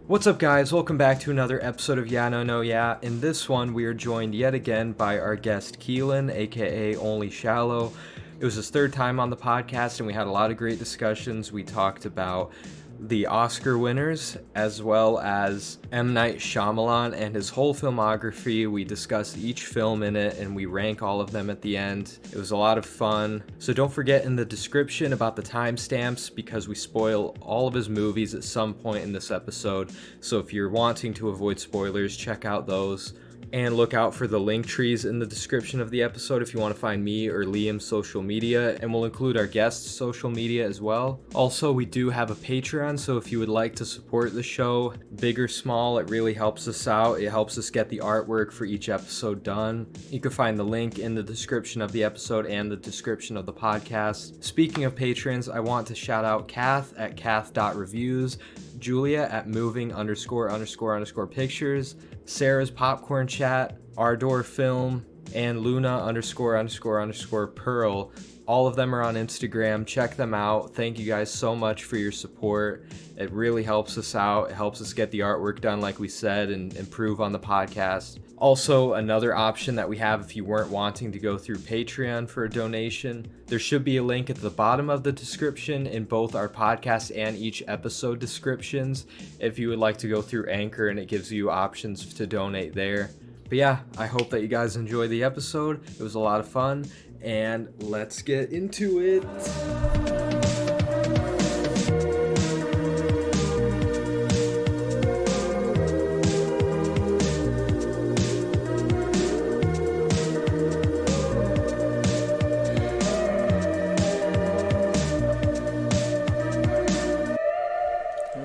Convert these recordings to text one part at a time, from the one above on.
What's up, guys? Welcome back to another episode of Yeah No No Yeah. In this one, we are joined yet again by our guest Keelan, aka Only Shallow. It was his third time on the podcast, and we had a lot of great discussions. We talked about the Oscar winners, as well as M. Night Shyamalan and his whole filmography. We discussed each film in it, and we rank all of them at the end. It was a lot of fun. So don't forget in the description about the timestamps, because we spoil all of his movies at some point in this episode. So if you're wanting to avoid spoilers, check out those. And look out for the link trees in the description of the episode if you want to find me or Liam's social media, and we'll include our guests' social media as well. Also, we do have a Patreon, so if you would like to support the show, big or small, it really helps us out. It helps us get the artwork for each episode done. You can find the link in the description of the episode and the description of the podcast. Speaking of patrons, I want to shout out Kath at kath.reviews, Julia at moving___pictures, Sarah's Popcorn Chat, Ardor Film, and Luna___Pearl. All of them are on Instagram. Check them out. Thank you guys so much for your support. It really helps us out. It helps us get the artwork done, like we said, and improve on the podcast. Also, another option that we have if you weren't wanting to go through Patreon for a donation, there should be a link at the bottom of the description in both our podcast and each episode descriptions if you would like to go through Anchor, and it gives you options to donate there. But yeah, I hope that you guys enjoy the episode. It was a lot of fun, and let's get into it.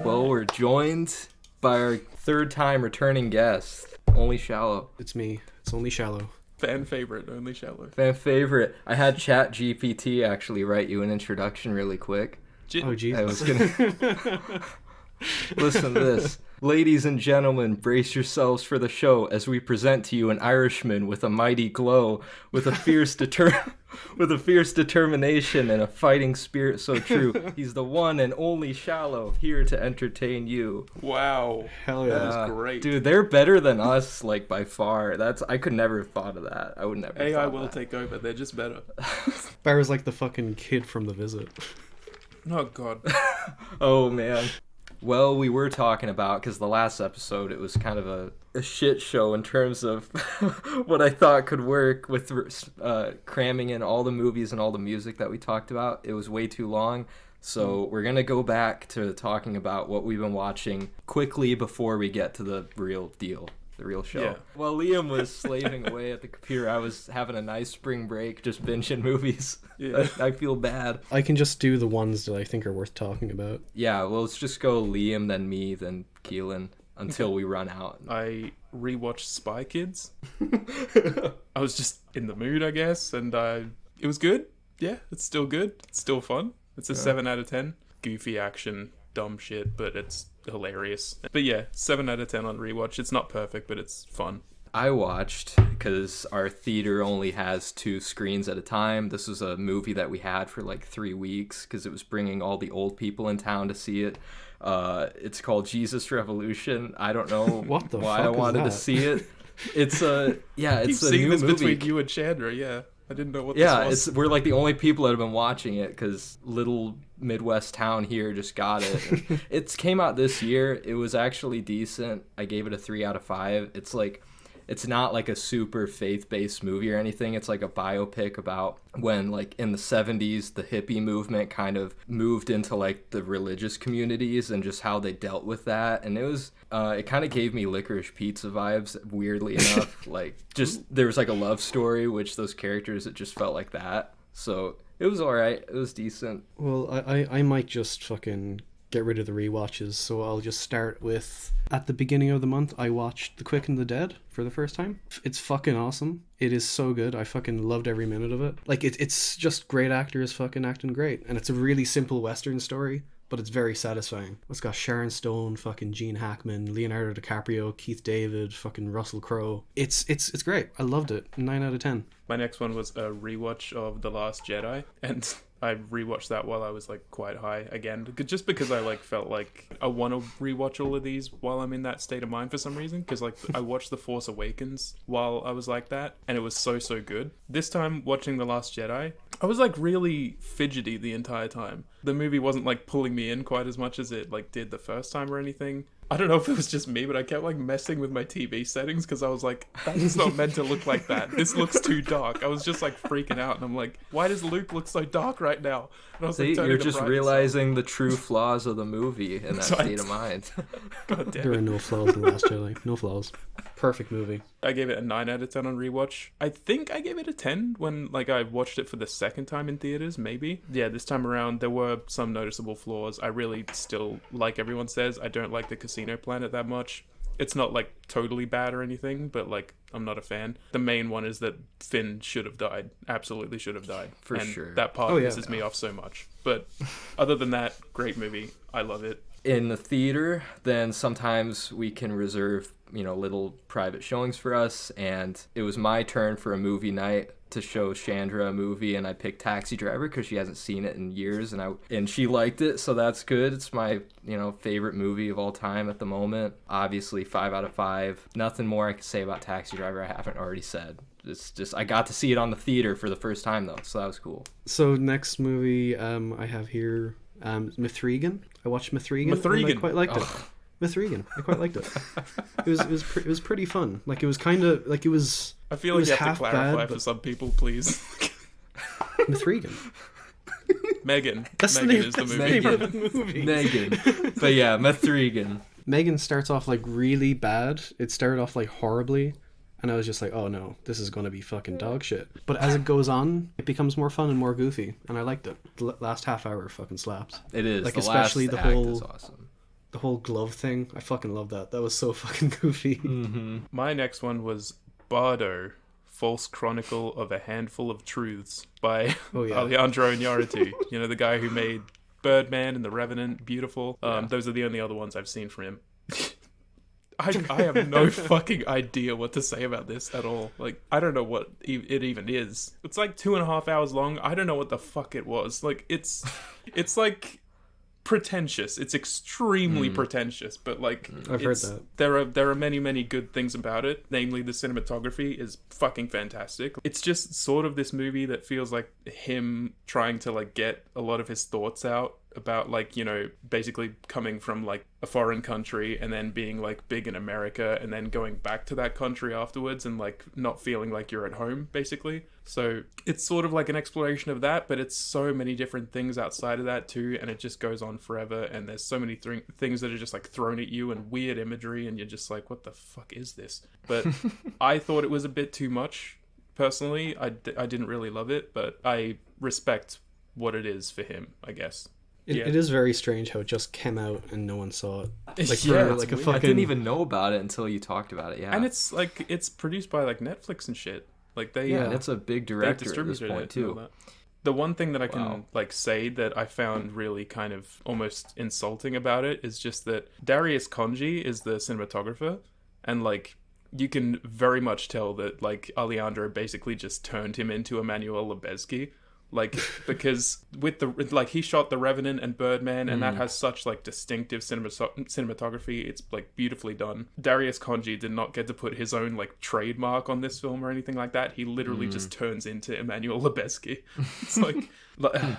Well, we're joined by our third time returning guest, Only Shallow. It's me. It's Only Shallow. Fan favorite, Only Shallow. Fan favorite. I had ChatGPT actually write you an introduction really quick. Oh, Jesus. I was gonna... Listen to this. Ladies and gentlemen, brace yourselves for the show as we present to you an Irishman with a mighty glow, with a fierce determination and a fighting spirit so true. He's the one and only Shallow, here to entertain you. Wow. Hell yeah. That was great. Dude, they're better than us, like, by far. I could never have thought of that. I would never have AI thought will that. take over. They're just better. Barra's like the fucking kid from The Visit. Oh, God. Oh, man. Well, we were talking about, because the last episode, it was kind of a shit show in terms of what I thought could work with cramming in all the movies and all the music that we talked about. It was way too long. So we're going to go back to talking about what we've been watching quickly before we get to the real deal. The real show. Yeah. While Liam was slaving away at the computer, I was having a nice spring break, just binging movies. Yeah. I feel bad. I can just do the ones that I think are worth talking about. Yeah, well, let's just go Liam, then me, then Keelan, until we run out. I rewatched Spy Kids. I was just in the mood, I guess, and it was good. Yeah, it's still good. It's still fun. It's a 7 out of 10. Goofy action, dumb shit, but it's hilarious. But yeah, 7 out of 10 on rewatch. It's not perfect, but it's fun. I watched, because our theater only has 2 screens at a time. This was a movie that we had for like 3 weeks, because it was bringing all the old people in town to see it. It's called Jesus Revolution. I don't know What the why fuck I is wanted to that? see it. It's Keep a seeing new this movie. between you and Chandra, yeah. I didn't know what Yeah, this was. we're like the only people that have been watching it, because little Midwest town here just got it. It came out this year. It was actually decent. I gave it a 3 out of 5. It's not like a super faith-based movie or anything. It's like a biopic about when, like, in the 70s, the hippie movement kind of moved into, like, the religious communities and just how they dealt with that. And it kind of gave me Licorice Pizza vibes, weirdly enough. Like, just, there was, like, a love story, which those characters, it just felt like that. So, it was alright. It was decent. Well, I might just fucking get rid of the rewatches, so I'll just start with... At the beginning of the month, I watched The Quick and the Dead for the first time. It's fucking awesome. It is so good. I fucking loved every minute of it. Like, it's just great actors fucking acting great. And it's a really simple Western story, but it's very satisfying. It's got Sharon Stone, fucking Gene Hackman, Leonardo DiCaprio, Keith David, fucking Russell Crowe. It's great. I loved it. 9 out of 10. My next one was a rewatch of The Last Jedi, and I rewatched that while I was like quite high again, just because I like felt like I want to rewatch all of these while I'm in that state of mind for some reason. Because like I watched The Force Awakens while I was like that, and it was so good. This time watching The Last Jedi, I was like really fidgety the entire time. The movie wasn't like pulling me in quite as much as it like did the first time or anything. I don't know if it was just me, but I kept like messing with my TV settings because I was like, that is not meant to look like that. This looks too dark. I was just like freaking out, and I'm like, why does Luke look so dark right now? And I was See, like, you're just realizing the true flaws of the movie in that state of mind. God damn There are it. no flaws in The Last Jedi. No flaws. Perfect movie. I gave it a 9 out of 10 on rewatch. I think I gave it a 10 when like I watched it for the second time in theaters, maybe. Yeah, this time around there were some noticeable flaws. I really still, like everyone says, I don't like the casino planet that much. It's not like totally bad or anything, but like I'm not a fan. The main one is that Finn should have died. Absolutely should have died. For and sure. That part pisses me off so much. But other than that, great movie. I love it. In the theater, then sometimes we can reserve, little private showings for us, and it was my turn for a movie night to show Chandra a movie, and I picked Taxi Driver because she hasn't seen it in years, and she liked it, so that's good. It's my favorite movie of all time at the moment. Obviously 5 out of 5. Nothing more I can say about Taxi Driver I haven't already said. It's just I got to see it on the theater for the first time though, so that was cool. So next movie I have here, Mithrigan. I watched Mithrigan. And I quite liked it. Mithrigan. I quite liked it. It was pretty fun. Like it was kind of like it was. I feel like you have to clarify bad, for some people, please. Mithrigan. Megan. That's Megan the is the name movie. of the movie. Megan. But yeah, Mithrigan. Megan starts off like really bad. It started off like horribly. And I was just like, oh no, this is going to be fucking dog shit. But as it goes on, it becomes more fun and more goofy. And I liked it. The last half hour fucking slaps. It is. Like, the especially last the act whole- is awesome. The whole glove thing, I fucking love that. That was so fucking goofy. Mm-hmm. My next one was Bardo, False Chronicle of a Handful of Truths by Alejandro Iñárritu. The guy who made Birdman and The Revenant, beautiful. Those are the only other ones I've seen from him. I have no fucking idea what to say about this at all. Like, I don't know what it even is. It's like 2.5 hours long. I don't know what the fuck it was. Like, it's like pretentious. It's extremely pretentious, but like I've heard that. There are many good things about it. Namely, the cinematography is fucking fantastic. It's just sort of this movie that feels like him trying to like get a lot of his thoughts out about like, basically coming from like a foreign country and then being like big in America and then going back to that country afterwards and like not feeling like you're at home, basically. So it's sort of like an exploration of that, but it's so many different things outside of that too, and it just goes on forever, and there's so many things that are just like thrown at you and weird imagery, and you're just like, what the fuck is this? But I thought it was a bit too much, personally. I didn't really love it, but I respect what it is for him, I guess. It is very strange how it just came out and no one saw it. Like, Yeah, for, it's like a weird. fucking... I didn't even know about it until you talked about it. Yeah, And it's like it's produced by like Netflix and shit. Like they and it's a big they director at this distributed point it and all too. that. The one thing that I can Wow. like say that I found really kind of almost insulting about it is just that Darius Konji is the cinematographer, and like you can very much tell that like Alejandro basically just turned him into Emmanuel Lubezki. Like, because with the like he shot The Revenant and Birdman, and that has such like distinctive cinematography. It's like beautifully done. Darius Konji did not get to put his own like trademark on this film or anything like that. He literally just turns into Emmanuel Lubezki. It's like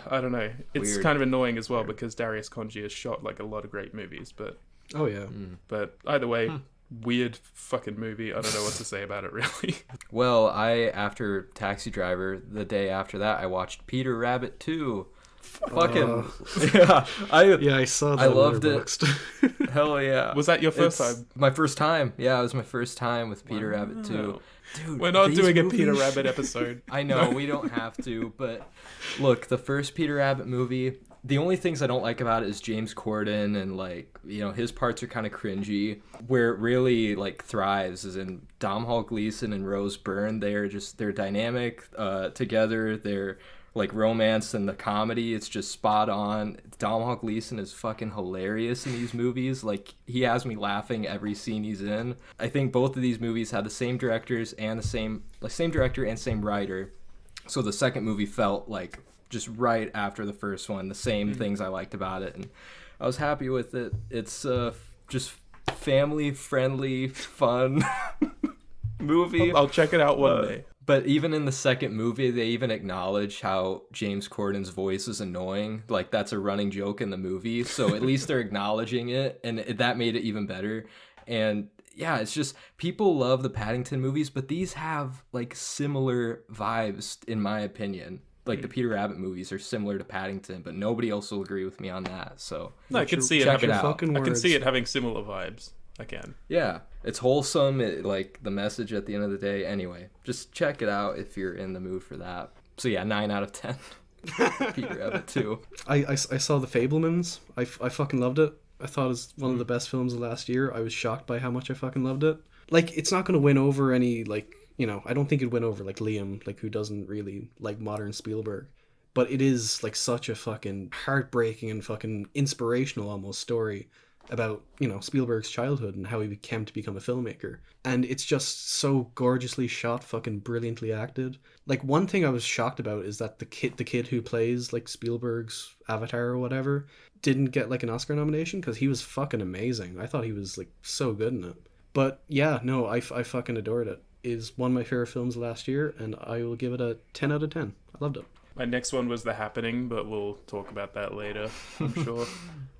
I don't know. It's Weird. kind of annoying as well because Darius Konji has shot like a lot of great movies, but Oh yeah. but either way. Weird fucking movie. I don't know what to say about it, really. Well, after Taxi Driver, the day after that, I watched Peter Rabbit 2. Fucking yeah, I saw that. I loved it. Letterboxd. Hell yeah. Was that your first It's time? My first time. Yeah, it was my first time with Peter Rabbit 2. Dude, We're not these doing a movies- Peter Rabbit episode. I know, we don't have to, but look, the first Peter Rabbit movie, the only things I don't like about it is James Corden and like, his parts are kind of cringy. Where it really like thrives is in Domhnall Gleeson and Rose Byrne. They're dynamic together. They're like romance and the comedy, it's just spot on. Domhnall Gleeson is fucking hilarious in these movies. Like, he has me laughing every scene he's in. I think both of these movies had the same directors and the same director and same writer. So the second movie felt like just right after the first one. The same things I liked about it, and I was happy with it. It's just family friendly, fun movie. I'll check it out one day. But even in the second movie, they even acknowledge how James Corden's voice is annoying. Like, that's a running joke in the movie. So at least they're acknowledging it, and that made it even better. And yeah, it's just, people love the Paddington movies, but these have, like, similar vibes, in my opinion. Like, the Peter Rabbit movies are similar to Paddington, but nobody else will agree with me on that. So No, I can see it. check it having, out. I can see it having similar vibes. I can. Yeah, it's wholesome. Like, the message at the end of the day. Anyway, just check it out if you're in the mood for that. So yeah, 9 out of 10. Peter Rabbit 2. I saw The Fablemans. I fucking loved it. I thought it was one of the best films of last year. I was shocked by how much I fucking loved it. Like, it's not going to win over any, like, you know, I don't think it'd win over, like, Liam, like, who doesn't really like modern Spielberg. But it is, like, such a fucking heartbreaking and fucking inspirational almost story about, you know, Spielberg's childhood and how he came to become a filmmaker. And it's just so gorgeously shot, fucking brilliantly acted. Like, one thing I was shocked about is that the kid who plays, like, Spielberg's Avatar or whatever didn't get, like, an Oscar nomination, because he was fucking amazing. I thought he was, like, so good in it. But yeah, no, I fucking adored it. It is one of my favorite films last year, and I will give it a 10 out of 10. I loved it. My next one was The Happening, but we'll talk about that later, I'm sure.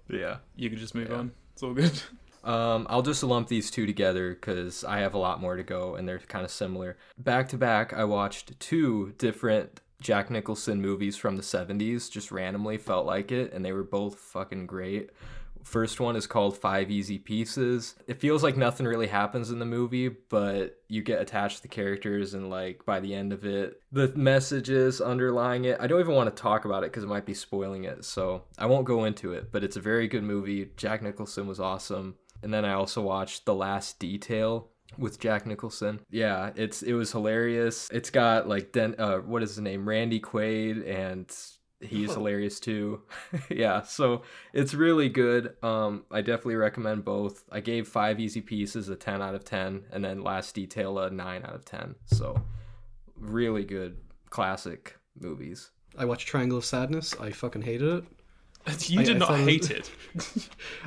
Yeah. You can just move on. It's all good. I'll just lump these two together because I have a lot more to go and they're kind of similar. Back to back, I watched 2 different Jack Nicholson movies from the 70s, just randomly felt like it, and they were both fucking great. First one is called 5 Easy Pieces. It feels like nothing really happens in the movie, but you get attached to the characters, and like by the end of it, the messages underlying it, I don't even want to talk about it because it might be spoiling it, so I won't go into it, but it's a very good movie. Jack Nicholson was awesome. And then I also watched The Last Detail with Jack Nicholson. Yeah, it was hilarious. It's got like what is his name? Randy Quaid, and he's hilarious too. Yeah, so it's really good. I definitely recommend both. I gave 5 Easy Pieces a 10 out of 10, and then Last Detail a 9 out of 10. So really good classic movies. I watched Triangle of Sadness. I fucking hated it. You did not hate it.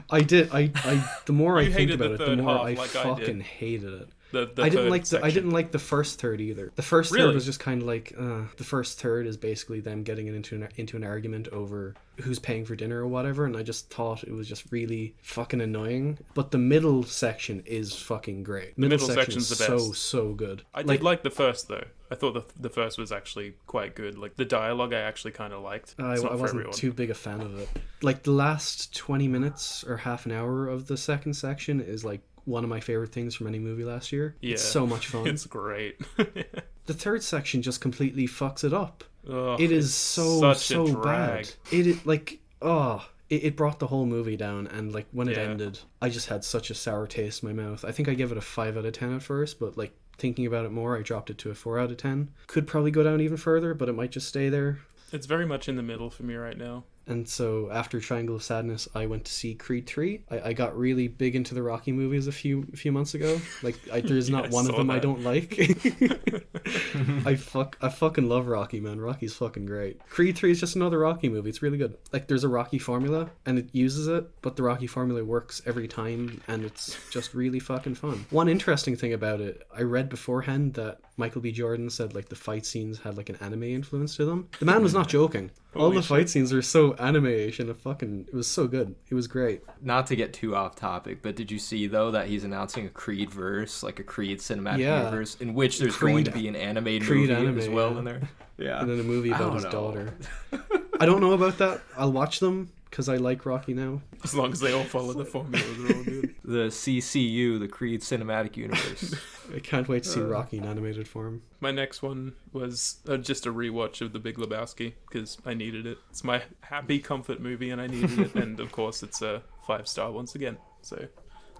I did. The more I think hated about the it, the third more half I like I fucking did. hated it. The I didn't third like section. I didn't like the first third either. The first third Really? was just kind of like the first third is basically them getting into an argument over who's paying for dinner or whatever, and I just thought it was just really fucking annoying. But the middle section is fucking great. The middle section section's is the best. so good. I did like the first though. I thought the first was actually quite good. Like the dialogue, I actually kind of liked. I It's not for wasn't everyone. too big a fan of it. Like the last 20 minutes or half an hour of the second section is like one of my favorite things from any movie last year. Yeah. It's so much fun. It's great. The third section just completely fucks it up. Ugh, It is it's so such a drag. bad. It brought the whole movie down, and like when it Yeah. ended, I just had such a sour taste in my mouth. I think I gave it a 5 out of 10 at first, but like thinking about it more, I dropped it to a 4 out of 10. Could probably go down even further, but it might just stay there. It's very much in the middle for me right now. And so after Triangle of Sadness, I went to see Creed 3. I got really big into the Rocky movies a few months ago. Like, there's Yeah, not I one of saw them I that. don't like. I fucking love Rocky, man. Rocky's fucking great. Creed 3 is just another Rocky movie. It's really good. Like, there's a Rocky formula, and it uses it, but the Rocky formula works every time, and it's just really fucking fun. One interesting thing about it, I read beforehand that Michael B. Jordan said, like, the fight scenes had, like, an anime influence to them. The man was not joking. All Holy the fight scenes were so anime-ish, and it was so good. It was great. Not to get too off topic, but did you see though that he's announcing a Creed verse, like a Creed cinematic Yeah. universe, in which there's Creed- going to be an animated Creed movie anime, as well yeah. in there? Yeah. And then a movie I about don't his know. daughter. I don't know about that. I'll watch them because I like Rocky now. As long as they all follow the formula, they're all good. The CCU, the Creed Cinematic Universe. I can't wait to see Rocky in animated form. My next one was just a rewatch of The Big Lebowski because I needed it. It's my happy comfort movie and I needed it. And of course, it's a 5-star once again. So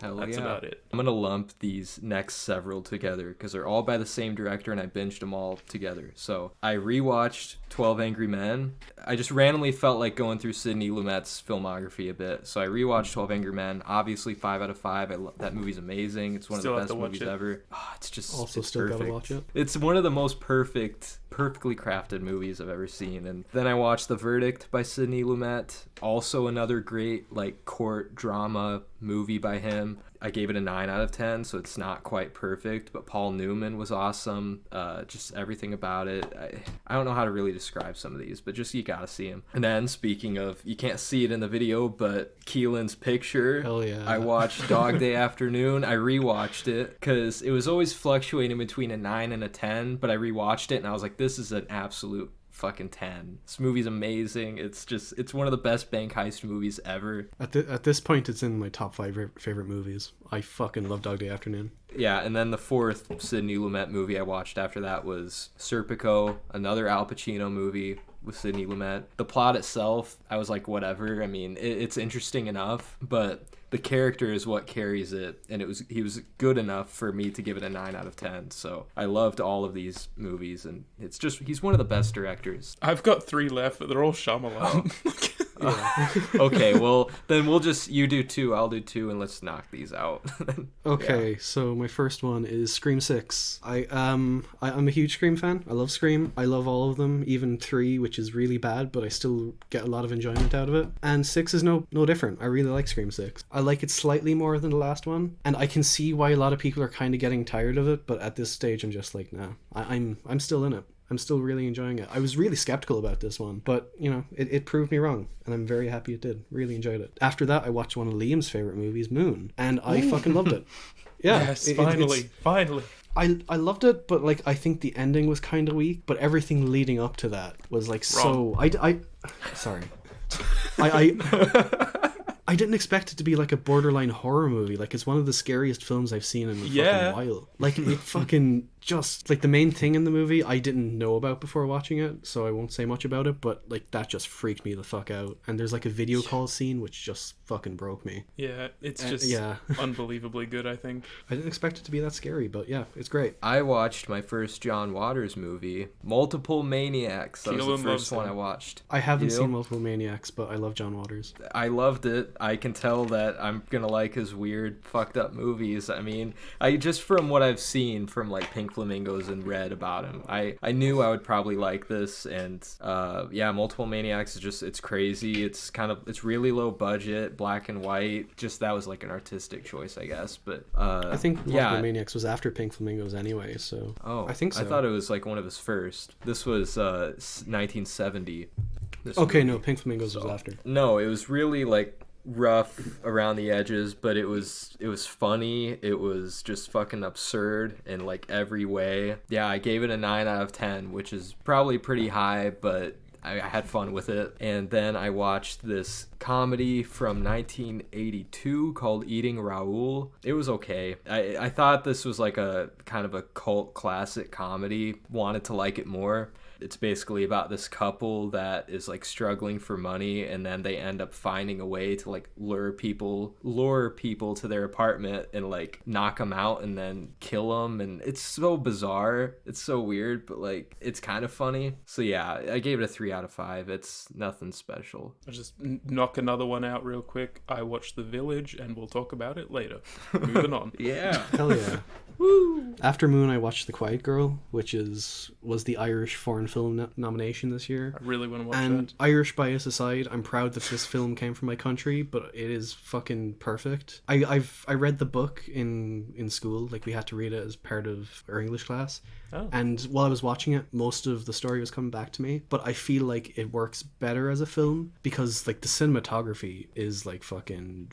Hell That's yeah. about it. I'm gonna lump these next several together because they're all by the same director, and I binged them all together. So I rewatched 12 Angry Men. I just randomly felt like going through Sidney Lumet's filmography a bit, so I rewatched 12 Angry Men. Obviously, 5 out of 5. That movie's amazing. It's one Still of have the to best watch movies it. ever. Oh, it's just Also, it's still perfect. gotta watch it. It's one of the most perfectly crafted movies I've ever seen. And then I watched The Verdict by Sidney Lumet. Also another great like court drama movie by him. I gave it a 9 out of 10, so it's not quite perfect, but Paul Newman was awesome. Just everything about it. I don't know how to really describe some of these, but just you gotta see him. And then, speaking of, you can't see it in the video, but Keelan's Picture. Hell yeah. I watched Dog Day Afternoon. I rewatched it because it was always fluctuating between a 9 and a 10, but I rewatched it and I was like, this is an absolute fucking 10. This movie's amazing. It's one of the best bank heist movies ever. At this point, it's in my top 5 favorite movies. I fucking love Dog Day Afternoon. Yeah, and then the fourth Sidney Lumet movie I watched after that was Serpico, another Al Pacino movie with Sidney Lumet. The plot itself, I was like, whatever. I mean, it's interesting enough, but the character is what carries it, and he was good enough for me to give it a 9 out of 10. So I loved all of these movies, and he's one of the best directors. I've got 3 left, but they're all Shyamalan. Okay, well then you do 2, I'll do 2, and let's knock these out. Okay, so my first one is Scream 6. I'm a huge Scream fan. I love Scream. I love all of them, even 3, which is really bad, but I still get a lot of enjoyment out of it. And 6 is no different. I really like Scream 6. I like it slightly more than the last one, and I can see why a lot of people are kind of getting tired of it, but at this stage I'm just like, nah. I'm still in it. I'm still really enjoying it. I was really skeptical about this one, but, you know, it proved me wrong, and I'm very happy it did. Really enjoyed it. After that, I watched one of Liam's favorite movies, Moon, and I fucking loved it. Yeah. Yes, finally. I loved it, but, like, I think the ending was kind of weak, but everything leading up to that was, like, so... Sorry. I didn't expect it to be like a borderline horror movie. Like, it's one of the scariest films I've seen in a fucking while. Like, it fucking just, like, the main thing in the movie I didn't know about before watching it, so I won't say much about it, but, like, that just freaked me the fuck out. And there's, like, a video call scene which just fucking broke me. Yeah, it's just unbelievably good, I think. I didn't expect it to be that scary, but yeah, it's great. I watched my first John Waters movie, Multiple Maniacs. That was the first one I watched. I haven't seen Multiple Maniacs, but I love John Waters. I loved it. I can tell that I'm gonna like his weird, fucked up movies. I mean, I just from what I've seen from like Pink Flamingos and read about him, I knew I would probably like this. And Multiple Maniacs is just, it's crazy. It's really low budget, black and white. Just that was like an artistic choice, I guess. But I think Multiple Maniacs was after Pink Flamingos anyway. So I think so. I thought it was like one of his first. This was 1970. No, Pink Flamingos was after. No, it was really like rough around the edges, but it was funny. It was just fucking absurd in like every way. Yeah, I gave it a 9 out of 10, which is probably pretty high, but I had fun with it. And then I watched this comedy from 1982 called Eating Raoul. It was okay. I thought this was like a kind of a cult classic comedy. Wanted to like it more. It's basically about this couple that is like struggling for money, and then they end up finding a way to like lure people to their apartment and like knock them out and then kill them. And it's so bizarre. It's so weird, but like it's kind of funny. So yeah, I gave it a 3 out of 5. It's nothing special. I'll just knock another one out real quick. I watched The Village, and we'll talk about it later. Moving on. Yeah. Hell yeah. Woo! After Moon, I watched The Quiet Girl, which was the Irish foreign film nomination this year. I really want to watch and that. Irish bias aside, I'm proud that this film came from my country, but it is fucking perfect. I read the book in school, like we had to read it as part of our English class. Oh. And while I was watching it, most of the story was coming back to me, but I feel like it works better as a film because like the cinematography is like fucking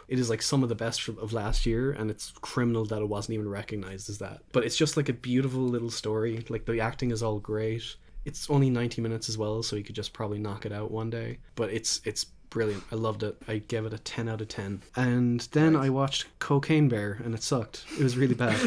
it is like some of the best of last year, and it's criminal that it wasn't even recognized as that. But it's just like a beautiful little story. Like the acting is all great. It's only 90 minutes as well, so you could just probably knock it out one day, but it's brilliant. I loved it. I gave it a 10 out of 10. And then I watched Cocaine Bear, and it sucked. It was really bad.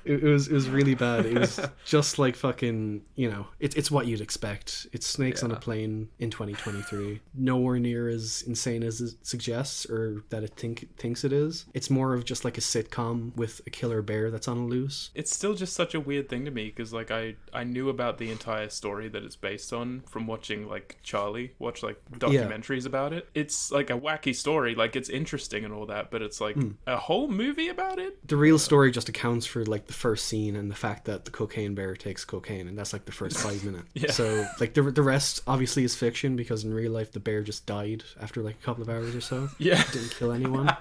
it was really bad. It was just like fucking, it's what you'd expect. It's snakes on a plane in 2023. Nowhere near as insane as it suggests or that it thinks it is. It's more of just like a sitcom with a killer bear that's on a loose. It's still just such a weird thing to me because like I knew about the entire story that it's based on from watching like Charlie watch like documentaries about it. It's like a wacky story, like it's interesting and all that, but it's like a whole movie about it. The real story just accounts for like the first scene and the fact that the cocaine bear takes cocaine, and that's like the first 5 minutes. So like the rest obviously is fiction because in real life the bear just died after like a couple of hours or so. Yeah, didn't kill anyone.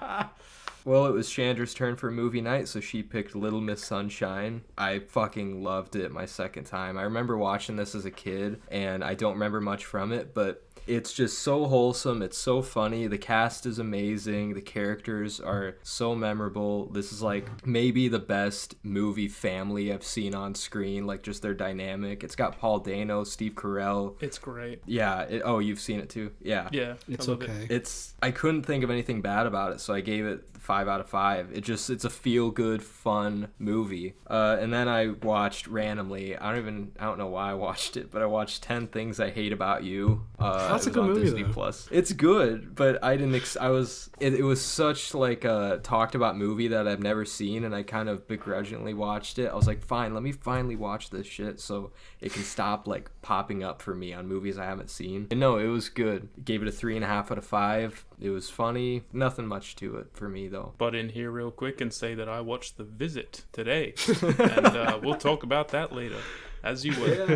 Well, it was Chandra's turn for movie night, so she picked Little Miss Sunshine. I fucking loved it my second time. I remember watching this as a kid, and I don't remember much from it, but it's just so wholesome. It's so funny. The cast is amazing. The characters are so memorable. This is like maybe the best movie family I've seen on screen, like just their dynamic. It's got Paul Dano, Steve Carell. It's great. Yeah. Oh, you've seen it too? Yeah. Yeah. It's okay. I couldn't think of anything bad about it, so I gave it 5 out of 5. It's a feel-good, fun movie. And then I watched randomly. I don't know why I watched it, but I watched 10 Things I Hate About You. That's a good movie, Disney though. Plus. It's good, but I didn't. It was such like a talked about movie that I've never seen, and I kind of begrudgingly watched it. I was like, fine, let me finally watch this shit so it can stop like popping up for me on movies I haven't seen. And no, it was good. Gave it a 3.5 out of 5. It was funny. Nothing much to it for me though. Butt in here real quick and say that I watched The Visit today, and we'll talk about that later. As you would.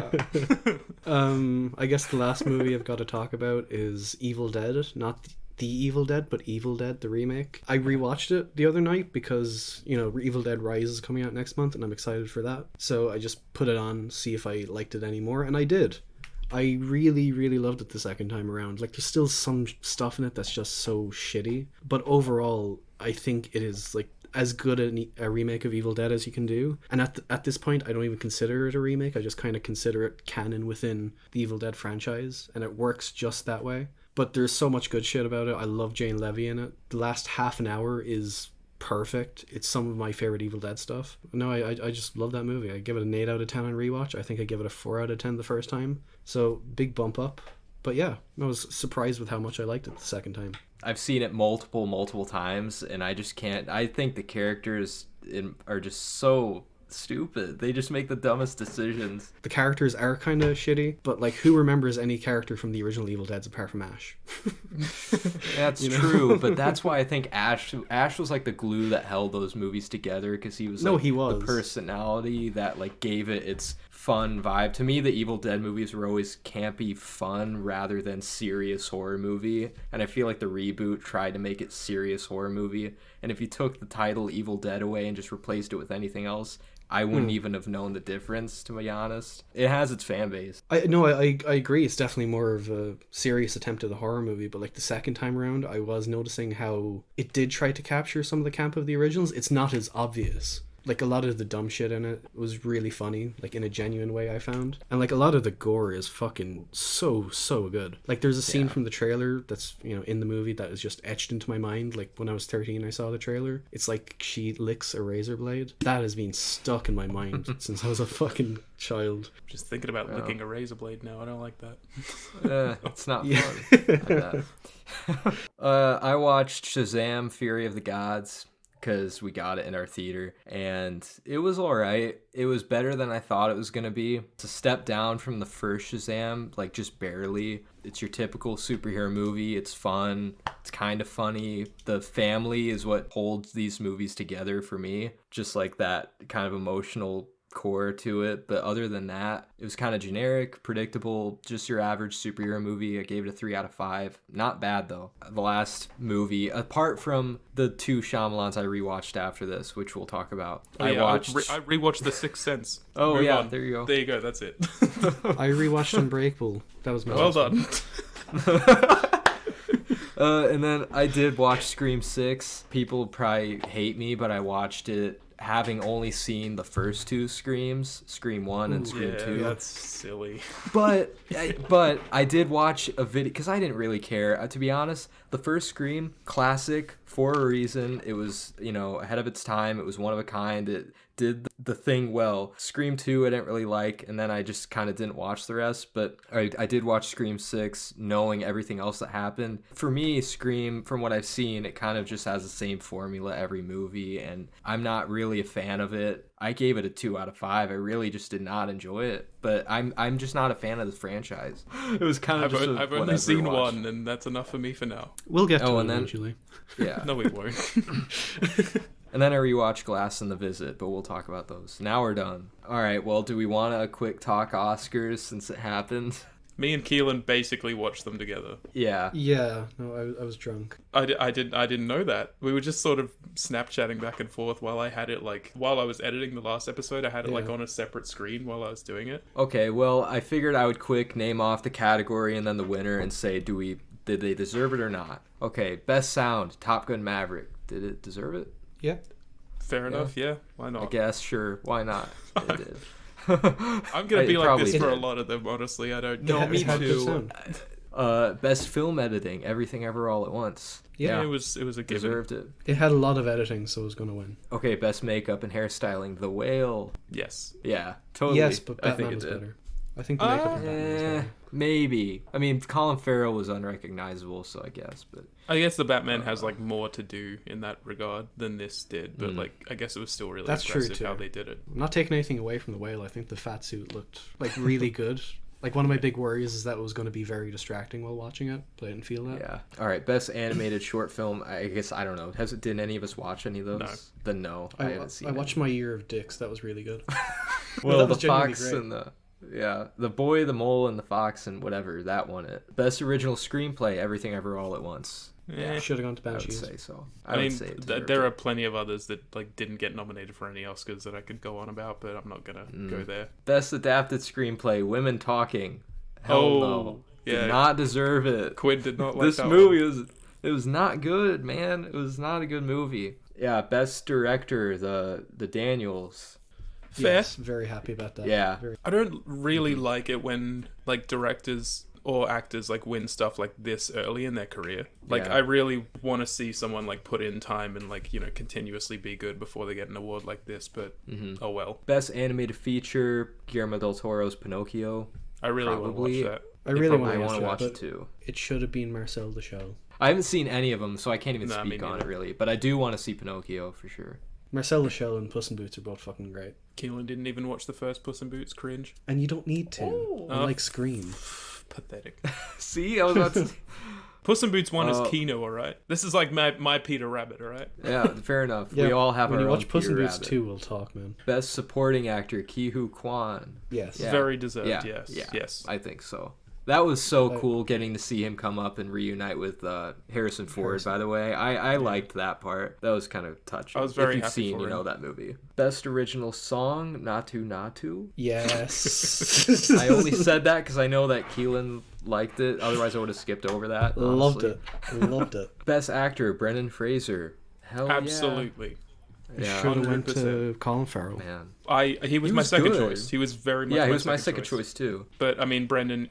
I guess the last movie I've got to talk about is Evil Dead. Not The Evil Dead, but Evil Dead, the remake. I rewatched it the other night because, Evil Dead Rise is coming out next month and I'm excited for that. So I just put it on, see if I liked it anymore, and I did. I really, really loved it the second time around. Like, there's still some stuff in it that's just so shitty. But overall, I think it is, like, as good a remake of Evil Dead as you can do. And at this point, I don't even consider it a remake. I just kind of consider it canon within the Evil Dead franchise. And it works just that way. But there's so much good shit about it. I love Jane Levy in it. The last half an hour is perfect. It's some of my favorite Evil Dead stuff. No, I just love that movie. I give it an 8 out of 10 on rewatch. I think I give it a 4 out of 10 the first time. So big bump up. But yeah, I was surprised with how much I liked it the second time. I've seen it multiple times, and I just can't. I think the characters are just so stupid. They just make the dumbest decisions. The characters are kind of shitty, but like, who remembers any character from the original Evil Deads apart from Ash? That's true, but that's why I think Ash was like the glue that held those movies together, because he was the personality that like gave it its fun vibe. To me, the Evil Dead movies were always campy fun rather than serious horror movie, and I feel like the reboot tried to make it serious horror movie, and if you took the title Evil Dead away and just replaced it with anything else, I wouldn't even have known the difference, to be honest. It has its fan base. I agree. It's definitely more of a serious attempt at a horror movie, but like the second time around, I was noticing how it did try to capture some of the camp of the originals. It's not as obvious. Like, a lot of the dumb shit in it was really funny, like, in a genuine way, I found. And, like, a lot of the gore is fucking so good. Like, there's a scene from the trailer that's, in the movie that is just etched into my mind. Like, when I was 13, I saw the trailer. It's like she licks a razor blade. That has been stuck in my mind since I was a fucking child. Just thinking about licking a razor blade now. I don't like that. It's not fun. I watched Shazam! Fury of the Gods, because we got it in our theater, and it was alright. It was better than I thought it was going to be. It's a step down from the first Shazam, like just barely. It's your typical superhero movie. It's fun. It's kind of funny. The family is what holds these movies together for me. Just like that kind of emotional core to it, but other than that, it was kind of generic, predictable, just your average superhero movie. I gave it a 3 out of 5. Not bad though. The last movie, apart from the 2 Shyamalans I rewatched after this, which we'll talk about. I rewatched The Sixth Sense. Oh, Move yeah, on. there you go. There you go, that's it. I rewatched Unbreakable. That was my well done. And then I did watch Scream 6. People probably hate me, but I watched it having only seen the first 2 Screams, Scream 1 and Scream 2. That's silly. But I did watch a video, because I didn't really care. To be honest, the first Scream, classic for a reason. It was, ahead of its time. It was one of a kind. It did the thing well. Scream 2 I didn't really like, and then I just kind of didn't watch the rest, but I did watch Scream 6 knowing everything else that happened. For me, Scream, from what I've seen, it kind of just has the same formula every movie, and I'm not really a fan of it. I gave it a 2 out of 5. I really just did not enjoy it, but I'm just not a fan of this franchise. It was kind of I've only seen one, and that's enough for me for now. We'll get to it and then, eventually. Yeah. No, we won't. And then I rewatched Glass and The Visit, but we'll talk about those. Now we're done. All right, well, do we want a quick talk Oscars since it happened? Me and Keelan basically watched them together. Yeah. Yeah, no, I was drunk. I didn't know that. We were just sort of Snapchatting back and forth while I had it, like, while I was editing the last episode, I had it, like, on a separate screen while I was doing it. Okay, well, I figured I would quick name off the category and then the winner and say, did they deserve it or not? Okay, Best Sound, Top Gun Maverick. Did it deserve it? Yeah. Fair enough, yeah. Why I not? guess, sure. Why not? It did. I'm going to be like this did. for a lot of them, honestly. I don't No, care. me It had good too. sound. Best Film Editing, Everything Ever All at Once. Yeah, it was a given. Deserved it. It had a lot of editing, so it was going to win. Okay, Best Makeup and Hairstyling, The Whale. Yes. Yeah, totally. Yes, but I Batman think was it did. better. I think the makeup in Batman was better. Maybe. I mean, Colin Farrell was unrecognizable, so I guess, but... I guess the Batman has, like, more to do in that regard than this did, but, like, I guess it was still really That's true, impressive too. how they did it. I'm not taking anything away from the whale. I think the fat suit looked like really good. Like, one of my big worries is that it was going to be very distracting while watching it, but I didn't feel that. Yeah. All right, Best Animated Short Film. I guess, I don't know. Did any of us watch any of those? No. Then no, I haven't seen I it. watched My Year of Dicks. That was really good. Well, That the was genuinely fox great. and the boy, the mole, and the fox and whatever, that won it. Best Original Screenplay, Everything Ever All at Once. Yeah. Should have gone to I would Banshees. say so. I mean, would say it deserved there it. are plenty of others that, like, didn't get nominated for any Oscars that I could go on about, but I'm not gonna go there. Best Adapted Screenplay, Women Talking. Hell Oh, no. yeah. Did not deserve it. Quinn did not like This that movie was not good, man. It was not a good movie. Yeah, Best Director, the Daniels. Fair. Yes, very happy about that. Yeah. Very- I don't really like it when, like, directors or actors, like, win stuff like this early in their career. Like, Yeah. I really want to see someone, like, put in time and, like, you know, continuously be good before they get an award like this, but oh well. Best Animated Feature, Guillermo del Toro's Pinocchio. I really want to Probably- watch that. I really I want want to to watch it it too. It should have been Marcel the Show. I haven't seen any of them, so I can't even Nah, me speak on it neither. really. But I do want to see Pinocchio for sure. Marcel the Show and Puss in Boots are both fucking great. Keelan didn't even watch the first Puss in Boots. Cringe. And you don't need to. Oh. Unlike Scream. Pathetic. See, I was about to. Puss in Boots 1 is Kino, alright? This is like my Peter Rabbit, alright? Yeah, fair enough. Yeah, We all have when our you own watch Puss in Peter Boots Rabbit. 2, we'll talk, man. Best Supporting Actor, Ki-Hoo Kwan. Yes. Yeah. Very deserved, Yeah, yes. yeah, Yes. I think so. That was so cool getting to see him come up and reunite with Harrison Ford, by the way. I liked that part. That was kind of touching. I was very if you've happy seen, for you him. know that movie. Best Original Song, Natu Natu. Yes. I only said that because I know that Keelan liked it. Otherwise, I would have skipped over that. Loved honestly. it. Loved it. Best Actor, Brendan Fraser. Hell Absolutely. Yeah. Should have went to 100%. Colin Farrell. Man. He was He my was second good. choice. He was very much Yeah, my he was my second choice too. But, I mean, Brendan,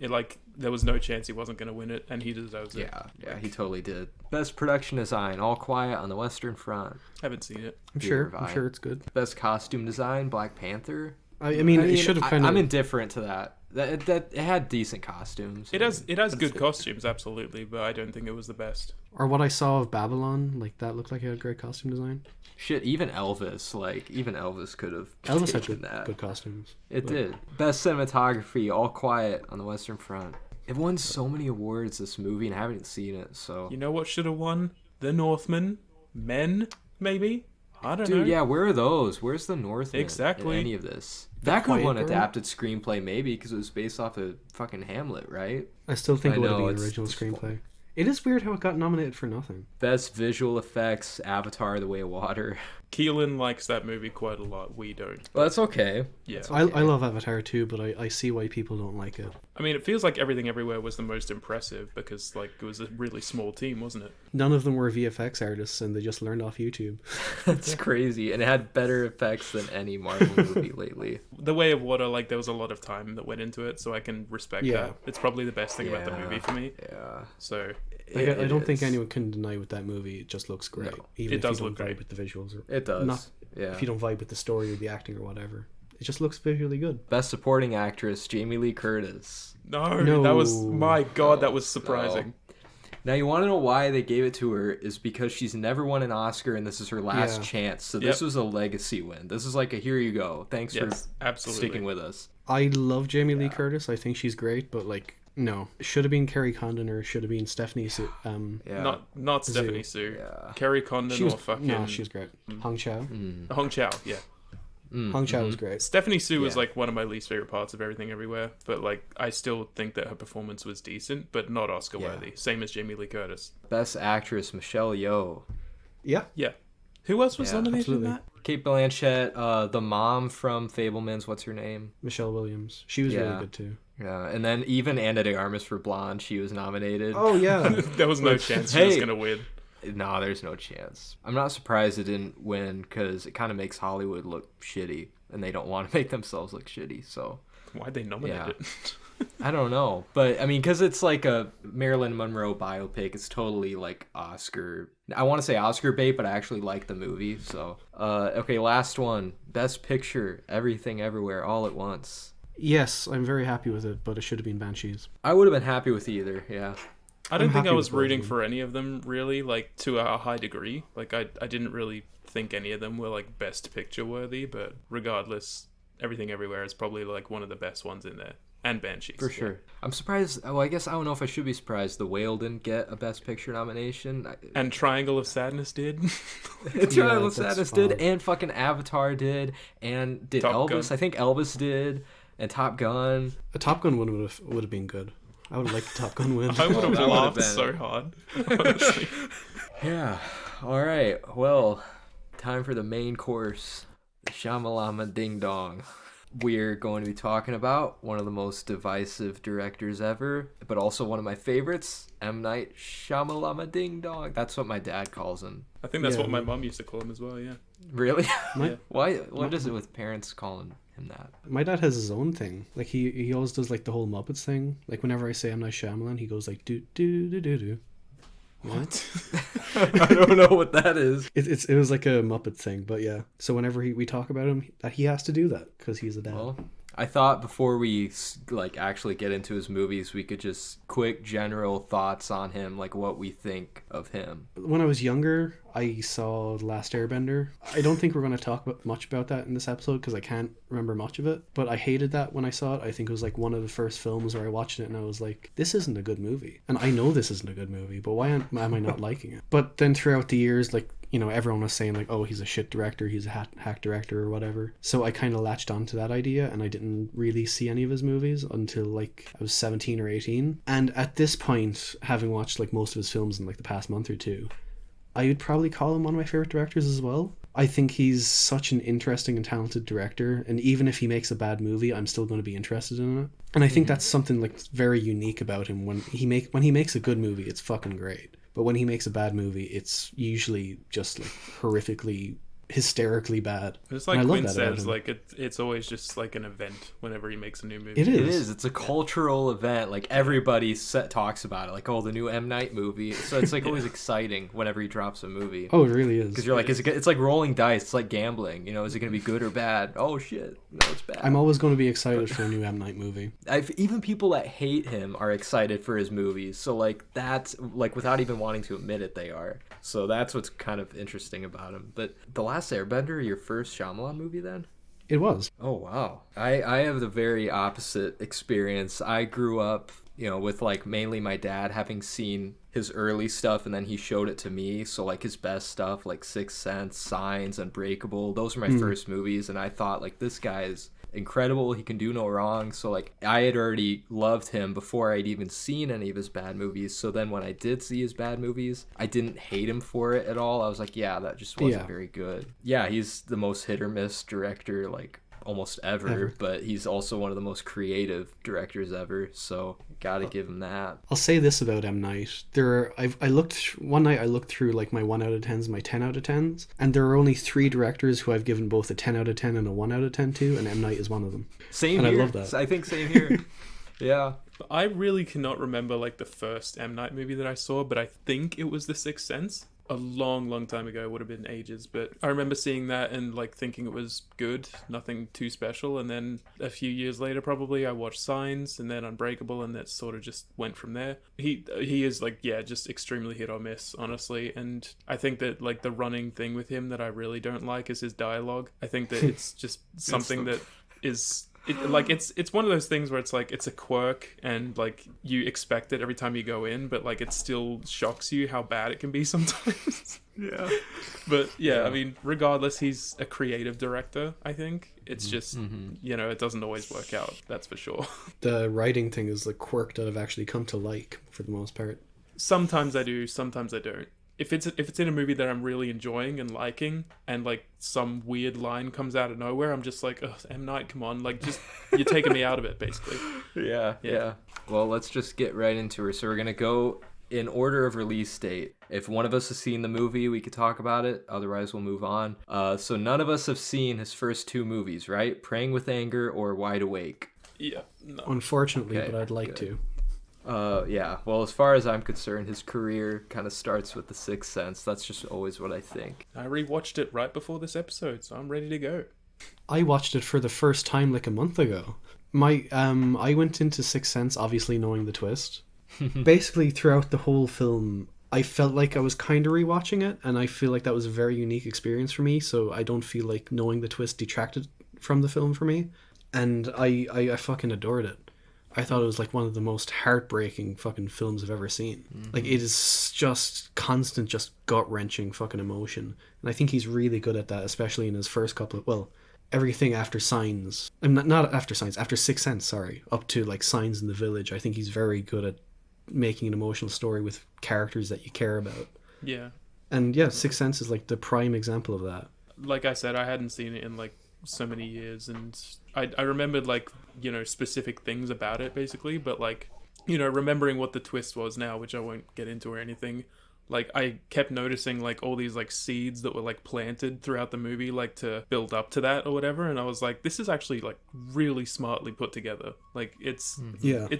there was no chance he wasn't going to win it, and he deserves it. Yeah, he totally did. Best Production Design, All Quiet on the Western Front. Haven't seen it. I'm Peter sure. I'm Vibe. sure it's good. Best Costume Design, Black Panther. I mean, it should have kind of. I'm indifferent to that. That it had decent costumes. It has good costumes, absolutely, but I don't think it was the best. Or what I saw of Babylon, like that looked like it had great costume design. Shit, even Elvis could have Elvis had taken that. good costumes. It did. Best Cinematography, All Quiet on the Western Front. It won so many awards, this movie, and I haven't seen it, so... You know what should have won? The Northman? Men, maybe? I don't know. Dude, yeah, where are those? Where's the Northman Exactly. in any of this? That could have Quiet won Girl? adapted screenplay, maybe, because it was based off of fucking Hamlet, right? I still think I it would have know, been the it's- original it's screenplay. It is weird how it got nominated for nothing. Best visual effects, Avatar: The Way of Water. Keelan likes that movie quite a lot. We don't. Well, that's okay. Yeah. I love Avatar too, but I see why people don't like it. I mean, it feels like Everything Everywhere was the most impressive because, like, it was a really small team, wasn't it? None of them were VFX artists, and they just learned off YouTube. That's crazy, and it had better effects than any Marvel movie lately. The Way of Water, like, there was a lot of time that went into it, so I can respect Yeah. that. It's probably the best thing about the Yeah. movie for me. Yeah. So, Like, I don't think is. anyone can deny with that movie. It just looks great, No. even It if does you look don't vibe great. with the visuals. It does. Not Yeah. if you don't vibe with the story or the acting or whatever. It just looks visually good. Best supporting actress, Jamie Lee Curtis. No, that was, my God, that was surprising. Now, you want to know why they gave it to her is because she's never won an Oscar and this is her last chance. So this was a legacy win. This is like a here you go. Thanks for sticking with us. I love Jamie Lee Curtis. I think she's great, but like, no. It should have been Kerry Condon or should have been Stephanie Su. Not Stephanie Su. Kerry Condon or fucking... No, she was great. Hong Chow. Hong Chow, yeah. Hong Chow was great. Stephanie Su was like one of my least favorite parts of Everything Everywhere, but like I still think that her performance was decent, but not Oscar worthy. Same as Jamie Lee Curtis. Best actress, Michelle Yeoh. Yeah. Who else was nominated in that? Kate Blanchett, the mom from Fabelmans, what's her name? Michelle Williams. She was really good too. Yeah, and then even Ana de Armas for Blonde, she was nominated. Oh yeah. There was no chance she was gonna win. No, there's no chance. I'm not surprised it didn't win because it kind of makes Hollywood look shitty, and they don't want to make themselves look shitty. So why'd they nominate it? I don't know, but I mean, because it's like a Marilyn Monroe biopic, it's totally like Oscar. I want to say Oscar bait, but I actually like the movie. So, okay, last one, Best Picture, Everything Everywhere All at Once. Yes, I'm very happy with it, but it should have been Banshees. I would have been happy with either. Yeah. I don't think I was rooting for any of them really, like to a high degree. Like I didn't really think any of them were like Best Picture worthy, but regardless, Everything Everywhere is probably like one of the best ones in there. And Banshees. For sure. I'm surprised. Well, I guess I don't know if I should be surprised. The Whale didn't get a Best Picture nomination. And Triangle of Sadness did. Triangle of Sadness did, and fucking Avatar did, and did Top Elvis. Gun. I think Elvis did, and Top Gun. A Top Gun one would have been good. I would have liked the Top Gun win. I would have That laughed would've been- so hard. Honestly. Yeah. All right. Well, time for the main course. The Shymalamadingdong. We're going to be talking about one of the most divisive directors ever, but also one of my favorites, M. Night Shyamalamadingdong. That's what my dad calls him. I think that's what my mum used to call him as well, yeah. Really? Yeah. Why? What is it with parents calling him that? My dad has his own thing. Like he always does like the whole Muppets thing. Like whenever I say M. Night Shyamalan, he goes like do do do do do. What? I don't know what that is. It was like a Muppet thing, but yeah. So whenever we talk about him, that he has to do that because he's a dad. Well, I thought before we like actually get into his movies, we could just quick general thoughts on him, like what we think of him. When I was younger, I saw Last Airbender. I don't think we're going to talk much about that in this episode because I can't remember much of it. But I hated that when I saw it. I think it was like one of the first films where I watched it and I was like, this isn't a good movie. And I know this isn't a good movie, but why am I not liking it? But then throughout the years, like, you know, everyone was saying like, oh, he's a shit director, he's a hack director or whatever. So I kind of latched onto that idea and I didn't really see any of his movies until like I was 17 or 18. And at this point, having watched like most of his films in like the past month or two, I would probably call him one of my favorite directors as well. I think he's such an interesting and talented director, and even if he makes a bad movie, I'm still going to be interested in it. And I think that's something like very unique about him. When he makes a good movie, it's fucking great. But when he makes a bad movie, it's usually just like horrifically, hysterically bad. It's like Quinn says, like it's always just like an event whenever he makes a new movie. It is. It's a cultural event. Like everybody talks about it. Like, oh, the new M. Night movie. So it's like always exciting whenever he drops a movie. Oh, it really is. Because you're like, it's like rolling dice. It's like gambling. You know, is it going to be good or bad? Oh shit, no, it's bad. I'm always going to be excited for a new M. Night movie. Even people that hate him are excited for his movies. So like that's like without even wanting to admit it, they are. So that's what's kind of interesting about him. But The Last Airbender, your first Shyamalan movie then? It was. Oh, wow. I have the very opposite experience. I grew up, you know, with like mainly my dad having seen his early stuff and then he showed it to me. So like his best stuff, like Sixth Sense, Signs, Unbreakable, those were my first movies. And I thought like this guy is incredible, he can do no wrong. So like I had already loved him before I'd even seen any of his bad movies. So then when I did see his bad movies, I didn't hate him for it at all. I was like, yeah, that just wasn't very good. Yeah, he's the most hit or miss director like almost ever, but he's also one of the most creative directors ever, so gotta give him that. I'll say this about M. Night. I looked through like my 1 out of 10s, my 10 out of 10s, and there are only 3 directors who I've given both a 10 out of 10 and a 1 out of 10 to, and M. Night is one of them. Same and here. I love that. I think same here. Yeah. I really cannot remember like the first M. Night movie that I saw, but I think it was The Sixth Sense. a long time ago. It would have been ages, but I remember seeing that and like thinking it was good, nothing too special. And then a few years later, probably, I watched Signs and then Unbreakable, and that sort of just went from there. He is like, yeah, just extremely hit or miss, honestly. And I think that like the running thing with him that I really don't like is his dialogue. I think that it's just something that is. It's one of those things where it's like it's a quirk and like you expect it every time you go in, but like it still shocks you how bad it can be sometimes. Yeah. But yeah, I mean, regardless, he's a creative director, I think. It's just, it doesn't always work out, that's for sure. The writing thing is the quirk that I've actually come to like for the most part. Sometimes I do, sometimes I don't. If it's in a movie that I'm really enjoying and liking, and like some weird line comes out of nowhere, I'm just like, oh, M. Night, come on, like just you're taking me out of it, basically. Yeah. Well, let's just get right into her. So we're gonna go in order of release date. If one of us has seen the movie, we could talk about it. Otherwise, we'll move on. So none of us have seen his first two movies, right? Praying with Anger or Wide Awake. Yeah. No. Unfortunately, Okay, but I'd like good. to. Yeah. Well, as far as I'm concerned, his career kind of starts with The Sixth Sense. That's just always what I think. I rewatched it right before this episode, so I'm ready to go. I watched it for the first time like a month ago. I went into Sixth Sense obviously knowing the twist. Basically, throughout the whole film, I felt like I was kind of rewatching it, and I feel like that was a very unique experience for me, so I don't feel like knowing the twist detracted from the film for me. And I fucking adored it. I thought it was like one of the most heartbreaking fucking films I've ever seen. Like, it is just constant, just gut-wrenching fucking emotion. And I think he's really good at that, especially in his first couple of, well, everything after Signs. Not after Signs, after Sixth Sense, sorry. Up to, like, Signs in the Village. I think he's very good at making an emotional story with characters that you care about. Yeah. And, yeah, Sixth Sense is, like, the prime example of that. Like I said, I hadn't seen it in, like, so many years, and I remembered like specific things about it basically, but like remembering what the twist was now, which I won't get into or anything, like I kept noticing like all these like seeds that were like planted throughout the movie, like to build up to that or whatever, and I was like, this is actually like really smartly put together. Like it's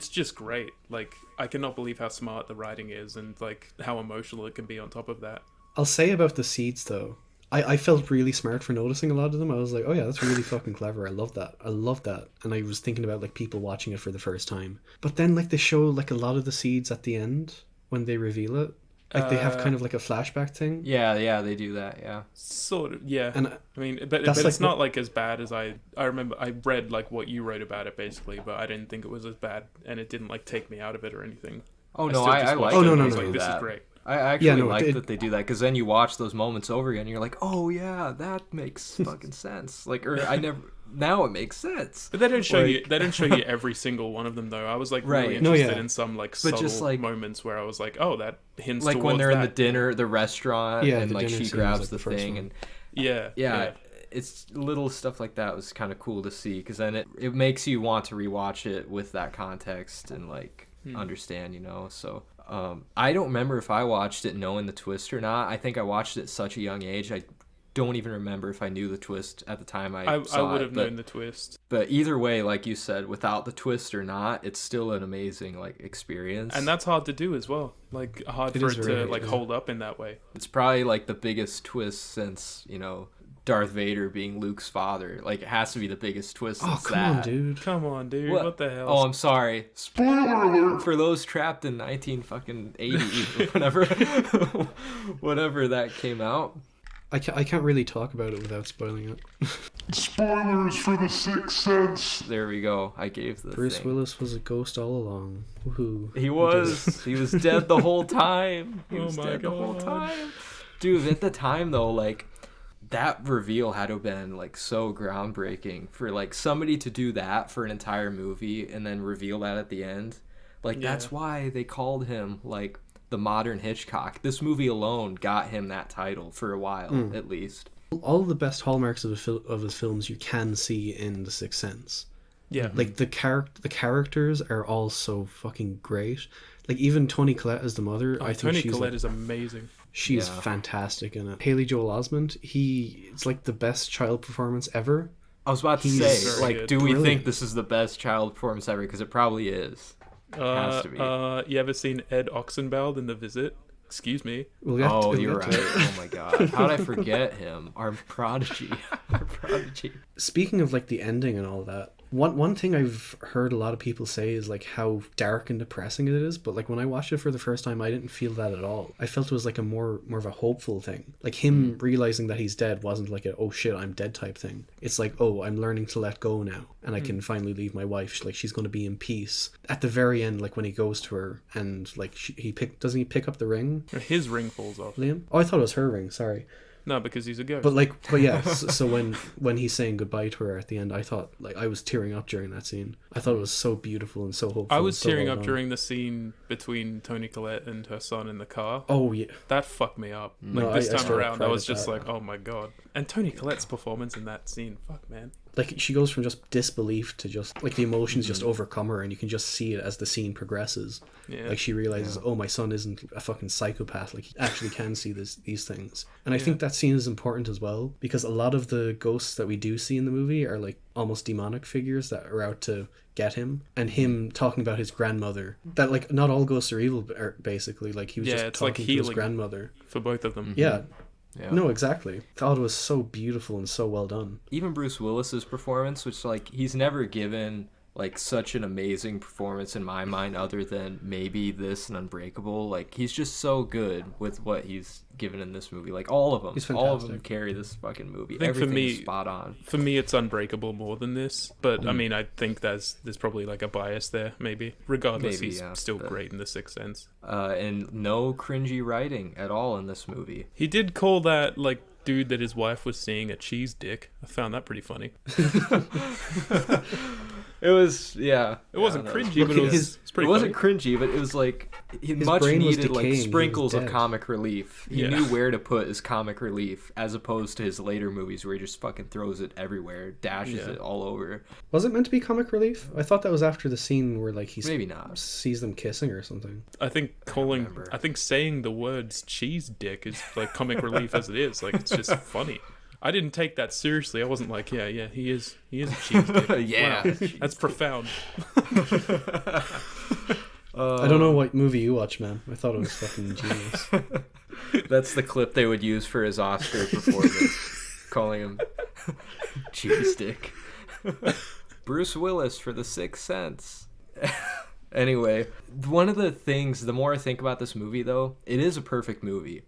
just great. Like I cannot believe how smart the writing is and like how emotional it can be on top of that. I'll say about the seeds though, I felt really smart for noticing a lot of them. I was like, oh yeah, that's really fucking clever. I love that. And I was thinking about like people watching it for the first time. But then like they show like a lot of the seeds at the end when they reveal it. Like they have kind of like a flashback thing. Yeah, they do that, yeah. Sort of, yeah. And I mean, but like it's not like as bad as I remember. I read like what you wrote about it basically, but I didn't think it was as bad, and it didn't like take me out of it or anything. Oh no, I like it. Oh, no, it. no, I no, like no. This that. is great. I actually like it, that they do that, because then you watch those moments over again and you're like, oh yeah, that makes fucking sense. Like, or now it makes sense. But they don't show you every single one of them though. I was like really interested in some like subtle just, like, moments where I was like, oh, that hints like towards when they're in that. the restaurant, and like she grabs the thing, and yeah. It's little stuff like that was kind of cool to see, because then it makes you want to rewatch it with that context and like understand, So I don't remember if I watched it knowing the twist or not. I think I watched it at such a young age. I don't even remember if I knew the twist at the time I saw it. I would have known the twist. But either way, like you said, without the twist or not, it's still an amazing like experience. And that's hard to do as well. Like hard for it to like hold up in that way. It's probably like the biggest twist since, Darth Vader being Luke's father. Like, it has to be the biggest twist since that. Come on, dude. What the hell? Oh, I'm sorry. Spoiler alert! For those trapped in 1980, whatever that came out. I can't really talk about it without spoiling it. Spoilers for The Sixth Sense. There we go. I gave the Bruce thing. Willis was a ghost all along. Woohoo. He was. He was dead the whole time. He was my dead God. the whole time. Dude, at the time, though, like, that reveal had to have been like so groundbreaking for like somebody to do that for an entire movie and then reveal that at the end. Like that's why they called him like the modern Hitchcock. This movie alone got him that title for a while, at least. All the best hallmarks of his films you can see in The Sixth Sense. Yeah. Like the characters are all so fucking great. Like even Toni Collette as the mother, I think Toni she's Collette is amazing. She's fantastic in it. Haley Joel Osment, it's like the best child performance ever. I was about to say, like, good. do we Brilliant. think this is the best child performance ever? Because it probably is. It has to be. You ever seen Ed Oxenbould in The Visit? Excuse me. Oh, you're right. Oh my god. How did I forget him? Our prodigy. Our prodigy. Speaking of like the ending and all that, one thing I've heard a lot of people say is like how dark and depressing it is, but like when I watched it for the first time, I didn't feel that at all. I felt it was like a more of a hopeful thing. Like him realizing that he's dead wasn't like a oh shit I'm dead type thing. It's like, oh, I'm learning to let go now, and I can finally leave my wife. Like she's going to be in peace. At the very end, like when he goes to her and like doesn't he pick up the ring? His ring falls off. Liam? Oh, I thought it was her ring. Sorry. No, because he's a ghost. But yeah, so when he's saying goodbye to her at the end, I thought, like, I was tearing up during that scene. I thought it was so beautiful and so hopeful. I was so tearing well up done. during the scene between Toni Collette and her son in the car. Oh yeah, That fucked me up. No, Like this I time straight up around, I cried was at just that. like, oh my god. And Toni Collette's performance in that scene, fuck man. like she goes from just disbelief to just like the emotions just overcome her, and you can just see it as the scene progresses. Yeah. Like she realizes, oh, my son isn't a fucking psychopath. Like he actually can see these things. And I think that scene is important as well, because a lot of the ghosts that we do see in the movie are like almost demonic figures that are out to get him, and him talking about his grandmother. That like not all ghosts are evil, basically. Like he was just it's like talking to his healing grandmother. for both of them. Yeah. Yeah. No, exactly. God, it was so beautiful and so well done. Even Bruce Willis's performance, which like he's never given like such an amazing performance in my mind other than maybe this and Unbreakable. Like he's just so good with what he's given in this movie. Like all of them. He's All of them fantastic. carry this fucking movie. I think Everything for me, is spot on. For me, it's Unbreakable more than this. But I mean, I think there's probably like a bias there, maybe. Regardless, Maybe, he's yeah, still but- great in The Sixth Sense. And no cringy writing at all in this movie. He did call that like dude that his wife was seeing a cheese dick. I found that pretty funny. It was, yeah. It wasn't I don't know. cringy, but it was It pretty wasn't funny. cringy, but it was like he His much brain was needed like decaying, he was sprinkles of dead. comic relief. He Yeah. knew where to put his comic relief, as opposed to his later movies where he just fucking throws it everywhere, dashes Yeah. it all over. Was it meant to be comic relief? I thought that was after the scene where like he Maybe not. sees them kissing or something. I think remember. saying the words cheese dick is like comic relief as it is. Like it's just funny. I didn't take that seriously. I wasn't like, yeah, he is a cheese dick. Yeah. Wow, that's profound. I don't know what movie you watch, man. I thought it was fucking genius. That's the clip they would use for his Oscar performance, calling him cheese stick. Bruce Willis for The Sixth Sense. Anyway, one of the things, the more I think about this movie, though, it is a perfect movie.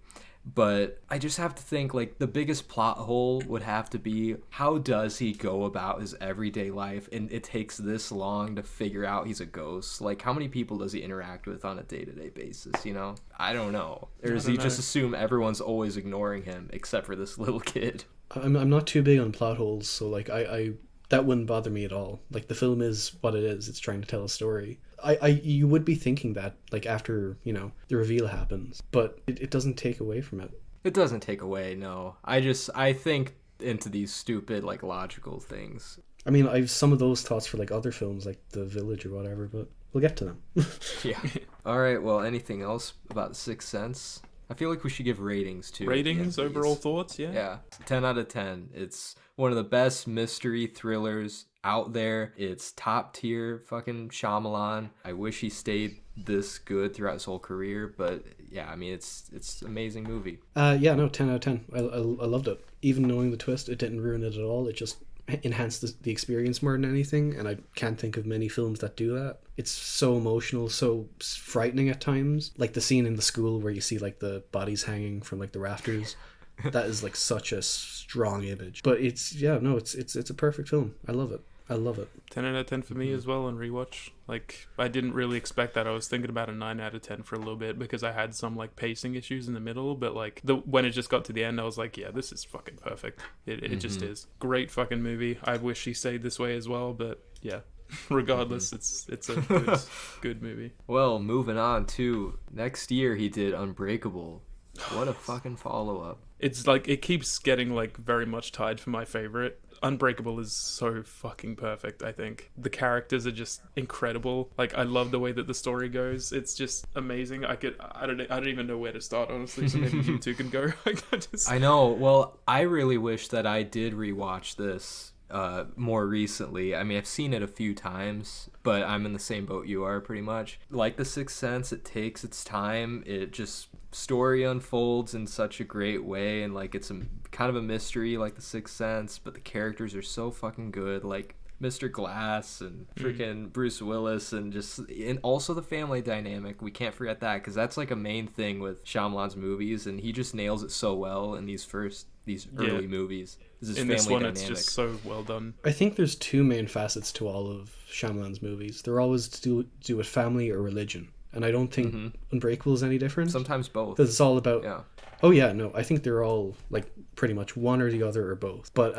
But I just have to think, like, the biggest plot hole would have to be, how does he go about his everyday life, and it takes this long to figure out he's a ghost? Like, how many people does he interact with on a day-to-day basis, you know? I don't know. Or does he just assume everyone's always ignoring him, except for this little kid? I'm not too big on plot holes, so like I that wouldn't bother me at all. Like the film is what it is. It's trying to tell a story. You would be thinking that like after, you know, the reveal happens, but it doesn't take away from it. It doesn't take away, no. I think into these stupid, like, logical things. I mean, I've some of those thoughts for like other films like The Village or whatever, but we'll get to them. Yeah. All right, well, anything else about The Sixth Sense? I feel like we should give ratings, too. at the end Ratings, of these. overall thoughts, yeah. Yeah, 10 out of 10. It's one of the best mystery thrillers out there. It's top tier fucking Shyamalan. I wish he stayed this good throughout his whole career, but yeah, I mean, it's an amazing movie. Yeah, no, 10 out of 10. I loved it. Even knowing the twist, it didn't ruin it at all. It just enhanced the experience more than anything, and I can't think of many films that do that. It's so emotional, so frightening at times. Like the scene in the school where you see like the bodies hanging from like the rafters. That is like such a strong image. But it's a perfect film. I love it. 10 out of 10 for me as well on rewatch. Like, I didn't really expect that. I was thinking about a 9 out of 10 for a little bit because I had some, like, pacing issues in the middle. But, like, when it just got to the end, I was like, yeah, this is fucking perfect. It just is. Great fucking movie. I wish he stayed this way as well, but, yeah. Regardless, it's a good movie. Well, moving on to next year, he did Unbreakable. What a fucking follow-up. It's like, it keeps getting, like, very much tied for my favorite. Unbreakable is so fucking perfect, I think. The characters are just incredible. Like, I love the way that the story goes. It's just amazing. I don't even know where to start, honestly, so maybe you two can go. I know. Well, I really wish that I did rewatch this more recently. I mean, I've seen it a few times, but I'm in the same boat you are pretty much. Like The Sixth Sense, it takes its time. It just story unfolds in such a great way, and like it's a kind of a mystery like The Sixth Sense, but the characters are so fucking good. Like Mr. Glass and freaking Bruce Willis, and also the family dynamic. We can't forget that, because that's like a main thing with Shyamalan's movies, and he just nails it so well in these early movies. In this one, it's just so well done. I think there's two main facets to all of Shyamalan's movies. They're always to do with family or religion, and I don't think Unbreakable is any different. Sometimes both. Because it's all about... Yeah. Oh yeah, no, I think they're all like pretty much one or the other or both. But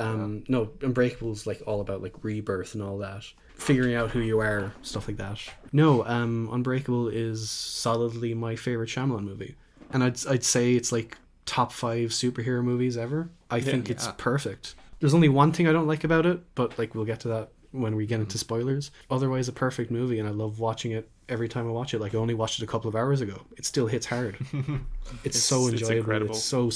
no, Unbreakable is like all about like rebirth and all that, figuring out who you are, stuff like that. No, Unbreakable is solidly my favorite Shyamalan movie, and I'd say it's like top 5 superhero movies ever. I think it's perfect. There's only one thing I don't like about it, but like we'll get to that when we get into spoilers. Otherwise, a perfect movie, and I love watching it every time I watch it. Like I only watched it a couple of hours ago. It still hits hard. It's so enjoyable. It's so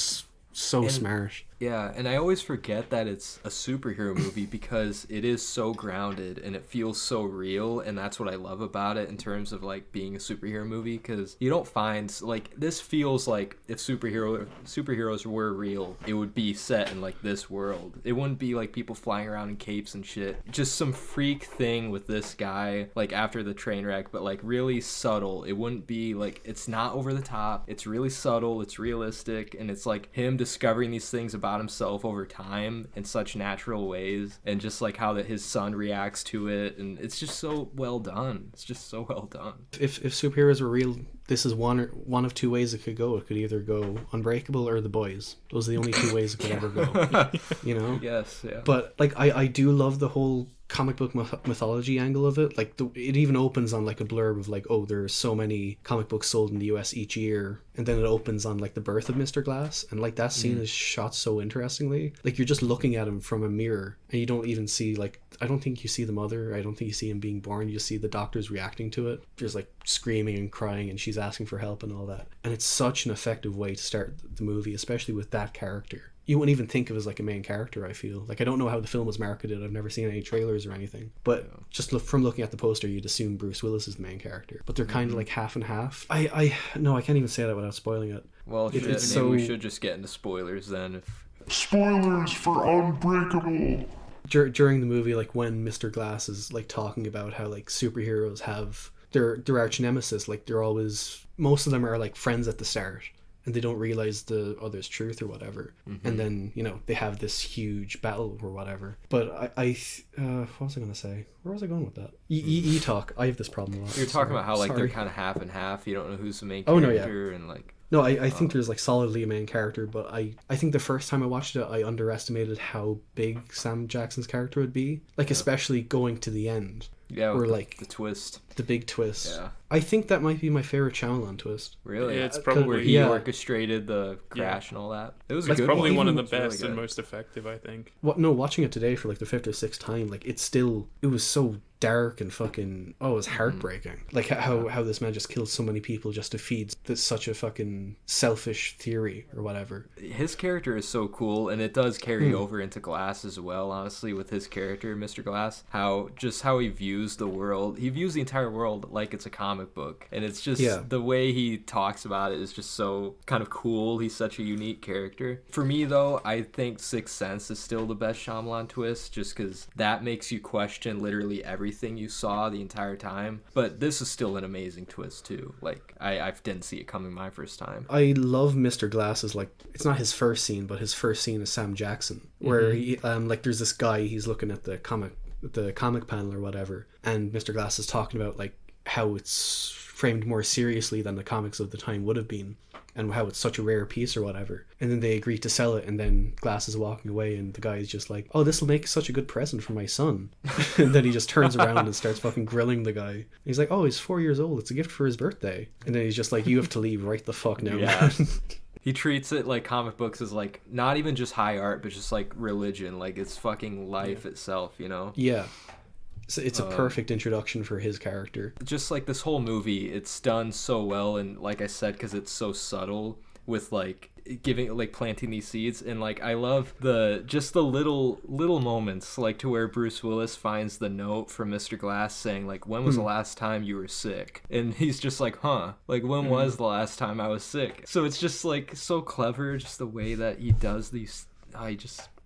smart. Yeah, and I always forget that it's a superhero movie because it is so grounded and it feels so real, and that's what I love about it in terms of like being a superhero movie, because you don't find like this feels like if superheroes were real, it would be set in like this world. It wouldn't be like people flying around in capes and shit. Just some freak thing with this guy like after the train wreck, but like really subtle. It wouldn't be like, it's not over the top. It's really subtle. It's realistic, and it's like him discovering these things about himself over time in such natural ways, and just like how that his son reacts to it, and it's just so well done. It's just so well done. If superheroes were real, this is one of two ways it could go. It could either go Unbreakable or The Boys. Those are the only two ways it could ever go. You know? Yes, yeah. But like I do love the whole comic book mythology angle of it. Like it even opens on like a blurb of like, oh, there are so many comic books sold in the US each year, and then it opens on like the birth of Mr. Glass, and like that scene is shot so interestingly. Like you're just looking at him from a mirror, and you don't even see, like, I don't think you see the mother, I don't think you see him being born, you see the doctors reacting to it. There's like screaming and crying, and she's asking for help and all that, and it's such an effective way to start the movie, especially with that character. You wouldn't even think of as like a main character, I feel. Like I don't know how the film was marketed, I've never seen any trailers or anything, but just from looking at the poster, you'd assume Bruce Willis is the main character, but they're kind of like half and half. I can't even say that without spoiling it. Well, maybe we should just get into spoilers then. Spoilers for Unbreakable. During the movie, like when Mr. Glass is like talking about how like superheroes have their arch nemesis, like they're always, most of them are like friends at the start, and they don't realize the other's truth or whatever, and then, you know, they have this huge battle or whatever. But what was I gonna say? Where was I going with that? E-talk. I have this problem a lot. You're talking about how like they're kind of half and half. You don't know who's the main character. And like, no, I think there's like solidly a main character, but I think the first time I watched it, I underestimated how big Sam Jackson's character would be, like especially going to the end. Yeah, or like the twist. The big twist. Yeah. I think that might be my favorite Shyamalan twist. Really? Yeah, it's probably where he orchestrated the crash and all that. It was It's probably one of the really best and most effective, I think. Watching it today for like the 5th or 6th time, like it was so dark and fucking, it was heartbreaking. Like how this man just killed so many people just to feed such a fucking selfish theory or whatever. His character is so cool, and it does carry over into Glass as well, honestly, with his character, Mr. Glass. How he views the world. He views the entire world like it's a comic book, and it's just the way he talks about it is just so kind of cool. He's such a unique character. For me, though, I think Sixth Sense is still the best Shyamalan twist, just because that makes you question literally everything you saw the entire time. But this is still an amazing twist too. Like I didn't see it coming my first time. I love Mr. Glass's, like, it's not his first scene, but his first scene is Sam Jackson, where he like there's this guy, he's looking at the comic panel or whatever, and Mr. Glass is talking about like how it's framed more seriously than the comics of the time would have been, and how it's such a rare piece or whatever. And then they agree to sell it, and then Glass is walking away, and the guy is just like, oh, this will make such a good present for my son. And then he just turns around and starts fucking grilling the guy. And he's like, oh, he's 4 years old, it's a gift for his birthday. And then he's just like, you have to leave right the fuck now, man. He treats it like comic books as like not even just high art, but just like religion, like it's fucking life itself, you know? Yeah. It's a perfect introduction for his character. Just like this whole movie, it's done so well, and like I said, because it's so subtle, with like giving, like, planting these seeds. And, like, I love the little moments, like, to where Bruce Willis finds the note from Mr. Glass saying, like, when was the last time you were sick? And he's just like, huh, like, when was the last time I was sick? So it's just, like, so clever, just the way that he does these.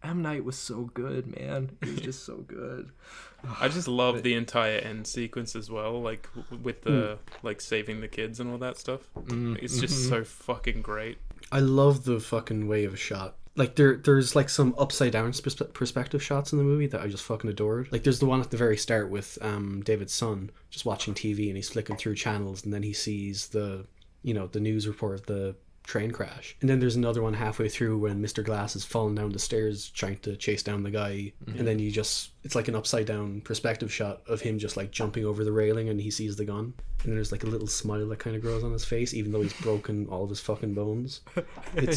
M. Night was so good, man. He was just so good. I just love the entire end sequence as well, like with the like saving the kids and all that stuff. It's just so fucking great. I love the fucking way of a shot. Like there's like some upside down perspective shots in the movie that I just fucking adored. Like there's the one at the very start with David's son just watching TV and he's flicking through channels and then he sees the news report of the train crash, and then there's another one halfway through when Mr. Glass is falling down the stairs trying to chase down the guy, and then it's like an upside down perspective shot of him just like jumping over the railing and he sees the gun, and there's like a little smile that kind of grows on his face even though he's broken all of his fucking bones.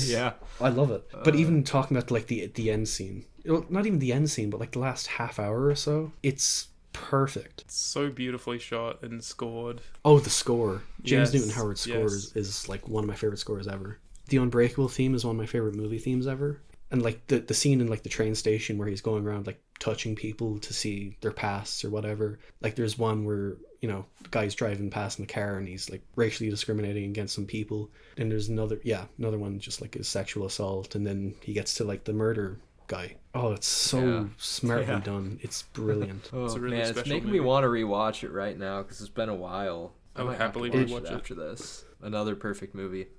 Yeah, I love it. But even talking about like the end scene, not even the end scene but like the last half hour or so, it's perfect. It's so beautifully shot and scored. Oh, the score. James Newton Howard's score yes. is like one of my favorite scores ever. The Unbreakable theme is one of my favorite movie themes ever. And like the scene in like the train station where he's going around like touching people to see their pasts or whatever. Like there's one where, the guy's driving past in the car and he's like racially discriminating against some people. And there's another one just like his sexual assault, and then he gets to like the murder guy. Oh, it's so smartly done. It's brilliant. It's a really man, special it's making movie. me want to rewatch it right now because it's been a while. I would happily watch rewatch it it after this. Another perfect movie.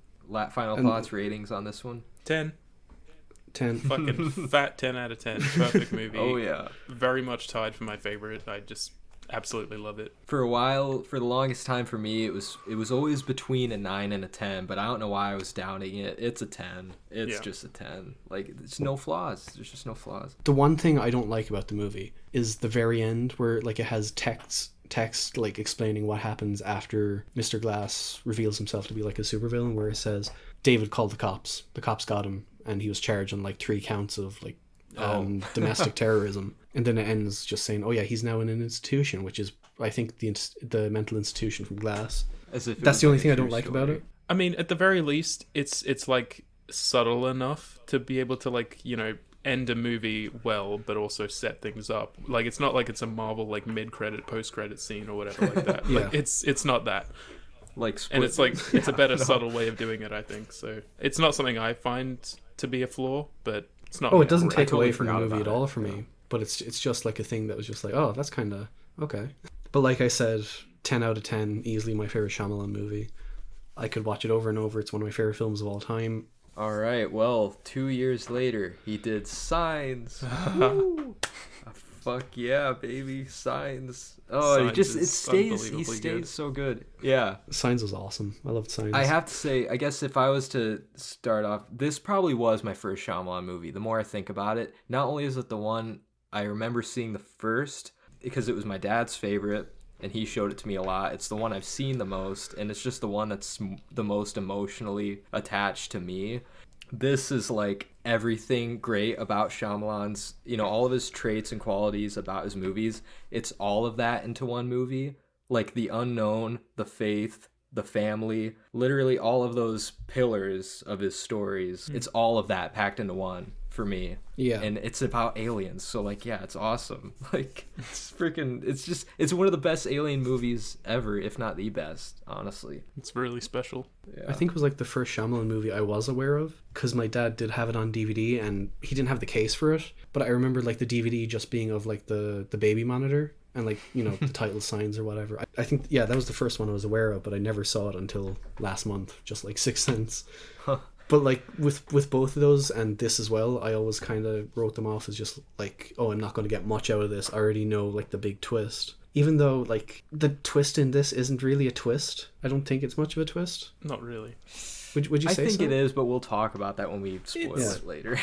Final thoughts, ratings on this one? 10. 10. Fucking fat 10 out of 10. Perfect movie. Oh yeah. Very much tied for my favorite. I just absolutely love it. For a while, for the longest time for me, it was always between a 9 and a 10, but I don't know why I was doubting it. It's a 10. It's just a 10. Like, there's no flaws. There's just no flaws. The one thing I don't like about the movie is the very end where like it has text like explaining what happens after Mr. Glass reveals himself to be like a supervillain, where it says David called the cops got him and he was charged on like 3 counts of like domestic terrorism, and then it ends just saying, oh yeah, he's now in an institution, which is I think the mental institution from Glass. As if that's the only thing I don't like about it. I mean, at the very least, it's like subtle enough to be able to like end a movie well, but also set things up. Like it's not like it's a Marvel like mid-credit, post-credit scene or whatever like that. Like it's not that. Like and it's like it's a better subtle way of doing it, I think. So it's not something I find to be a flaw, but it's not. Oh, it doesn't take totally away from the forgot movie about at all it. for me. But it's just like a thing that was just like, oh, that's kind of okay. But like I said, 10 out of 10, easily my favorite Shyamalan movie. I could watch it over and over. It's one of my favorite films of all time. All right, well, 2 years later, he did Signs. Woo! Fuck yeah, baby, Signs. Oh, Signs it is stays. He unbelievably stays good. so good. Yeah. Signs was awesome. I loved Signs. I have to say, I guess if I was to start off, this probably was my first Shyamalan movie. The more I think about it, not only is it the one I remember seeing the first, because it was my dad's favorite, and he showed it to me a lot. It's the one I've seen the most, and it's just the one that's the most emotionally attached to me. This is like everything great about Shyamalan's, all of his traits and qualities about his movies. It's all of that into one movie. Like the unknown, the faith, the family, literally all of those pillars of his stories. It's all of that packed into one for me. Yeah. And it's about aliens. So like, yeah, it's awesome. Like it's one of the best alien movies ever, if not the best, honestly. It's really special. Yeah. I think it was like the first Shyamalan movie I was aware of, because my dad did have it on DVD and he didn't have the case for it, but I remember like the DVD just being of like the baby monitor and like the title signs or whatever. I think that was the first one I was aware of, but I never saw it until last month, just like Sixth Sense. But like with both of those and this as well, I always kind of wrote them off as just like, oh, I'm not going to get much out of this. I already know like the big twist. Even though like the twist in this isn't really a twist. I don't think it's much of a twist. Not really. Would you say so? I think it is, but we'll talk about that when we spoil it later.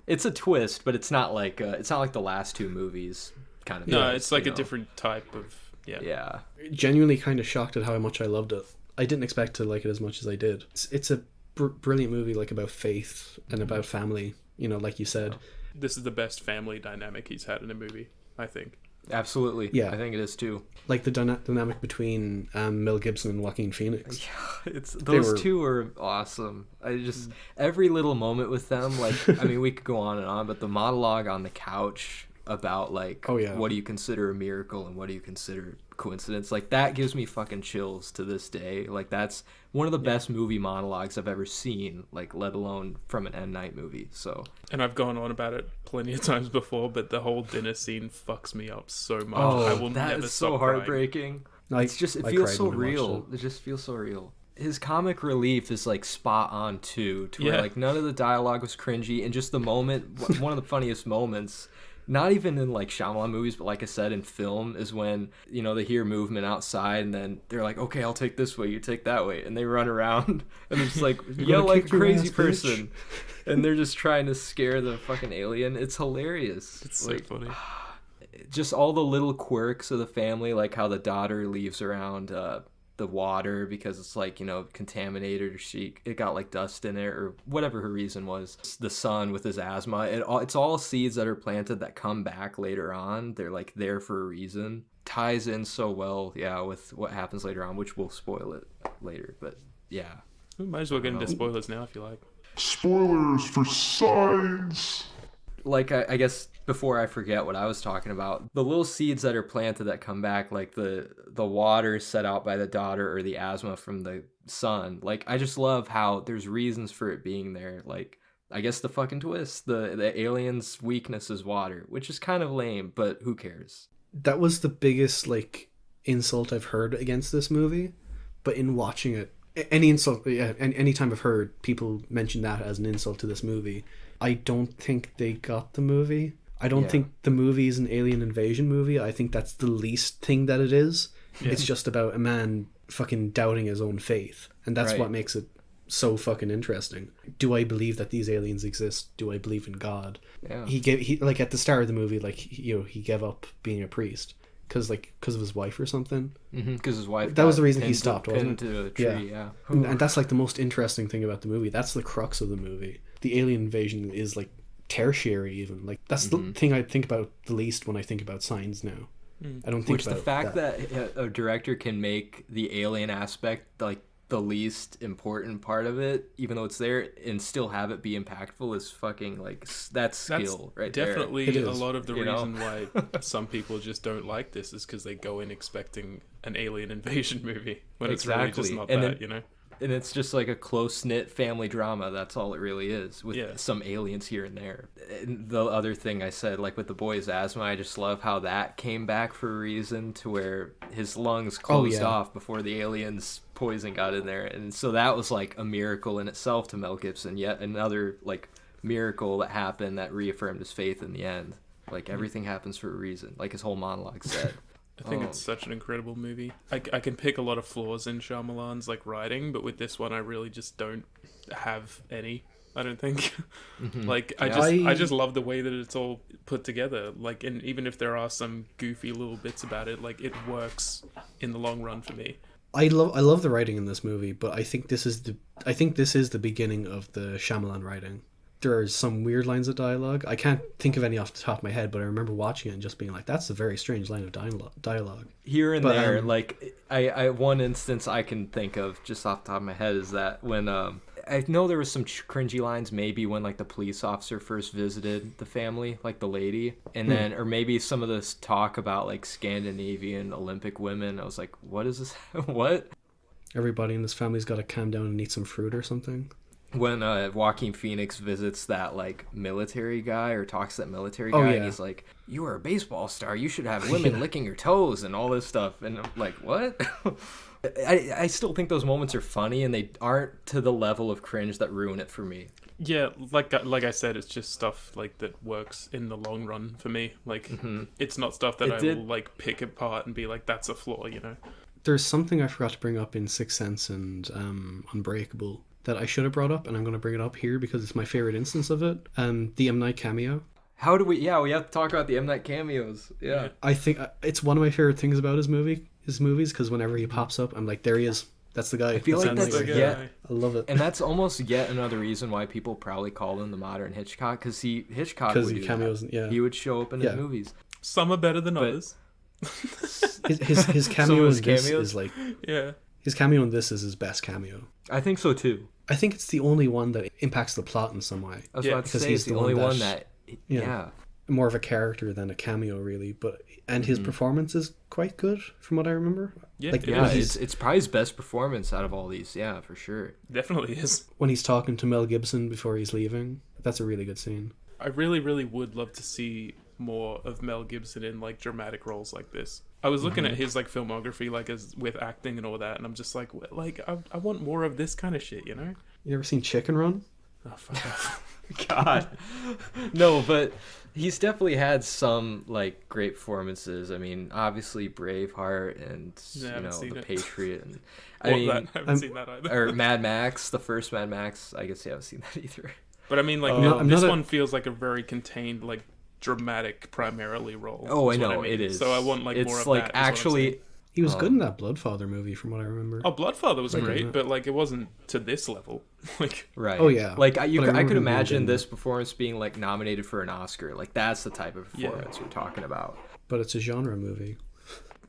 It's a twist, but it's not like the last two movies kind of. No, twist, it's like a different type of Yeah. Genuinely kind of shocked at how much I loved it. I didn't expect to like it as much as I did. It's a brilliant movie, like about faith and about family. Like you said. This is the best family dynamic he's had in a movie, I think. Absolutely. Yeah. I think it is too. Like the dynamic between Mel Gibson and Joaquin Phoenix. Yeah, those two are awesome. I just every little moment with them, like I mean, we could go on and on, but the monologue on the couch about like what do you consider a miracle and what do you consider coincidence, like that gives me fucking chills to this day. Like that's one of the best movie monologues I've ever seen, like let alone from an M. Night movie. So, and I've gone on about it plenty of times before, but the whole dinner scene fucks me up so much. I will that never is stop so heartbreaking. It's just it feels so real. It just feels so real. His comic relief is like spot on too, to where like none of the dialogue was cringy, and just the moment, one of the funniest moments, not even in like Shyamalan movies, but like I said in film, is when, you know, they hear movement outside and then they're like, okay, I'll take this way, you take that way, and they run around and they're just like yell like a crazy person, and they're just trying to scare the fucking alien. It's hilarious. It's like, so funny. Just all the little quirks of the family, like how the daughter leaves around the water because it's like, you know, contaminated, or it got like dust in it or whatever her reason was. The son with his asthma, it's all seeds that are planted that come back later on. They're like there for a reason. Ties in so well, with what happens later on, which we'll spoil it later, but yeah. We might as well get into spoilers now if you like. Spoilers for Signs. Like, I guess before I forget what I was talking about, the little seeds that are planted that come back, like the water set out by the daughter or the asthma from the son. Like, I just love how there's reasons for it being there. Like, I guess the fucking twist, the alien's weakness is water, which is kind of lame, but who cares? That was the biggest, like, insult I've heard against this movie. But in watching it, any insult, anytime I've heard people mention that as an insult to this movie, I don't think they got the movie. I don't think the movie is an alien invasion movie. I think that's the least thing that it is. Yeah. It's just about a man fucking doubting his own faith. And that's what makes it so fucking interesting. Do I believe that these aliens exist? Do I believe in God? Yeah. He like at the start of the movie, like, he gave up being a priest because of his wife or something. Because his wife. That was the reason he stopped, wasn't it? To a tree, yeah. And that's like the most interesting thing about the movie. That's the crux of the movie. The alien invasion is like tertiary, even. Like that's the thing I think about the least when I think about Signs now. I don't think about the fact that a director can make the alien aspect like the least important part of it, even though it's there, and still have it be impactful is fucking like that's skill right there. Definitely a lot of the reason why some people just don't like this is because they go in expecting an alien invasion movie when it's really just not that, you know. And it's just like a close-knit family drama. That's all it really is, with some aliens here and there. And the other thing I said, like with the boy's asthma, I just love how that came back for a reason, to where his lungs closed off before the aliens' poison got in there. And so that was like a miracle in itself to Mel Gibson. Yet another like miracle that happened that reaffirmed his faith in the end. Like everything happens for a reason, like his whole monologue said. I think it's such an incredible movie. I can pick a lot of flaws in Shyamalan's like writing, but with this one I really just don't have any. I don't think. Like I just love the way that it's all put together. Like, and even if there are some goofy little bits about it, like it works in the long run for me. I love the writing in this movie, but I think this is the beginning of the Shyamalan writing. There are some weird lines of dialogue. I can't think of any off the top of my head, but I remember watching it and just being like, that's a very strange line of dialogue. Here and there, like, I one instance I can think of just off the top of my head is that when, I know there was some cringy lines maybe when, like, the police officer first visited the family, like the lady, and then, or maybe some of this talk about, like, Scandinavian Olympic women. I was like, what is this? What? Everybody in this family's got to calm down and eat some fruit or something. When Joaquin Phoenix visits that like military guy or talks to that military guy, and he's like, "You are a baseball star. You should have women licking your toes and all this stuff." And I'm like, "What?" I still think those moments are funny, and they aren't to the level of cringe that ruin it for me. Yeah, like I said, it's just stuff like that works in the long run for me. Like it's not stuff that will like pick apart and be like, "That's a flaw," you know. There's something I forgot to bring up in Sixth Sense and Unbreakable that I should have brought up, and I'm going to bring it up here because it's my favorite instance of it. The M. Night cameo. How do we? Yeah, we have to talk about the M. Night cameos. Yeah, I think it's one of my favorite things about his movies. Because whenever he pops up, I'm like, there he is. That's the guy. I feel like that's I love it, and that's almost yet another reason why people probably call him the modern Hitchcock, because Hitchcock would do cameos. that. He would show up in his movies. Some are better than others. His cameo his in this cameos? is like Yeah. his cameo in this is his best cameo. I think so too. I think it's the only one that impacts the plot in some way. I was Yeah, about to because say he's it's the the only one one that- that. yeah. Yeah. More of a character than a cameo, really. And his performance is quite good, from what I remember. Yeah, Like, it Yeah, is. it's probably his best performance out of all these. Yeah, for sure. Definitely is. when he's talking to Mel Gibson before he's leaving, that's a really good scene. I really, really would love to see more of Mel Gibson in like dramatic roles like this. I was looking at his like filmography, like as with acting and all that, and I'm just like I want more of this kind of shit, you know? You ever seen Chicken Run? Oh, fuck off. God. No, but he's definitely had some like great performances. I mean, obviously Braveheart and Yeah, I haven't seen The it. Patriot and I haven't seen that either. or Mad Max, the first Mad Max. I guess you haven't seen that either. But I mean, like I'm this not a- one feels like a very contained, like dramatic, primarily role. Oh, I is what know mean. it is. So I want like it's more of like that. is what I'm actually. saying. He was good in that Bloodfather movie, from what I remember. Oh, Bloodfather was Like, great, but like it wasn't to this level. Like, Right. Oh, yeah. Like But I I remember could him being imagine good. this performance being like nominated for an Oscar. Like that's the type of Yeah. performance we're talking about. But it's a genre movie.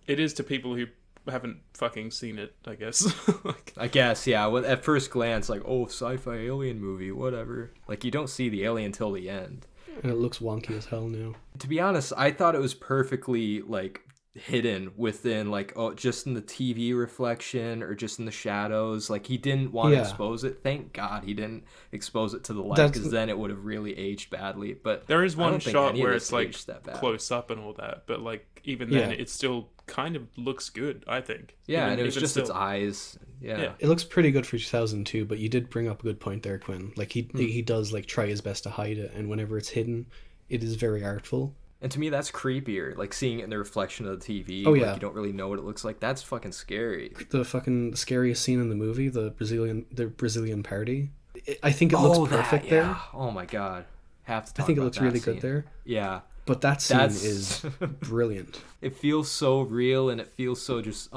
it is to people who haven't fucking seen it, I guess. Like, I guess, yeah. Well, at first glance, like, oh, sci-fi alien movie, whatever. Like you don't see the alien till the end. And it looks wonky as hell now. To be honest, I thought it was perfectly like hidden within like just in the TV reflection or just in the shadows. Like he didn't want to Yeah. expose it. Thank God he didn't expose it to the light, That's- because then it would have really aged badly. But there is I one don't think shot any of where this it's like aged that bad. close up and all that, but like even then, Yeah. it still kind of looks good, I think. Yeah, Even- and it was even just its still. eyes. Yeah. Yeah. It looks pretty good for 2002, but you did bring up a good point there, Quinn. Like he does like try his best to hide it, and whenever it's hidden, it is very artful. And to me, that's creepier. Like seeing it in the reflection of the TV. Oh, like, yeah. you don't really know what it looks like. That's fucking scary. The fucking scariest scene in the movie, the Brazilian party. I think it looks perfect there. Yeah. Oh my God. Have to I talk think it about looks that really scene. good there. Yeah. But that scene That's- is brilliant. It feels so real and it feels so just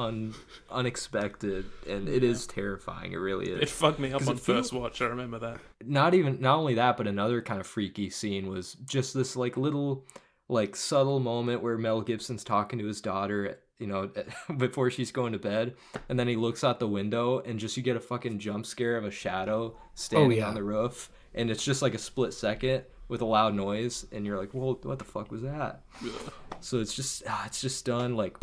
unexpected, and it is terrifying. It really is. It fucked me up 'Cause on it feels- first watch. I remember that. Not only that, but another kind of freaky scene was just this like little like subtle moment where Mel Gibson's talking to his daughter, you know, before she's going to bed, and then he looks out the window and just you get a fucking jump scare of a shadow standing yeah. on the roof, and it's just like a split second with a loud noise, and you're like, well, what the fuck was that? So it's just done like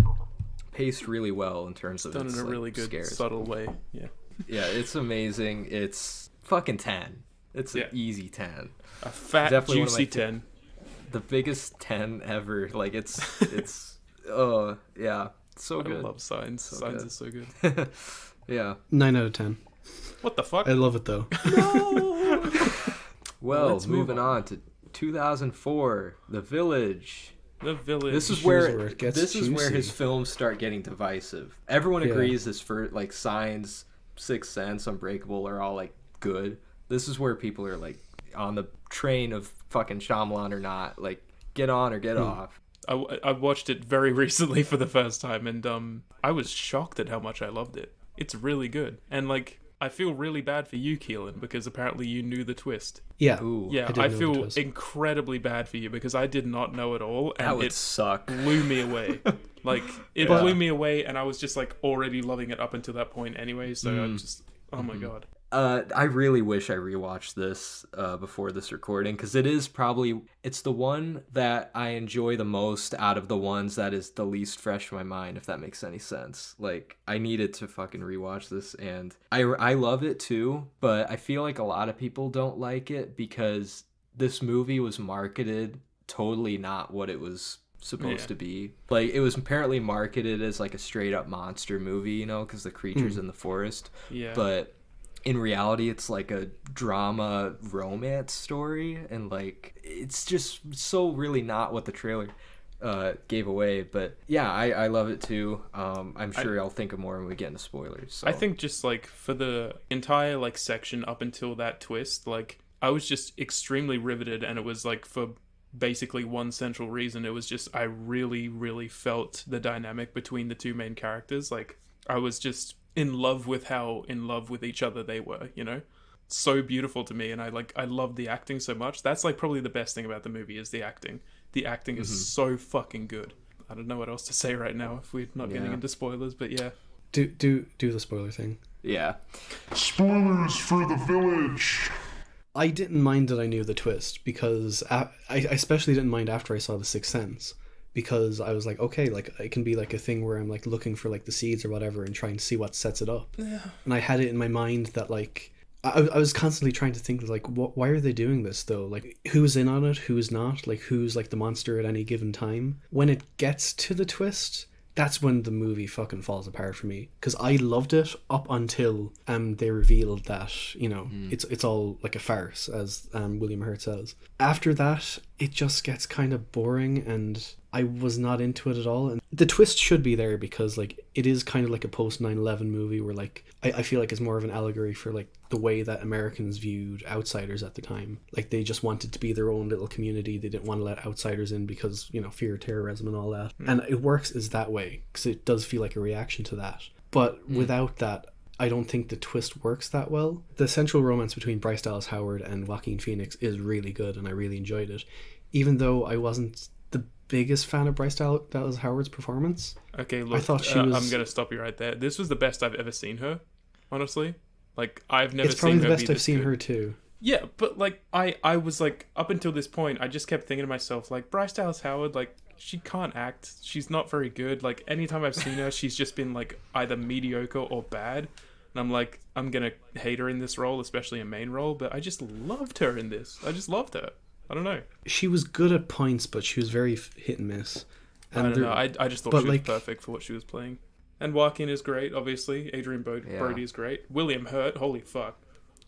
paced really well in terms of Done its, in a like, really good, scares. subtle way. Yeah. Yeah, it's amazing. It's fucking 10. It's Yeah. an easy 10. A fat, Definitely one of juicy my 10. The biggest 10 ever. Like it's oh yeah, so I good. love Signs. So Signs good. is so good. Yeah. 9 out of 10. What the fuck? I love it though. Well, Let's move moving on to 2004, The Village. The Village. This is Here's where where it gets this is where juicy. his films start getting divisive. Everyone Yeah. agrees this for like Signs, Sixth Sense, Unbreakable are all like good. This is where people are like on the train of fucking Shyamalan or not. Like get on or get off. I watched it very recently for the first time, and I was shocked at how much I loved it. It's really good, and like I feel really bad for you, Keelan, because apparently you knew the twist. Yeah. Ooh, Yeah, did I know the feel twist. incredibly bad for you because I did not know it all, that and would it suck. blew me away. Like it But- blew me away, and I was just like already loving it up until that point anyway. So I just, oh my god. I really wish I rewatched this before this recording, because it's the one that I enjoy the most out of the ones that is the least fresh in my mind, if that makes any sense. Like I needed to fucking rewatch this, and I love it too, but I feel like a lot of people don't like it because this movie was marketed totally not what it was supposed Yeah. to be. Like it was apparently marketed as like a straight up monster movie, you know, because the creatures in the forest. Yeah. But in reality it's like a drama romance story, and like it's just so really not what the trailer gave away. But yeah, I love it too. I'm sure I'll think of more when we get into spoilers, so. I think just like for the entire like section up until that twist, like I was just extremely riveted, and it was like for basically one central reason. It was just I really, really felt the dynamic between the two main characters. Like I was just in love with how in love with each other they were, you know? so beautiful to me, and I love the acting so much. That's like probably the best thing about the movie is the acting. The acting is so fucking good. I don't know what else to say right now if we're not getting into spoilers, but yeah. Do the spoiler thing. Yeah. Spoilers for The Village. I didn't mind that I knew the twist, because I especially didn't mind after I saw The Sixth Sense, because I was like, okay, like it can be like a thing where I'm like looking for like the seeds or whatever and trying to see what sets it up. Yeah. And I had it in my mind that like I was constantly trying to think like, why are they doing this though? Like, who's in on it, who's not? Like, who's like the monster at any given time? When it gets to the twist, that's when the movie fucking falls apart for me, because I loved it up until they revealed that, you know, it's all like a farce, as William Hurt says. After that, it just gets kind of boring, and I was not into it at all. And the twist should be there because like it is kind of like a post 9/11 movie where like I feel like it's more of an allegory for like the way that Americans viewed outsiders at the time. Like they just wanted to be their own little community. They didn't want to let outsiders in because, you know, fear of terrorism and all that. And it works as that way because it does feel like a reaction to that. But without that, I don't think the twist works that well. The central romance between Bryce Dallas Howard and Joaquin Phoenix is really good, and I really enjoyed it, even though I wasn't the biggest fan of Bryce Dallas Howard's performance. Okay, look, I thought she was... I'm gonna stop you right there. This was the best I've ever seen her, honestly. Like, I've never It's probably seen the her best be I've this seen good. her too. Yeah, but like I was like, up until this point, I just kept thinking to myself, like, Bryce Dallas Howard, like, she can't act. She's not very good. Like, anytime I've seen her, she's just been like either mediocre or bad. And I'm like, I'm gonna hate her in this role, especially a main role, but I just loved her in this. I just loved her. I don't know. She was good at points, but she was very hit and miss. And I don't know. I just thought she was like, perfect for what she was playing. And Joaquin is great, obviously. Adrian Brody is great. William Hurt, holy fuck.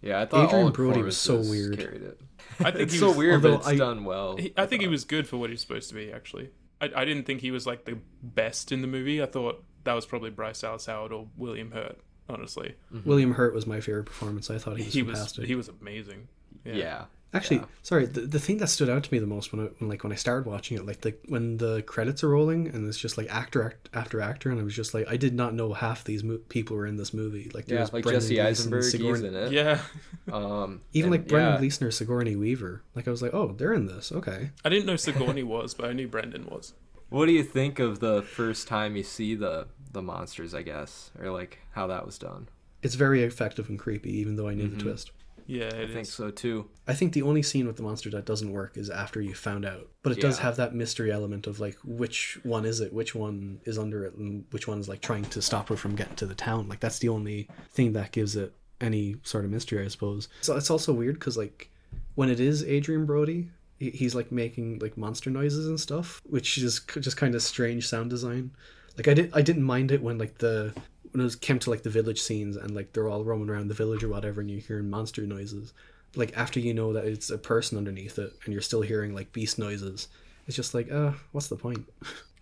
Yeah, I thought Adrian all Brody was so performances weird. carried it. I think It's so weird, but it's I- done well. I think he was good for what he's supposed to be, actually. I didn't think he was like the best in the movie. I thought that was probably Bryce Dallas Howard or William Hurt, honestly. William Hurt was my favorite performance. I thought he was fantastic. He was amazing. Yeah. Actually, sorry, the thing that stood out to me the most when I started watching it, like when the credits are rolling and it's just like actor after actor, and I was just like, I did not know half these people were in this movie. Like there was like Brendan Jesse Gleeson, Eisenberg, he's Sigourney, in it. Yeah. even and, like Brendan Gleeson or Sigourney Weaver. Like I was like, oh, they're in this. Okay. I didn't know Sigourney was, but I knew Brendan was. What do you think of the first time you see the monsters, I guess, or like how that was done? It's very effective and creepy, even though I knew the twist. Yeah, I think so too. I think the only scene with the monster that doesn't work is after you found out. But it does have that mystery element of like, which one is it? Which one is under it? And which one is like trying to stop her from getting to the town? Like that's the only thing that gives it any sort of mystery, I suppose. So it's also weird because like when it is Adrian Brody, he's like making like monster noises and stuff, which is just kind of strange sound design. Like I didn't mind it when like when it came to like the village scenes and like they're all roaming around the village or whatever and you're hearing monster noises. Like after you know that it's a person underneath it and you're still hearing like beast noises, it's just like, what's the point?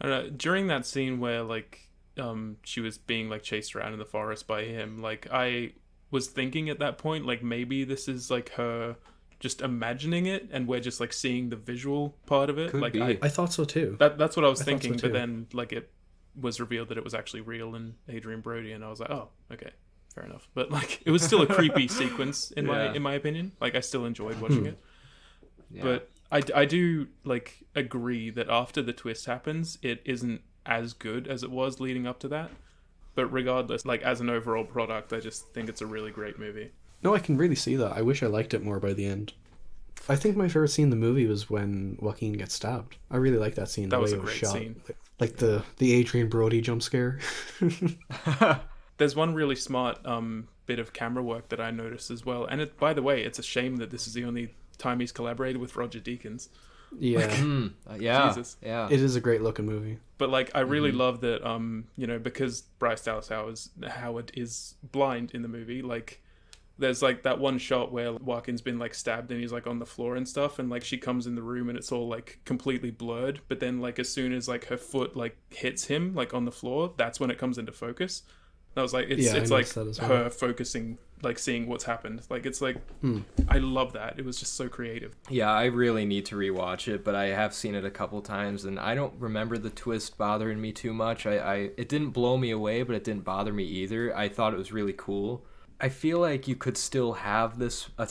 I don't know. During that scene where like she was being like chased around in the forest by him, like I was thinking at that point, like maybe this is like her just imagining it and we're just like seeing the visual part of it. Could like be. I thought so too. That's what I was I thought thinking, so but too. then like it was revealed that it was actually real and Adrian Brody, and I was like, oh, okay, fair enough. But like it was still a creepy sequence in my opinion. Like I still enjoyed watching it. Yeah. But I do like agree that after the twist happens, it isn't as good as it was leading up to that. But regardless, like as an overall product, I just think it's a really great movie. No, I can really see that. I wish I liked it more by the end. I think my favorite scene in the movie was when Joaquin gets stabbed. I really like that scene. That the was way a it was great shot. scene. Like the Adrian Brody jump scare. There's one really smart bit of camera work that I noticed as well. And by the way, it's a shame that this is the only time he's collaborated with Roger Deakins. Yeah. yeah. Jesus. Yeah. It is a great looking movie. But like I really love that you know, because Bryce Dallas Howard is blind in the movie, like there's like that one shot where Joaquin's been like stabbed and he's like on the floor and stuff, and like she comes in the room and it's all like completely blurred, but then like as soon as like her foot like hits him like on the floor, that's when it comes into focus. And I was like, it's like her focusing, like seeing what's happened. Like it's like I love that. It was just so creative. Yeah, I really need to rewatch it, but I have seen it a couple times and I don't remember the twist bothering me too much. It didn't blow me away, but it didn't bother me either. I thought it was really cool. I feel like you could still have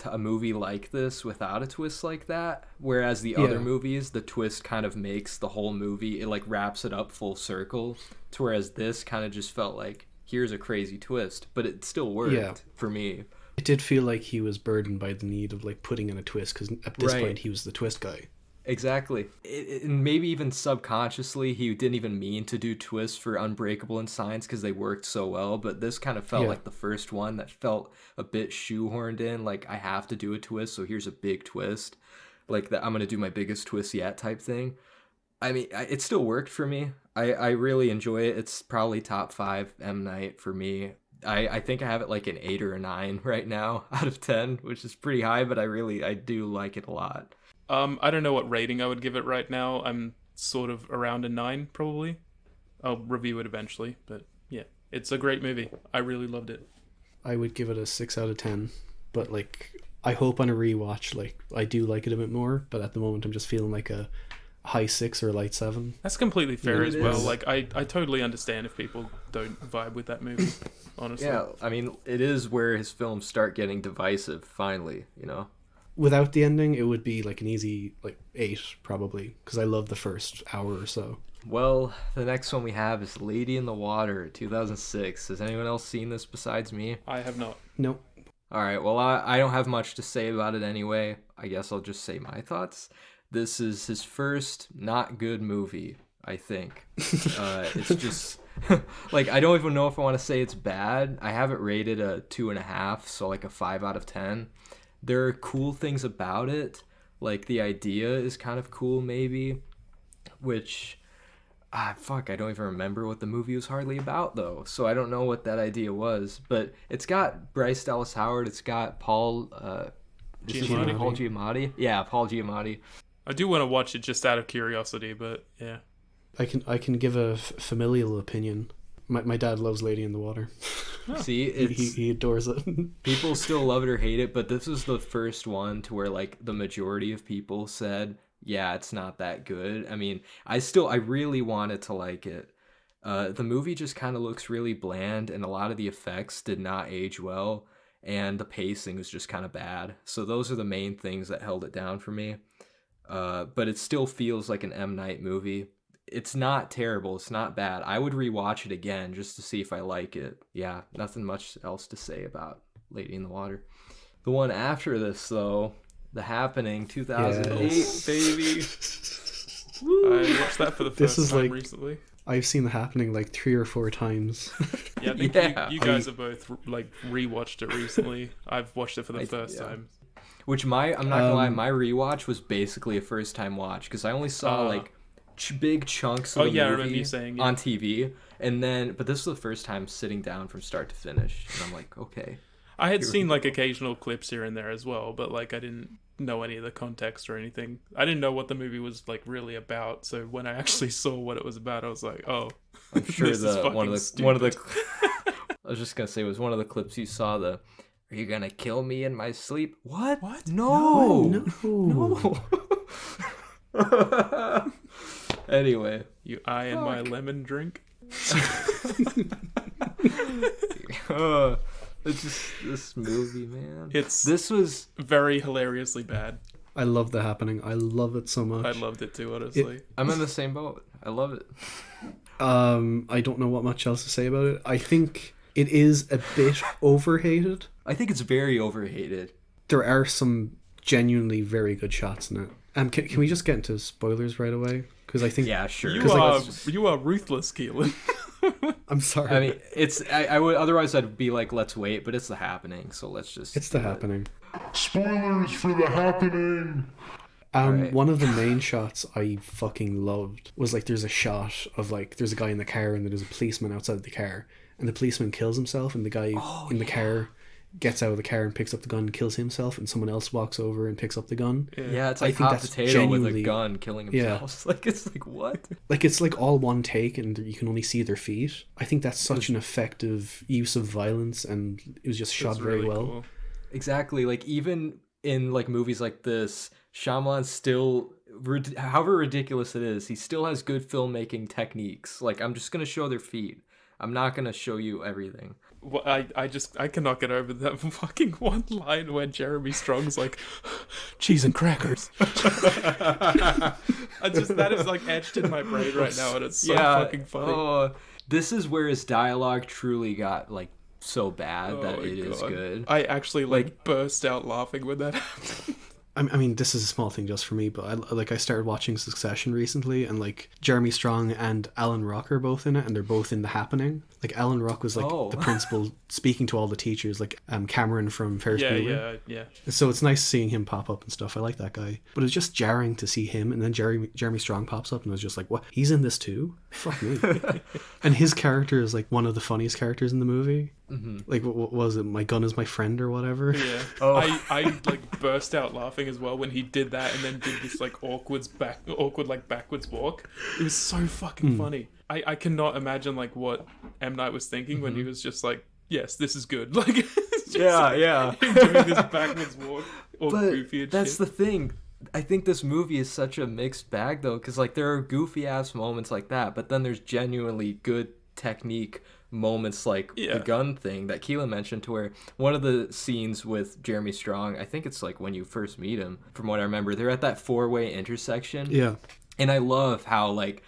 a movie like this without a twist like that, whereas the other movies, the twist kind of makes the whole movie, it like wraps it up full circle, to whereas this kind of just felt like, here's a crazy twist, but it still worked for me. It did feel like he was burdened by the need of like putting in a twist, because at this point he was the twist guy. Exactly. And maybe even subconsciously he didn't even mean to do twists for Unbreakable and Signs because they worked so well, but this kind of felt like the first one that felt a bit shoehorned in, like I have to do a twist, so here's a big twist, like that I'm going to do my biggest twist yet type thing. I mean, it still worked for me. I really enjoy it. It's probably top 5 M. Night for me. I think I have it like an 8 or a 9 right now out of 10, which is pretty high, but I do like it a lot. I don't know what rating I would give it right now. I'm sort of around a 9, probably. I'll review it eventually, but yeah, it's a great movie. I really loved it. I would give it a 6 out of 10, but like, I hope on a rewatch, like, I do like it a bit more, but at the moment I'm just feeling like a high 6 or a light 7. That's completely fair as well. Is. Like, I totally understand if people don't vibe with that movie, honestly. Yeah, I mean, it is where his films start getting divisive, finally, you know? Without the ending, it would be like an easy like 8 probably, because I love the first hour or so. Well, the next one we have is Lady in the Water, 2006. Has anyone else seen this besides me? I have not. Nope. All right, well, I don't have much to say about it anyway. I guess I'll just say my thoughts. This is his first not good movie, I think. It's just, like, I don't even know if I want to say it's bad. I have it rated a 2.5, so like a 5 out of 10. There are cool things about it, like the idea is kind of cool maybe, which, I don't even remember what the movie was hardly about though, so I don't know what that idea was, but it's got Bryce Dallas Howard, it's got Paul Giamatti? Yeah, Paul Giamatti. I do want to watch it just out of curiosity, but yeah. I can give a familial opinion. My dad loves Lady in the Water. See, he adores it. People still love it or hate it, but this is the first one to where like the majority of people said, yeah, it's not that good. I mean, I really wanted to like it. The movie just kind of looks really bland, and a lot of the effects did not age well, and the pacing was just kind of bad. So those are the main things that held it down for me. But it still feels like an M. Night movie. It's not terrible. It's not bad. I would rewatch it again just to see if I like it. Yeah, nothing much else to say about Lady in the Water. The one after this, though, The Happening, 2008, yes. Baby. I watched that for the first time recently. I've seen The Happening like 3 or 4 times. Yeah, I think you guys have both like rewatched it recently. I've watched it for the first time. Which I'm not gonna lie, my rewatch was basically a first time watch because I only saw like big chunks of the movie I remember you saying, on TV, and then but this was the first time sitting down from start to finish, and I'm like, okay. I had seen like occasional clips here and there as well, but like I didn't know any of the context or anything. I didn't know what the movie was like really about. So when I actually saw what it was about, I was like, oh, I'm sure this is one of the stupid. I was just gonna say, it was one of the clips you saw. Are you gonna kill me in my sleep? What? No. Anyway, you eye in my lemon drink. It's just this movie, man. This was very hilariously bad. I love The Happening. I love it so much. I loved it too, honestly. I'm in the same boat. I love it. I don't know what much else to say about it. I think it is a bit overhated. I think it's very overhated. There are some genuinely very good shots in it. Can we just get into spoilers right away? Because I think sure. You are ruthless, Keelan. I'm sorry. I mean, I would otherwise I'd be like, let's wait, but it's The Happening, so let's just. It's The Happening. Spoilers for The Happening. Right. One of the main shots I fucking loved was like there's a shot of like there's a guy in the car and there's a policeman outside the car and the policeman kills himself and the guy in the car gets out of the car and picks up the gun and kills himself and someone else walks over and picks up the gun. Yeah, it's like hot potato with a gun killing himself. Yeah. It's like what? Like it's like all one take and you can only see their feet. I think that's such an effective use of violence and it was just shot very well. Cool. Exactly. Like even in like movies like this, Shyamalan still, however ridiculous it is, he still has good filmmaking techniques. Like I'm just gonna show their feet. I'm not gonna show you everything. Well, I cannot get over that fucking one line where Jeremy Strong's like, cheese and crackers. That is like etched in my brain right now, and it's so fucking funny. This is where his dialogue truly got like so bad that it is good. I actually like burst out laughing when that happened. I mean, this is a small thing just for me, but I started watching Succession recently, and like Jeremy Strong and Alan Ruck are both in it, and they're both in The Happening. Like Alan Ruck was like the principal speaking to all the teachers, like Cameron from Ferris Bueller. Yeah. So it's nice seeing him pop up and stuff. I like that guy, but it's just jarring to see him, and then Jeremy Strong pops up, and I was just like, what? He's in this too? Fuck me. And his character is like one of the funniest characters in the movie. Mm-hmm. Like what was it? My gun is my friend or whatever. Yeah. I like burst out laughing as well when he did that and then did this like awkward backwards walk. It was so fucking funny. I cannot imagine like what M. Night was thinking when he was just like, yes, this is good. Like it's just, him doing this backwards walk all goofy and that's shit. the thing. I think this movie is such a mixed bag though, because like there are goofy ass moments like that, but then there's genuinely good technique moments like the gun thing that Keelan mentioned, to where one of the scenes with Jeremy Strong, I think it's like when you first meet him, from what I remember, they're at that 4-way intersection. Yeah. And I love how like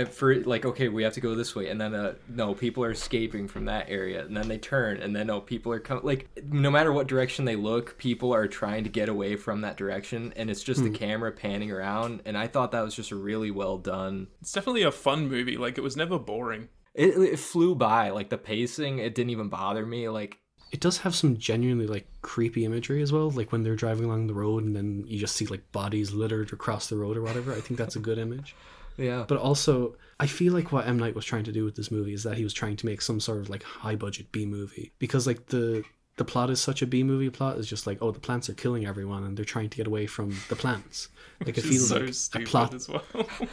for like, okay, we have to go this way, and then no, people are escaping from that area, and then they turn, and then no, people are coming, like no matter what direction they look, people are trying to get away from that direction, and it's just the camera panning around, and I thought that was just a really well done. It's definitely a fun movie. Like it was never boring. It flew by. Like the pacing, it didn't even bother me. Like it does have some genuinely like creepy imagery as well, like when they're driving along the road and then you just see like bodies littered across the road or whatever. I think that's a good image. Yeah. But also, I feel like what M. Night was trying to do with this movie is that he was trying to make some sort of like high budget B movie, because like the plot is such a B movie plot. It's just like, oh, the plants are killing everyone and they're trying to get away from the plants. Like it feels so like stupid a plot as well.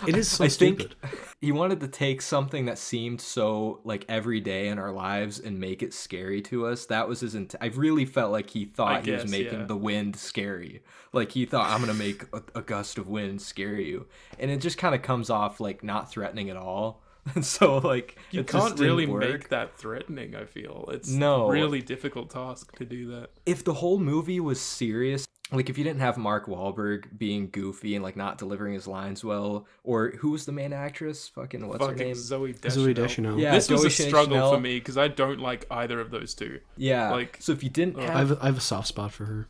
It is so I stupid. think he wanted to take something that seemed so like everyday in our lives and make it scary to us. That was his I really felt like he thought he was making the wind scary. Like he thought, I'm gonna make a gust of wind scare you, and it just kind of comes off like not threatening at all. And so like you can't really make that threatening. I feel it's a really difficult task to do that. If the whole movie was serious, like if you didn't have Mark Wahlberg being goofy and like not delivering his lines well, or who was the main actress? What's her name? Zoe Deschanel. Yeah, this was Zoe a struggle Deschanel. for me because I don't like either of those two. Yeah, like so if you didn't have, I have a soft spot for her.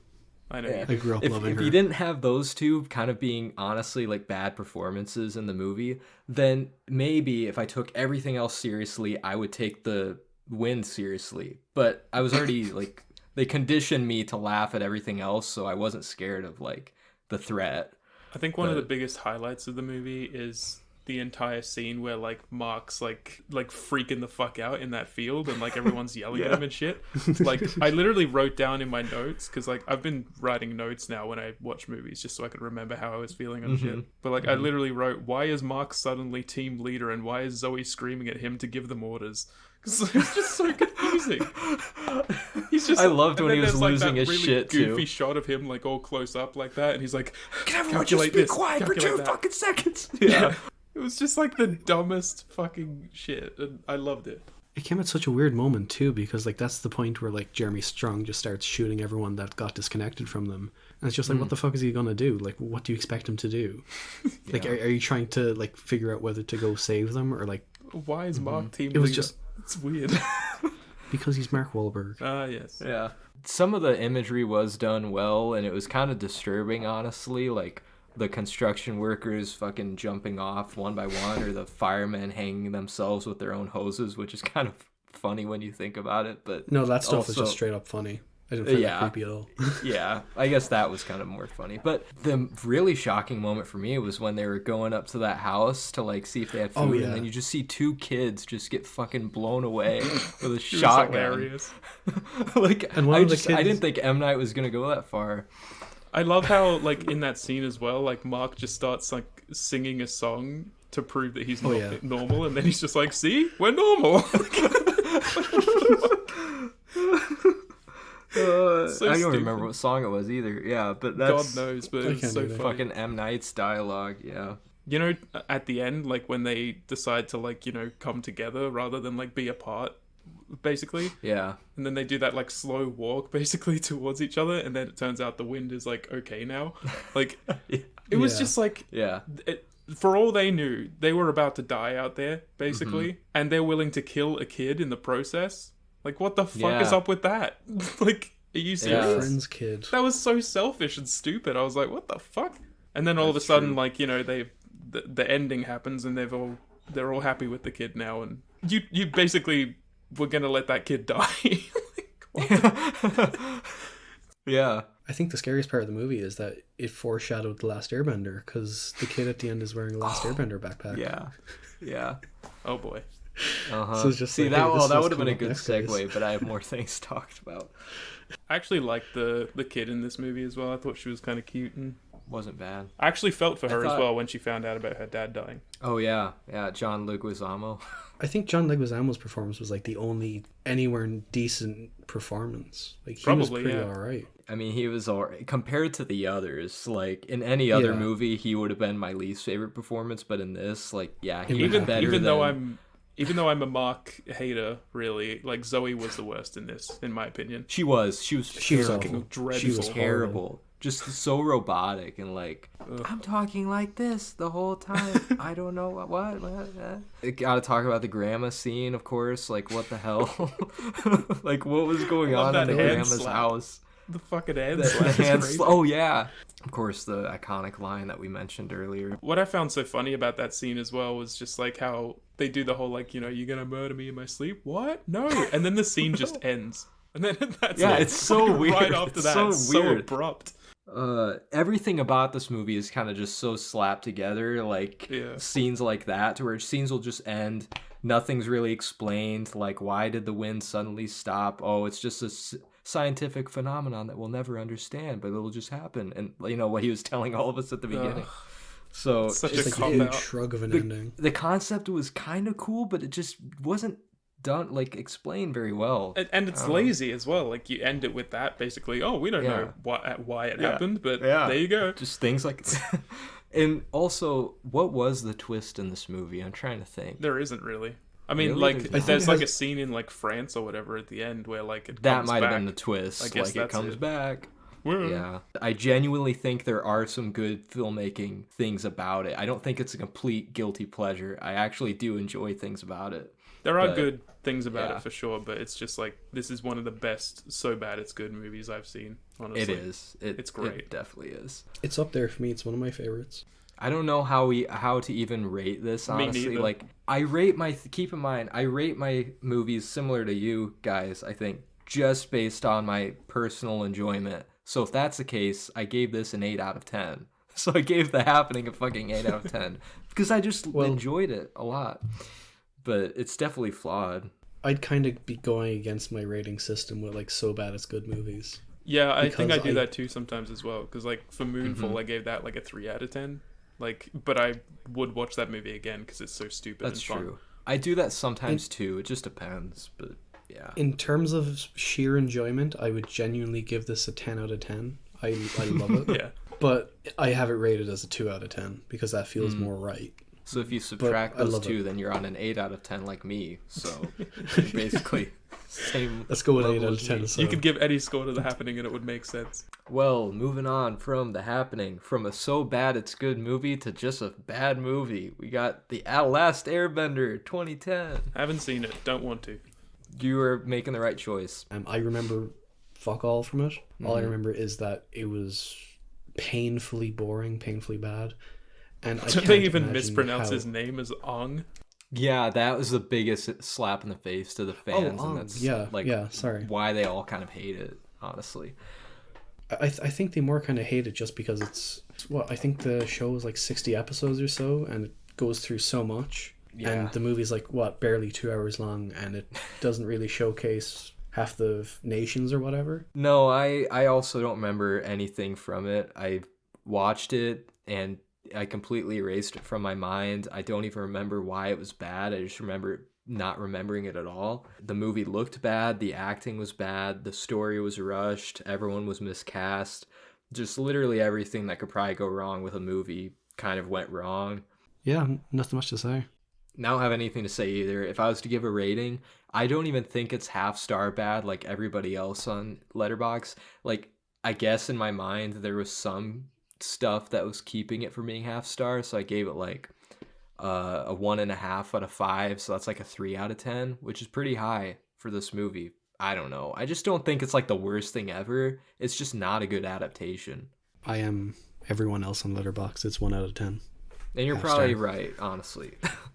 I know. Yeah. I grew up loving her. If you didn't have those two kind of being honestly like bad performances in the movie, then maybe if I took everything else seriously, I would take the wind seriously. But I was already like, they conditioned me to laugh at everything else, so I wasn't scared of like the threat. I think one of the biggest highlights of the movie is the entire scene where like Mark's like freaking the fuck out in that field and like everyone's yelling at him and shit. Like I literally wrote down in my notes, because like I've been writing notes now when I watch movies just so I could remember how I was feeling and shit. But like I literally wrote, why is Mark suddenly team leader and why is Zoe screaming at him to give them orders? Because it's just so confusing. He's just. I loved when he was like losing that his really shit too. Goofy shot of him like all close up like that, and he's like, "Can everyone just be quiet for 2 fucking seconds?" Yeah. It was just like the dumbest fucking shit, and I loved it. It came at such a weird moment too, because like that's the point where like Jeremy Strong just starts shooting everyone that got disconnected from them, and it's just like, what the fuck is he gonna do? Like, what do you expect him to do? Like, are you trying to like figure out whether to go save them or like? Why is Mark team leader? It was just it's weird. Because he's Mark Wahlberg. Ah, yes. Yeah. Some of the imagery was done well, and it was kind of disturbing, honestly. Like the construction workers fucking jumping off one by one, or the firemen hanging themselves with their own hoses, which is kind of funny when you think about it. But no, that stuff is also just straight up funny. I didn't find that creepy at all. Yeah, I guess that was kind of more funny. But the really shocking moment for me was when they were going up to that house to like see if they had food, and then you just see 2 kids just get fucking blown away with a shotgun. Hilarious. Like, and one of the kids... I didn't think M. Night was gonna go that far. I love how like in that scene as well, like Mark just starts like singing a song to prove that he's not normal, and then he's just like, "See, we're normal." I don't remember what song it was either. Yeah, but that's God knows, but it's so funny. Fucking M. Night's dialogue. Yeah. You know, at the end, like when they decide to like, come together rather than like be apart, basically. Yeah. And then they do that like slow walk basically towards each other, and then it turns out the wind is like okay now. Like it was just like for all they knew, they were about to die out there basically, and they're willing to kill a kid in the process. Like what the fuck is up with that? Like, are you serious? Friend's kid. That was so selfish and stupid. I was like, what the fuck? And then all of a sudden, true. like, the ending happens, and they're all happy with the kid now, and you basically were gonna let that kid die. Like, what the- Yeah. I think the scariest part of the movie is that it foreshadowed The Last Airbender, because the kid at the end is wearing a Last Airbender backpack. Yeah. Oh boy. So it's just See, like, hey, this that was would have been a coming up good next, segue, guys. but I have more things talked about. I actually liked the kid in this movie as well. I thought she was kind of cute, and Wasn't bad. I actually felt for her as thought- well when she found out about her dad dying. Oh yeah, John Leguizamo. I think John Leguizamo's performance was like the only anywhere decent performance. Like he was Probably, pretty yeah. alright. I mean, he was alright compared to the others. Like in any other Yeah. movie, he would have been my least favorite performance. But in this, like, yeah, he was Even- better. Even though than... I'm a Mark hater, really, like Zoe was the worst in this, in my opinion. she was She was fucking awful. dreadful. She was terrible. horrible. Just so robotic and like, Ugh. I'm talking like this the whole time. I don't know what. Got to talk about the grandma scene, of course. Like, what the hell? Like, what was going I love on in that the hand grandma's slap. house? The fucking hand The slap is hand crazy. oh yeah, of course, the iconic line that we mentioned earlier. What I found so funny about that scene as well was just like how they do the whole like, you're gonna murder me in my sleep? What? No. And then the scene just ends. And then that's Yeah, it. it's so Like, weird. Right after It's that, so it's so weird. abrupt. Everything about this movie is kind of just so slapped together, like Yeah. scenes like that, to where scenes will just end, nothing's really explained, like why did the wind suddenly stop? Oh, it's just a scientific phenomenon that we'll never understand, but it'll just happen. And what he was telling all of us at the beginning. So It's such It's a like a cop huge out. shrug of an the, ending. the concept was kind of cool, but it just wasn't done, like, explained very well. And it's lazy as well. Like, you end it with that, basically. Oh, we don't know why it happened, but there you go. Just things like And also, what was the twist in this movie? I'm trying to think. There isn't really. I mean, Really? like, There's there's not. like a scene in, like, France or whatever at the end where, like, it That comes might have back. been the twist. I guess Like, it that's comes it. back. Well, Yeah. I genuinely think there are some good filmmaking things about it. I don't think it's a complete guilty pleasure. I actually do enjoy things about it. There are But, good things about yeah. it for sure, but it's just like, this is one of the best so bad it's good movies I've seen, honestly. It is. It's great. It definitely is. It's up there for me. It's one of my favorites. I don't know how to even rate this, Me honestly. neither. Like, I rate keep in mind, I rate my movies similar to you guys, I think, just based on my personal enjoyment. So if that's the case, I gave this an 8 out of 10. So I gave The Happening a fucking 8 out of 10 because I just enjoyed it a lot. But it's definitely flawed. I'd kind of be going against my rating system with like so bad it's good movies. Yeah, I think I Because do I- that too sometimes as well. Because, like, for Moonfall, I gave that, like, a 3 out of 10. Like, but I would watch that movie again because it's so stupid That's and fun. true. I do that sometimes too. It just depends. But yeah. In terms of sheer enjoyment, I would genuinely give this a 10 out of 10. I love it. Yeah. But I have it rated as a 2 out of 10 because that feels more right. So if you subtract those love two, it. then you're on an 8 out of 10 like me. So basically, same. Let's go with 8 level out as of 10. me. So. You could give any score to The Happening and it would make sense. Well, moving on from The Happening, from a so bad it's good movie to just a bad movie, we got The Last Airbender 2010. Haven't seen it. Don't want to. You were making the right choice. I remember fuck all from it. All I remember is that it was painfully boring, painfully bad. And I Did can't they even imagine mispronounce how... his name as Ong? Yeah, that was the biggest slap in the face to the fans, and that's sorry. why they all kind of hate it, honestly. I think they more kind of hate it just because it's I think the show is like 60 episodes or so, and it goes through so much. Yeah. And the movie's like barely 2 hours long, and it doesn't really showcase half the nations or whatever. No, I also don't remember anything from it. I watched it and I completely erased it from my mind. I don't even remember why it was bad. I just remember not remembering it at all. The movie looked bad, the acting was bad, the story was rushed, everyone was miscast. Just literally everything that could probably go wrong with a movie kind of went wrong. Yeah, nothing much to say. I don't have anything to say either. If I was to give a rating, I don't even think it's half star bad like everybody else on Letterboxd. Like, I guess in my mind there was some stuff that was keeping it from being half star, so I gave it like a 1.5 out of 5. So that's like a 3 out of 10, which is pretty high for this movie. I don't know. I just don't think it's like the worst thing ever. It's just not a good adaptation. I am everyone else on Letterboxd. It's 1 out of 10. And you're Half probably star. right, honestly.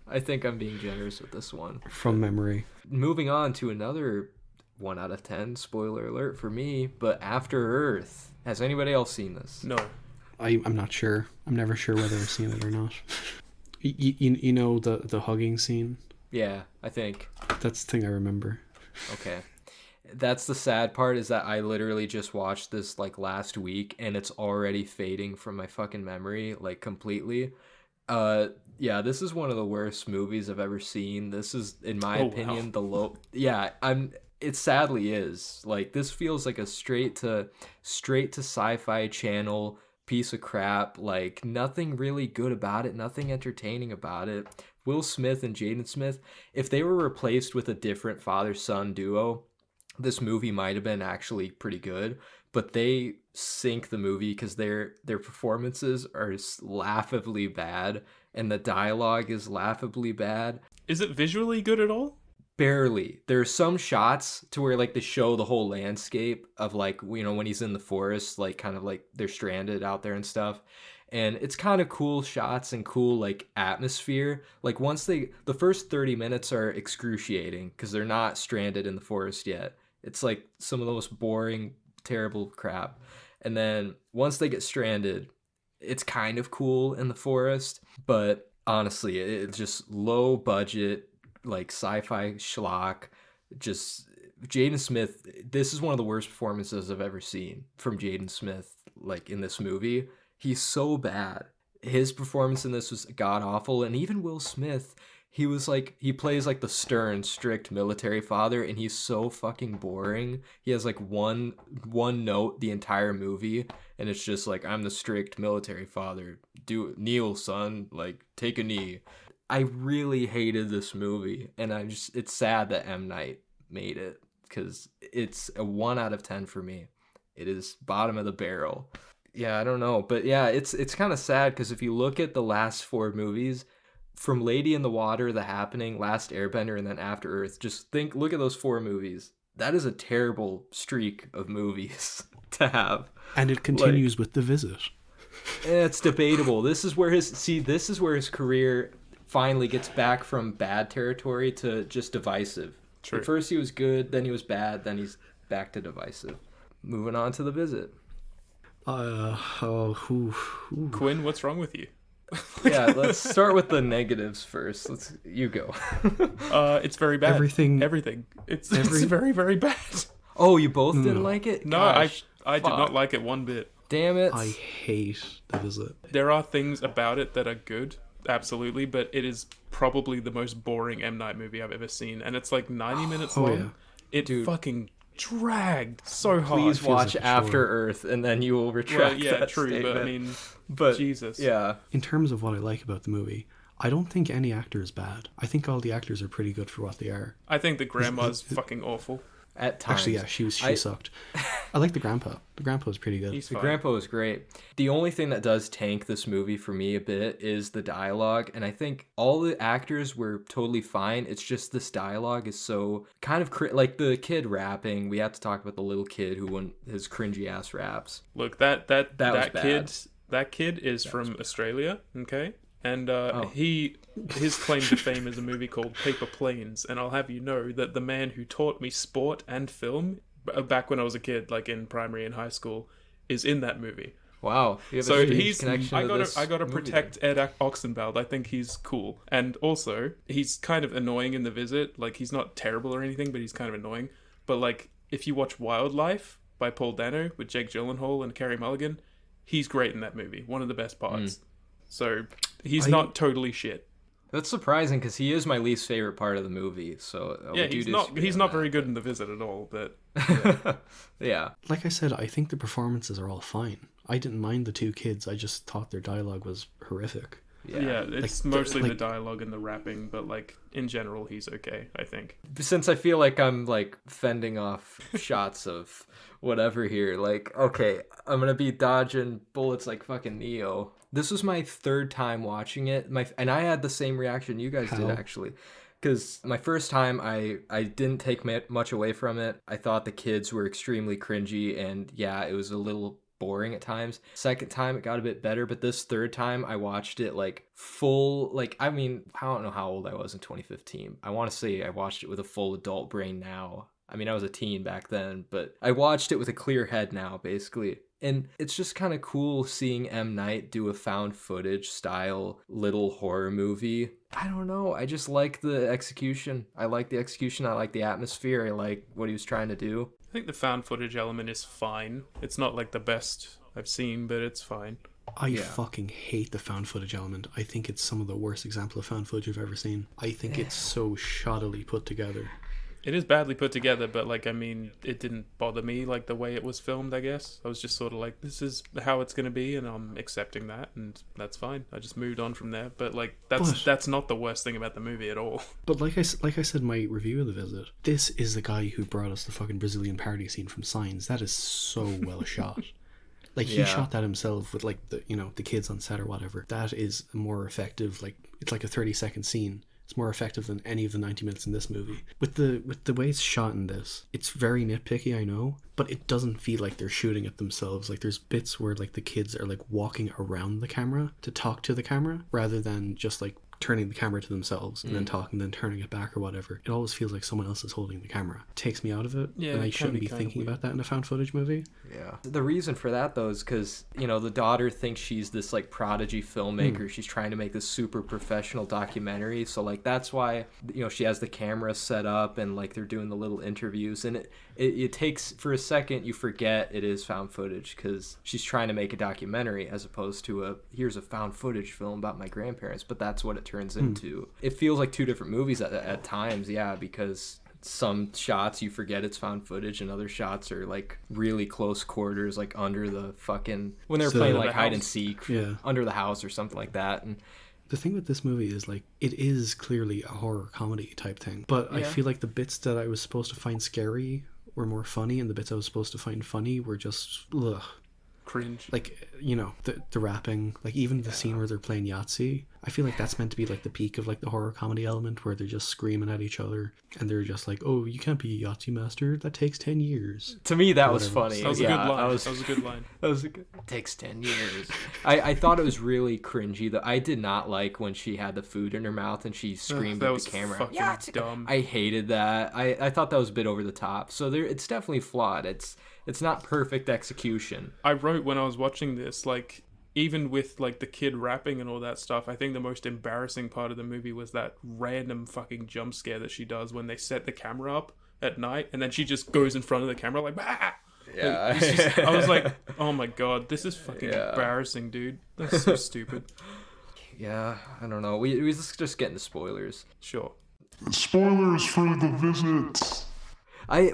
I think I'm being generous with this one. From memory. Moving on to another 1 out of 10, spoiler alert for me, but After Earth. Has anybody else seen this? No. I'm not sure. I'm never sure whether I've seen it or not. You know the hugging scene? Yeah, I think. That's the thing I remember. Okay. That's the sad part, is that I literally just watched this like last week and it's already fading from my fucking memory like completely. Yeah, this is one of the worst movies I've ever seen. This is, in my opinion, the low. Yeah, it sadly is. Like, this feels like a straight to sci-fi channel piece of crap. Like, nothing really good about it, nothing entertaining about it. Will Smith and Jaden Smith, if they were replaced with a different father-son duo, this movie might have been actually pretty good, but they sink the movie because their performances are laughably bad and the dialogue is laughably bad. Is it visually good at all? Barely. There are some shots to where like they show the whole landscape of like, you know, when he's in the forest, like kind of like they're stranded out there and stuff. And it's kind of cool shots and cool like atmosphere. Like the first 30 minutes are excruciating because they're not stranded in the forest yet. It's like some of the most boring, terrible crap. And then once they get stranded, it's kind of cool in the forest. But honestly, it's just low budget, like sci-fi schlock. Just Jaden Smith. This is one of the worst performances I've ever seen from Jaden Smith, like in this movie. He's so bad. His performance in this was god awful. And even Will Smith, he plays like the stern, strict military father, and he's so fucking boring. He has like one note the entire movie, and it's just like, I'm the strict military father. Kneel, son, like take a knee. I really hated this movie, and it's sad that M. Night made it, because it's a 1 out of 10 for me. It is bottom of the barrel. Yeah, I don't know, but yeah, it's kind of sad, because if you look at the last 4 movies, from Lady in the Water, The Happening, Last Airbender, and then After Earth, look at those 4 movies. That is a terrible streak of movies to have. And it continues with The Visit. It's debatable. This is where his career finally gets back from bad territory to just divisive. True. At first he was good, then he was bad, then he's back to divisive. Moving on to The Visit. Quinn, what's wrong with you? Yeah, let's start with the negatives first. You go. It's very bad. Everything. It's very, very bad. Oh, you both didn't like it? No, Gosh, I did not like it one bit. Damn it. I hate The Visit. There are things about it that are good, absolutely, but it is probably the most boring M. Night movie I've ever seen, and it's like 90 minutes long. Yeah. It fucking dragged so hard. Please watch like After Earth, and then you will retract that true, statement. but I mean, Jesus. Yeah. In terms of what I like about the movie, I don't think any actor is bad. I think all the actors are pretty good for what they are. I think the grandma's fucking awful. At times. Actually, yeah, she sucked. I like the grandpa. The grandpa was pretty good. He's The fine. grandpa was great. The only thing that does tank this movie for me a bit is the dialogue, and I think all the actors were totally fine. It's just this dialogue is so kind of like the kid rapping. We have to talk about the little kid who won his cringy ass raps. Look, that kid is That from was Australia, okay? And his claim to fame is a movie called Paper Planes, and I'll have you know that the man who taught me sport and film back when I was a kid, like in primary and high school, is in that movie. Wow. You have So a strange he's connection to this I gotta movie protect Ed Oxenbould. I think he's cool, and also he's kind of annoying in The Visit. Like, he's not terrible or anything, but he's kind of annoying. But like, if you watch Wildlife by Paul Dano with Jake Gyllenhaal and Carey Mulligan, he's great in that movie. One of the best parts. So he's not totally shit. That's surprising because he is my least favorite part of the movie. So Yeah, he's not very good in The Visit at all. But yeah. Like I said, I think the performances are all fine. I didn't mind the 2 kids. I just thought their dialogue was horrific. Yeah, it's Like, mostly the like- dialogue and the rapping, but like in general, he's okay, I think. Since I feel like I'm like fending off shots of whatever here, like, okay, I'm gonna be dodging bullets like fucking Neo. This was my third time watching it. And I had the same reaction you guys did, How? actually. Because my first time, I didn't take much away from it. I thought the kids were extremely cringy, and yeah, it was a little boring at times. Second time, it got a bit better, but this third time, I watched it like full, like, I mean, I don't know how old I was in 2015. I want to say I watched it with a full adult brain now. I mean, I was a teen back then, but I watched it with a clear head now, basically. And it's just kind of cool seeing M. Night do a found footage style little horror movie. I don't know. I just like the execution. I like the execution. I like the atmosphere. I like what he was trying to do. I think the found footage element is fine. It's not like the best I've seen, but it's fine. I Yeah. fucking hate the found footage element. I think it's some of the worst example of found footage I've ever seen. I think it's so shoddily put together. It is badly put together, but like, I mean, it didn't bother me like the way it was filmed, I guess. I was just sort of like, this is how it's going to be, and I'm accepting that, and that's fine. I just moved on from there. But like, that's not the worst thing about the movie at all. But like I said in my review of The Visit, this is the guy who brought us the fucking Brazilian party scene from Signs. That is so well shot. Like, he Yeah. shot that himself with like the kids on set or whatever. That is more effective. Like, it's like a 30-second scene. It's more effective than any of the 90 minutes in this movie. With the way it's shot in this, it's very nitpicky, I know, but it doesn't feel like they're shooting at themselves. Like, there's bits where like the kids are like walking around the camera to talk to the camera rather than just like turning the camera to themselves and then talking, then turning it back or whatever. It always feels like someone else is holding the camera. It takes me out of it, Yeah, and I it can shouldn't be be kinda thinking weird. about that in a found footage movie. Yeah. The reason for that, though, is because, you know, the daughter thinks she's this, like, prodigy filmmaker. She's trying to make this super professional documentary. So, like, that's why, you know, she has the camera set up and, like, they're doing the little interviews. And it takes, for a second, you forget it is found footage because she's trying to make a documentary as opposed to here's a found footage film about my grandparents. But that's what it turns into. It feels like two different movies at times, yeah, because some shots you forget it's found footage and other shots are like really close quarters, like under the fucking when they're So- playing Under like the hide and house. seek, Yeah. under the house or something like that. And The thing with this movie is like it is clearly a horror comedy type thing, but I Yeah. feel like the bits that I was supposed to find scary were more funny, and the bits I was supposed to find funny were just ugh. Cringe. Like, you know, the rapping, like even the scene where they're playing Yahtzee, I feel like that's meant to be like the peak of like the horror comedy element where they're just screaming at each other and they're just like, oh, you can't be a Yahtzee master, that takes 10 years. to me that was Whatever. funny. That was a Yeah, good line. I was- That was a good line. That was a good. It takes 10 years. I thought it was really cringy. Though I did not like when she had the food in her mouth and she screamed That at was the camera. fucking Yeah, it's- dumb. I hated that. I thought that was a bit over the top. So it's definitely flawed. It's not perfect execution. I wrote when I was watching this, like, even with like the kid rapping and all that stuff, I think the most embarrassing part of the movie was that random fucking jump scare that she does when they set the camera up at night and then she just goes in front of the camera like, bah! Yeah. It's just- I was like, oh my god, this is fucking Yeah. embarrassing, dude. That's so stupid. Yeah, I don't know. We just getting the spoilers. Sure. Spoilers for The Visit.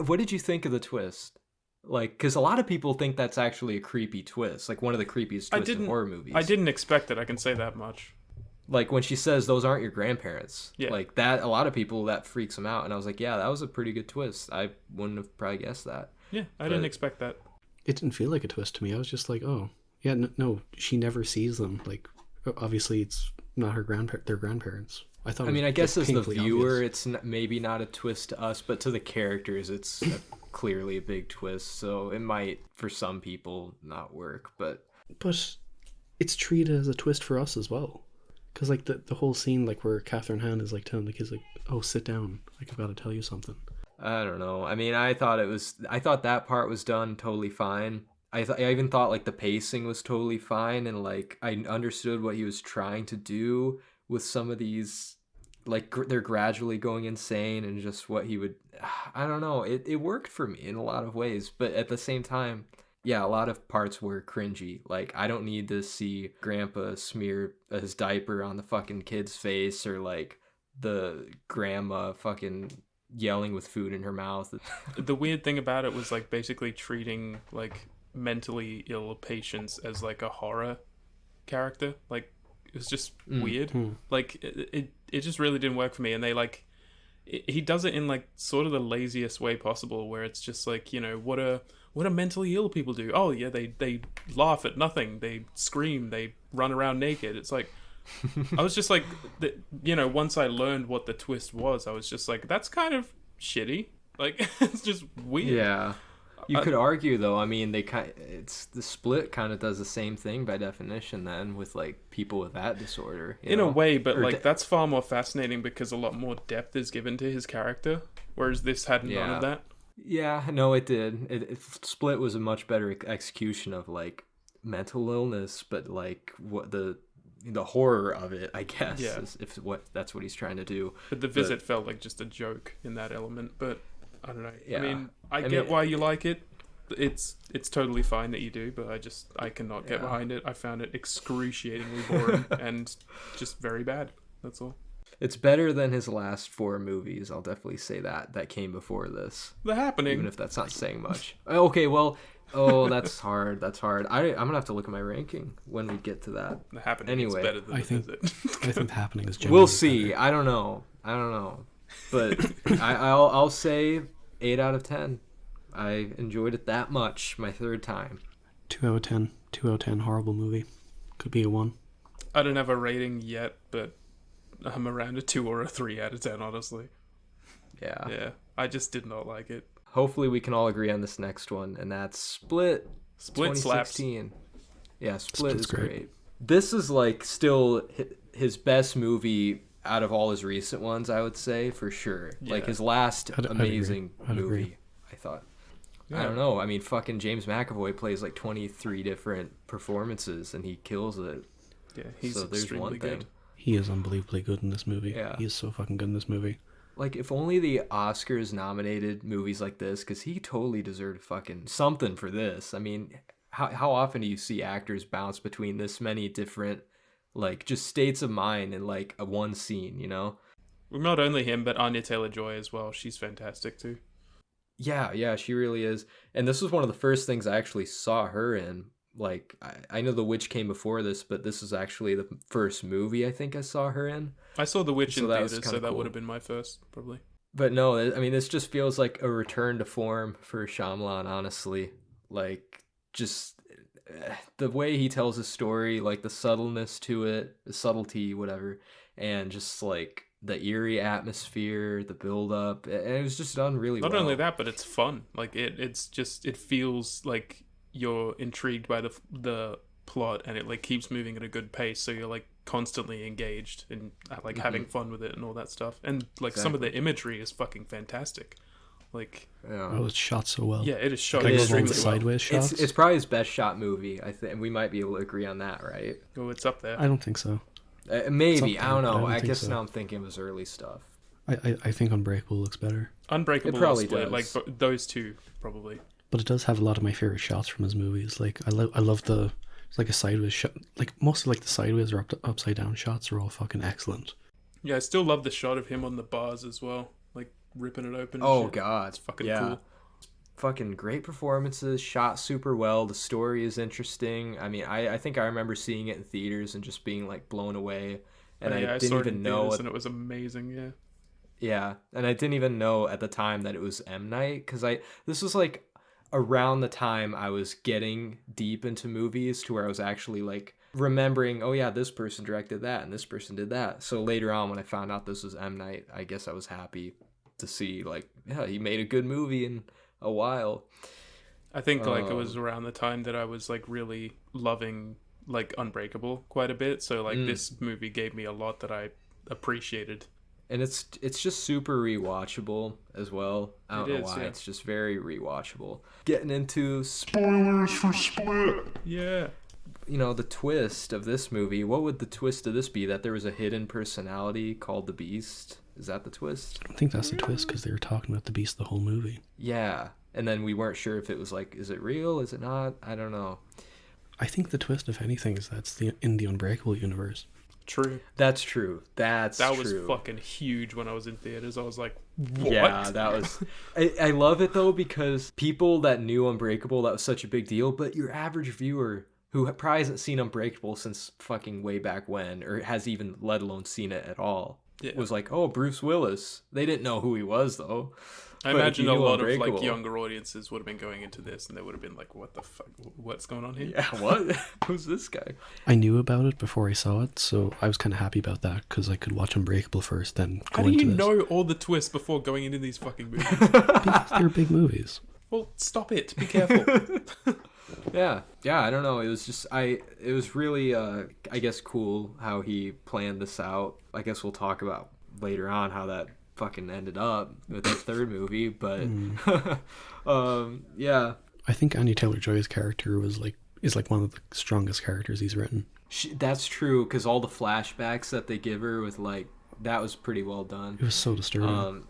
What did you think of the twist? Like, because a lot of people think that's actually a creepy twist, like one of the creepiest twists in horror movies. I didn't expect it, I can say that much. Like when she says those aren't your grandparents. Yeah. Like that, a lot of people that freaks them out, and I was like, yeah, that was a pretty good twist. I wouldn't have probably guessed that. Yeah, I didn't expect that. It didn't feel like a twist to me. I was just like, oh, yeah, no, she never sees them. Like, obviously it's not her their grandparents. I I mean, I guess as the painfully viewer, obvious. it's maybe not a twist to us, but to the characters, it's clearly a big twist. So it might, for some people, not work. But But it's treated as a twist for us as well. Because, like, the whole scene, like, where Catherine Hahn is, like, telling the kids, like, oh, sit down. Like, I've got to tell you something. I don't know. I mean, I thought that part was done totally fine. I even thought like the pacing was totally fine, and like I understood what he was trying to do with some of these, like they're gradually going insane, and just what he would. I don't know. It worked for me in a lot of ways, but at the same time, yeah, a lot of parts were cringy. Like I don't need to see Grandpa smear his diaper on the fucking kid's face, or like the grandma fucking yelling with food in her mouth. The weird thing about it was like basically treating like mentally ill patients as like a horror character. Like It was just weird. Like it just really didn't work for me. And they like he does it in like sort of the laziest way possible, where it's just like, you know, what do mentally ill people do? Oh yeah, they laugh at nothing, they scream, they run around naked. It's like I was just like, you know, once I learned what the twist was, I was just like, that's kind of shitty. Like it's just weird. Yeah. You could argue though, I mean, it's the Split kind of does the same thing by definition then with like people with that disorder. In a way, but like that's far more fascinating because a lot more depth is given to his character, whereas this had none of that. Yeah, no, it did. Split was a much better execution of like mental illness, but like what the horror of it, I guess, is that's what he's trying to do. But the visit felt like just a joke in that element, but I don't know. Yeah. I mean, I get why you like it. It's totally fine that you do, but I cannot get behind it. I found it excruciatingly boring and just very bad. That's all. It's better than his last 4 movies. I'll definitely say that came before this. The Happening. Even if that's not saying much. Okay, well, that's hard. That's hard. I'm gonna have to look at my ranking when we get to that. The Happening is better than The Visit. I think The Happening is. We'll see. Better. I don't know. But I'll say 8 out of 10. I enjoyed it that much. My 3rd time. 2 out of 10. 2 out of 10. Horrible movie. Could be a 1. I don't have a rating yet, but I'm around a 2 or a 3 out of 10, honestly. Yeah. I just did not like it. Hopefully we can all agree on this next one, and that's Split. Split 2016. Slaps. Yeah, Split is great. This is like still his best movie out of all his recent ones, I would say, for sure. Yeah. Like his last amazing movie, I thought. Yeah. I don't know. I mean, fucking James McAvoy plays like 23 different performances, and he kills it. Yeah, he's extremely good. He is unbelievably good in this movie. Yeah. He is so fucking good in this movie. Like, if only the Oscars nominated movies like this, because he totally deserved fucking something for this. I mean, how often do you see actors bounce between this many different, like, just states of mind in, like, a one scene, you know? Well, not only him, but Anya Taylor-Joy as well. She's fantastic, too. Yeah, she really is. And this was one of the first things I actually saw her in. Like, I know The Witch came before this, but this was actually the first movie I think I saw her in. I saw The Witch in theaters, so that would have been my first, probably. But no, I mean, this just feels like a return to form for Shyamalan, honestly. Like, just the way he tells his story, like the subtleness to it, the subtlety, whatever, and just like the eerie atmosphere, the build-up, and it was just done really well. Not only that, but it's fun. Like, it feels like you're intrigued by the plot, and it like keeps moving at a good pace, so you're like constantly engaged and like having fun with it and all that stuff. And like some of the imagery is fucking fantastic. Like, it's shot so well. Yeah, it is shot extremely well. Sideways shots. It's probably his best shot movie. I think we might be able to agree on that, right? Oh, it's up there. I don't think so. Maybe, I don't know. I guess so. Now I'm thinking of his early stuff. I think Unbreakable looks better. Unbreakable, it probably Split, does. like those two probably. But it does have a lot of my favorite shots from his movies. Like I love it's like a sideways shot. Like mostly like the sideways or upside down shots are all fucking excellent. Yeah, I still love the shot of him on the bars as well, like ripping it open. Oh god, it's fucking cool. Fucking great performances, shot super well. The story is interesting. I mean, I think I remember seeing it in theaters and just being like blown away. And I didn't even know, and it was amazing. Yeah. Yeah, and I didn't even know at the time that it was M. Night, because this was like around the time I was getting deep into movies to where I was actually like remembering, oh yeah, this person directed that and this person did that. So later on when I found out this was M. Night, I guess I was happy to see like, yeah, he made a good movie in a while. I think like it was around the time that I was like really loving like Unbreakable quite a bit. So like this movie gave me a lot that I appreciated. And it's just super rewatchable as well. I don't know why. Yeah. It's just very rewatchable. Getting into spoilers for Split. Yeah. You know, the twist of this movie. What would the twist of this be? That there was a hidden personality called the Beast? Is that the twist? I don't think that's the twist, because they were talking about the Beast the whole movie. Yeah. And then we weren't sure if it was like, is it real? Is it not? I don't know. I think the twist, if anything, is that's in the Unbreakable universe. True. That's true. That was fucking huge when I was in theaters. I was like, what? Yeah, that was... I love it, though, because people that knew Unbreakable, that was such a big deal, but your average viewer who probably hasn't seen Unbreakable since fucking way back when, or has even let alone seen it at all, was like, oh, Bruce Willis. They didn't know who he was, though. I But if imagine you a knew lot of like Unbreakable- younger audiences would have been going into this, and they would have been like, "What the fuck? What's going on here?" Yeah, what? Who's this guy? I knew about it before I saw it, so I was kind of happy about that because I could watch Unbreakable first, then go How do into you this. know all the twists before going into these fucking movies? Because they're big movies. Well, stop it. Be careful. Yeah, I don't know. It was just it was really I guess cool how he planned this out. I guess we'll talk about later on how that fucking ended up with the third movie, but yeah. I think Anya Taylor-Joy's character is like one of the strongest characters he's written. That's true, because all the flashbacks that they give her with like that was pretty well done. It was so disturbing.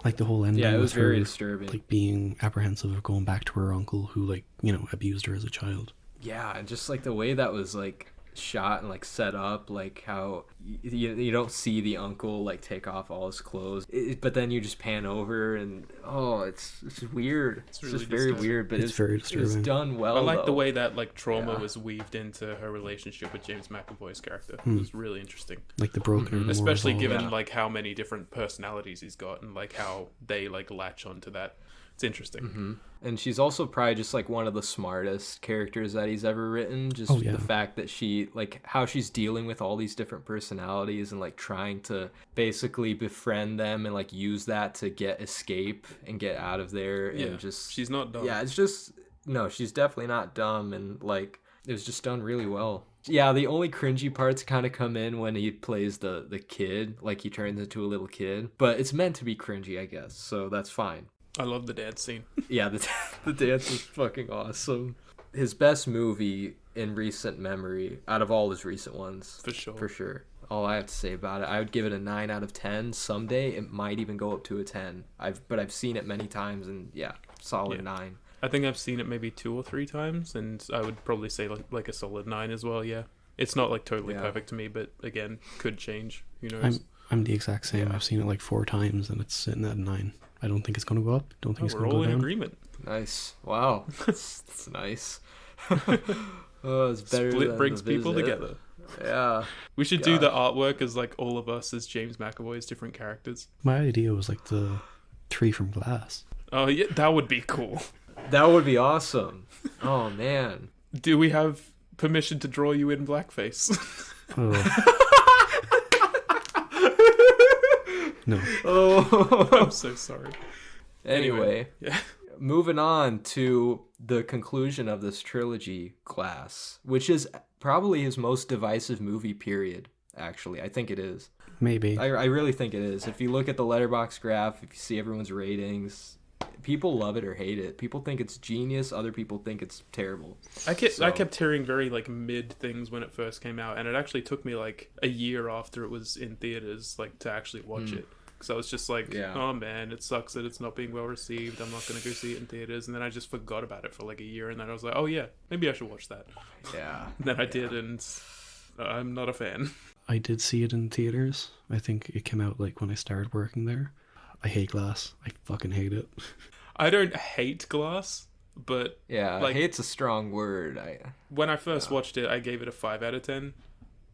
Like the whole ending. Yeah, it was with very her, disturbing. Like being apprehensive of going back to her uncle who, like, you know, abused her as a child. Yeah, and just like the way that was like shot and like set up, like how you don't see the uncle like take off all his clothes, but then you just pan over and it's weird. It's really just very disturbing. weird, but It's very disturbing. It's done well. I like the though. way that like trauma Yeah. was weaved into her relationship with James McAvoy's character. It was really interesting, Like the broken and the more especially resolved. given like how many different personalities he's got and like how they like latch onto that. It's interesting. And she's also probably just like one of the smartest characters that he's ever written. Just Oh, yeah. the fact that she like how she's dealing with all these different personalities and like trying to basically befriend them and like use that to get escape and get out of there Yeah, and just she's not dumb. Yeah, it's just no, she's definitely not dumb, and like it was just done really well. Yeah, the only cringy parts kind of come in when he plays the kid, like he turns into a little kid, but it's meant to be cringy, I guess, so that's fine. I love the dance scene. Yeah, the dance was fucking awesome. His best movie in recent memory, out of all his recent ones. For sure. For sure. All I have to say about it, I would give it a 9 out of 10. Someday it might even go up to a 10. But I've seen it many times, and yeah, solid 9. I think I've seen it maybe 2 or 3 times, and I would probably say like a solid 9 as well. Yeah, it's not like totally perfect to me, but again, could change. Who knows? I'm the exact same. I've seen it like 4 times and it's sitting at a 9. I don't think it's going to go up. Don't think it's We're going to all go in down. agreement. Nice. Wow. That's nice. It's better Split than brings The people Visit. together. Yeah. We should do the artwork as like all of us as James McAvoy's different characters. My idea was like the tree from Glass. Oh yeah, that would be cool. That would be awesome. Oh, man. Do we have permission to draw you in blackface? Oh. No. Oh. I'm so sorry. Anyway. Yeah. Moving on to the conclusion of this trilogy, Glass, which is probably his most divisive movie, period, actually. I think it is. Maybe. I really think it is. If you look at the Letterboxd graph, if you see everyone's ratings, people love it or hate it. People think it's genius. Other people think it's terrible. I kept hearing very like mid things when it first came out, and it actually took me like a year after it was in theaters like to actually watch it. Because I was just like, oh man, it sucks that it's not being well received. I'm not going to go see it in theaters. And then I just forgot about it for like a year. And then I was like, oh yeah, maybe I should watch that. Yeah. And then I did, and I'm not a fan. I did see it in theaters. I think it came out like when I started working there. I hate Glass. I fucking hate it. I don't hate Glass, but Yeah, like, hate's a strong word. when I first watched it, I gave it a 5 out of 10.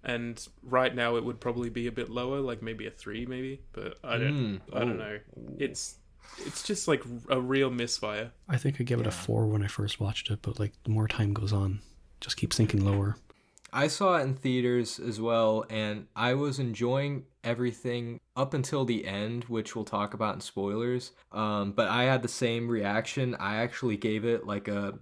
And right now it would probably be a bit lower, like maybe a 3 maybe, but I don't know. It's just like a real misfire. I think I gave it a 4 when I first watched it, but like the more time goes on, it just keeps sinking lower. I saw it in theaters as well, and I was enjoying everything up until the end, which we'll talk about in spoilers. But I had the same reaction. I actually gave it like a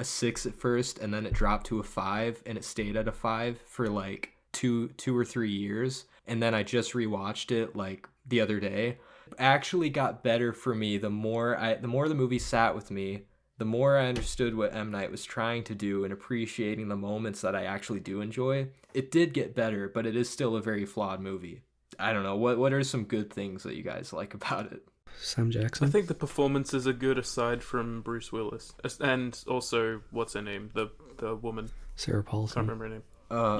6 at first, and then it dropped to a 5, and it stayed at a 5 for like two or 3 years. And then I just rewatched it like the other day. It actually got better for me the more the movie sat with me. The more I understood what M. Night was trying to do and appreciating the moments that I actually do enjoy, it did get better, but it is still a very flawed movie. I don't know. What are some good things that you guys like about it? Sam Jackson? I think the performances are good aside from Bruce Willis. And also, what's her name? The woman. Sarah I can't Paulson. remember her name.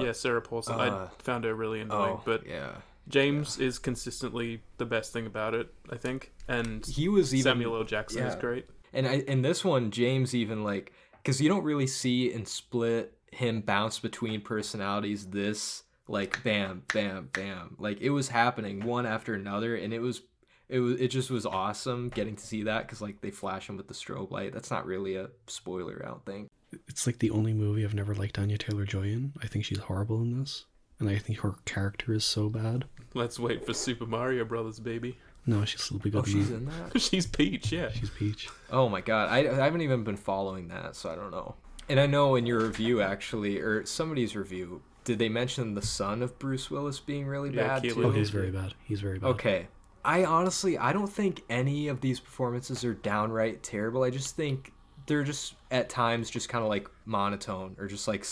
Yeah, Sarah Paulson. I found her really annoying. But yeah. James is consistently the best thing about it, I think. And He was even Samuel L. Jackson is great. And in this one, James even like, because you don't really see in Split him bounce between personalities this like bam, bam, bam. Like it was happening one after another, and it just was awesome getting to see that because like they flash him with the strobe light. That's not really a spoiler, I don't think. It's like the only movie I've never liked Anya Taylor-Joy in. I think she's horrible in this, and I think her character is so bad. Let's wait for Super Mario Brothers, baby. No, she'll still be good. She's in that. She's Peach, yeah. She's Peach. Oh my god, I haven't even been following that, so I don't know. And I know in your review actually, or somebody's review, did they mention the son of Bruce Willis being really bad Keelan. too? Oh, he's very bad. He's very bad. Okay. I don't think any of these performances are downright terrible. I just think they're just at times just kind of like monotone or just like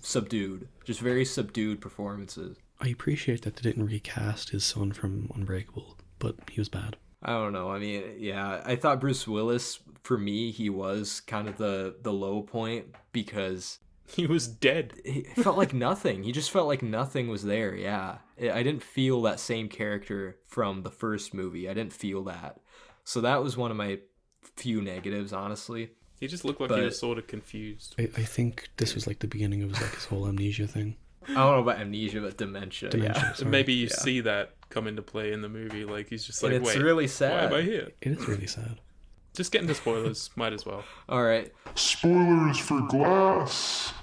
subdued. Just very subdued performances. I appreciate that they didn't recast his son from Unbreakable, but he was bad. I don't know. I mean, yeah, I thought Bruce Willis, for me, he was kind of the low point because he was dead. It felt like nothing. He just felt like nothing was there. Yeah. I didn't feel that same character from the first movie. I didn't feel that. So that was one of my few negatives, honestly. He just looked like he was sort of confused. I think this was like the beginning of his whole amnesia thing. I don't know about amnesia, but dementia. Yeah. Maybe you see that come into play in the movie. Like he's just like, and it's wait, really sad. why am I here? It is really sad. Just get into spoilers. Might as well. All right. Spoilers for Glass.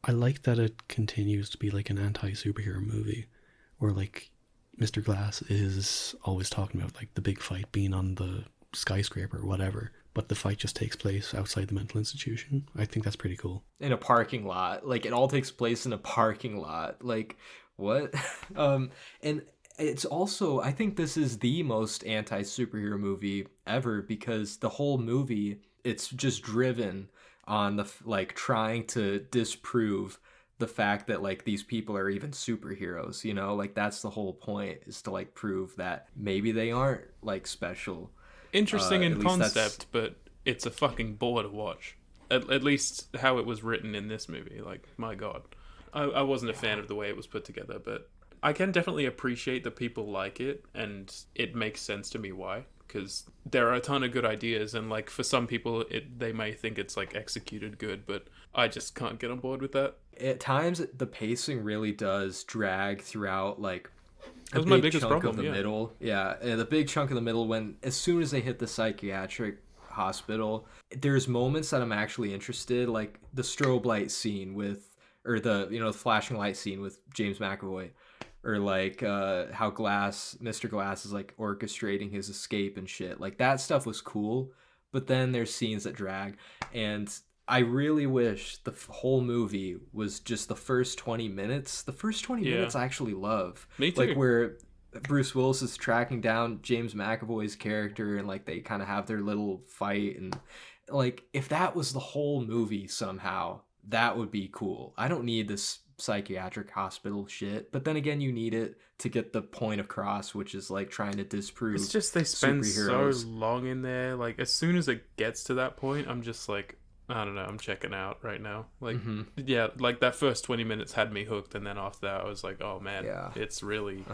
I like that it continues to be like an anti-superhero movie where like Mr. Glass is always talking about like the big fight being on the skyscraper or whatever, but the fight just takes place outside the mental institution. I think that's pretty cool. In a parking lot. Like it all takes place in a parking lot. Like what? And it's also, I think this is the most anti-superhero movie ever because the whole movie, it's just driven on the like trying to disprove the fact that like these people are even superheroes, you know, like that's the whole point, is to like prove that maybe they aren't like special. Interesting in concept, but it's a fucking bore to watch. At least how it was written in this movie. Like, my god, I wasn't a fan of the way it was put together, but I can definitely appreciate that people like it, and it makes sense to me why. Because there are a ton of good ideas, and like for some people they may think it's like executed good, but I just can't get on board with that. At times the pacing really does drag throughout, like that was my biggest problem, of the middle. Yeah, the big chunk of the middle, when as soon as they hit the psychiatric hospital, there's moments that I'm actually interested, like the strobe light scene with, or the the flashing light scene with James McAvoy. Or like how Mr. Glass is like orchestrating his escape and shit. Like that stuff was cool, but then there's scenes that drag. And I really wish the whole movie was just the first 20 minutes. The first 20 minutes I actually love. Me too. Like where Bruce Willis is tracking down James McAvoy's character and like they kind of have their little fight. And like if that was the whole movie somehow, that would be cool. I don't need this psychiatric hospital shit, but then again you need it to get the point across, which is like trying to disprove it's just they spend superheroes. So long in there. Like as soon as it gets to that point, I'm just like, I don't know, I'm checking out right now. Like yeah, like that first 20 minutes had me hooked, and then after that I was like, oh man, it's really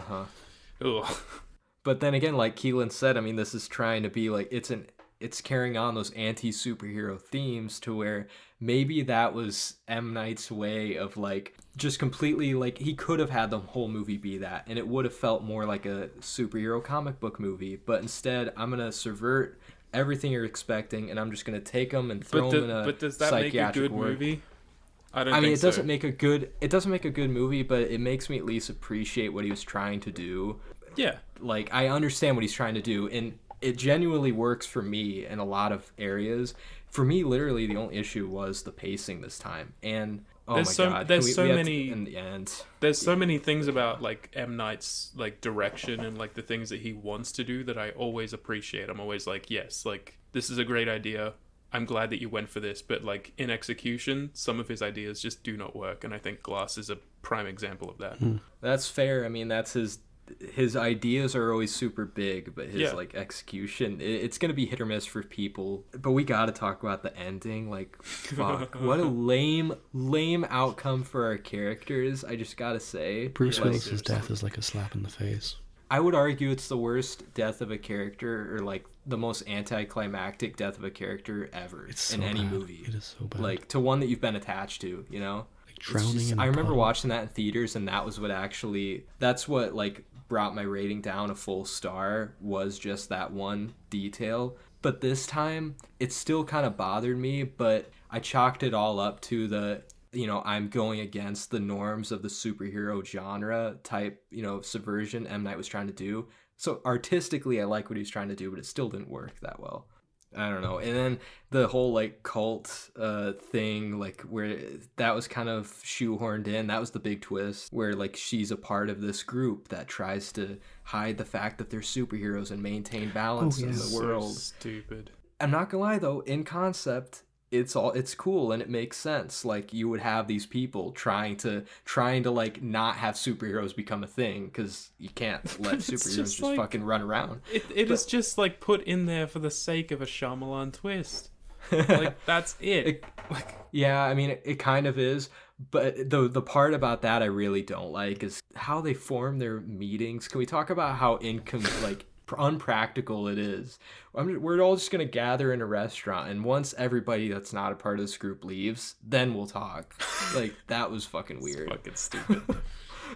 But then again, like Keelan said, I mean, this is trying to be like, it's carrying on those anti-superhero themes to where maybe that was M. Night's way of like just completely like he could have had the whole movie be that and it would have felt more like a superhero comic book movie, but instead I'm gonna subvert everything you're expecting and I'm just gonna take them and throw them in a psychiatric ward. But does that make a good movie? I mean, it doesn't make a good movie, but it makes me at least appreciate what he was trying to do. Yeah, like I understand what he's trying to do, and it genuinely works for me in a lot of areas. For me, literally, the only issue was the pacing this time. And there's so many things about like M. Night's like direction and like the things that he wants to do that I always appreciate. I'm always like, yes, like this is a great idea. I'm glad that you went for this, but like in execution, some of his ideas just do not work, and I think Glass is a prime example of that. That's fair. I mean, that's his ideas are always super big, but his like execution, it's gonna be hit or miss for people. But we gotta talk about the ending. Like fuck, what a lame outcome for our characters. I just gotta say, Bruce Willis's death is like a slap in the face. I would argue it's the worst death of a character, or like the most anticlimactic death of a character ever in any movie. It is so bad. Like to one that you've been attached to, you know. drowning in a I remember puddle. watching that in theaters, and that's what like brought my rating down a full star, was just that one detail. But this time it still kind of bothered me, but I chalked it all up to the, I'm going against the norms of the superhero genre type, subversion M. Night was trying to do. So artistically, I like what he was trying to do, but it still didn't work that well. I don't know. And then the whole like cult thing, like where that was kind of shoehorned in. That was the big twist, where like she's a part of this group that tries to hide the fact that they're superheroes and maintain balance in the world. So stupid. I'm not gonna lie though, in concept, it's cool and it makes sense. Like you would have these people trying to like not have superheroes become a thing, because you can't let superheroes just like, fucking run around. It is just like put in there for the sake of a Shyamalan twist. Like that's it. Yeah, I mean it kind of is, but the part about that I really don't like is how they form their meetings. Can we talk about how unpractical it is? We're all just gonna gather in a restaurant, and once everybody that's not a part of this group leaves, then we'll talk. Like that was fucking weird. It's fucking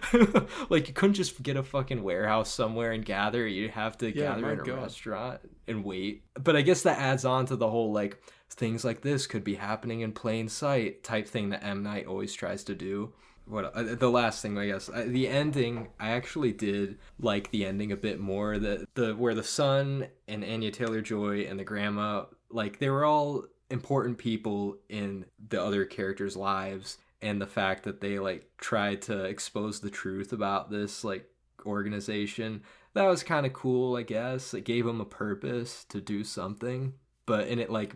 stupid. Like you couldn't just get a fucking warehouse somewhere and gather. You have to gather in a God. restaurant and wait. But I guess that adds on to the whole like things like this could be happening in plain sight type thing that M. Night always tries to do. The last thing, I guess, the ending, I actually did like the ending a bit more. The where the son and Anya Taylor-Joy and the grandma, like they were all important people in the other characters' lives, and the fact that they like tried to expose the truth about this like organization, that was kind of cool. I guess it gave them a purpose to do something, and it like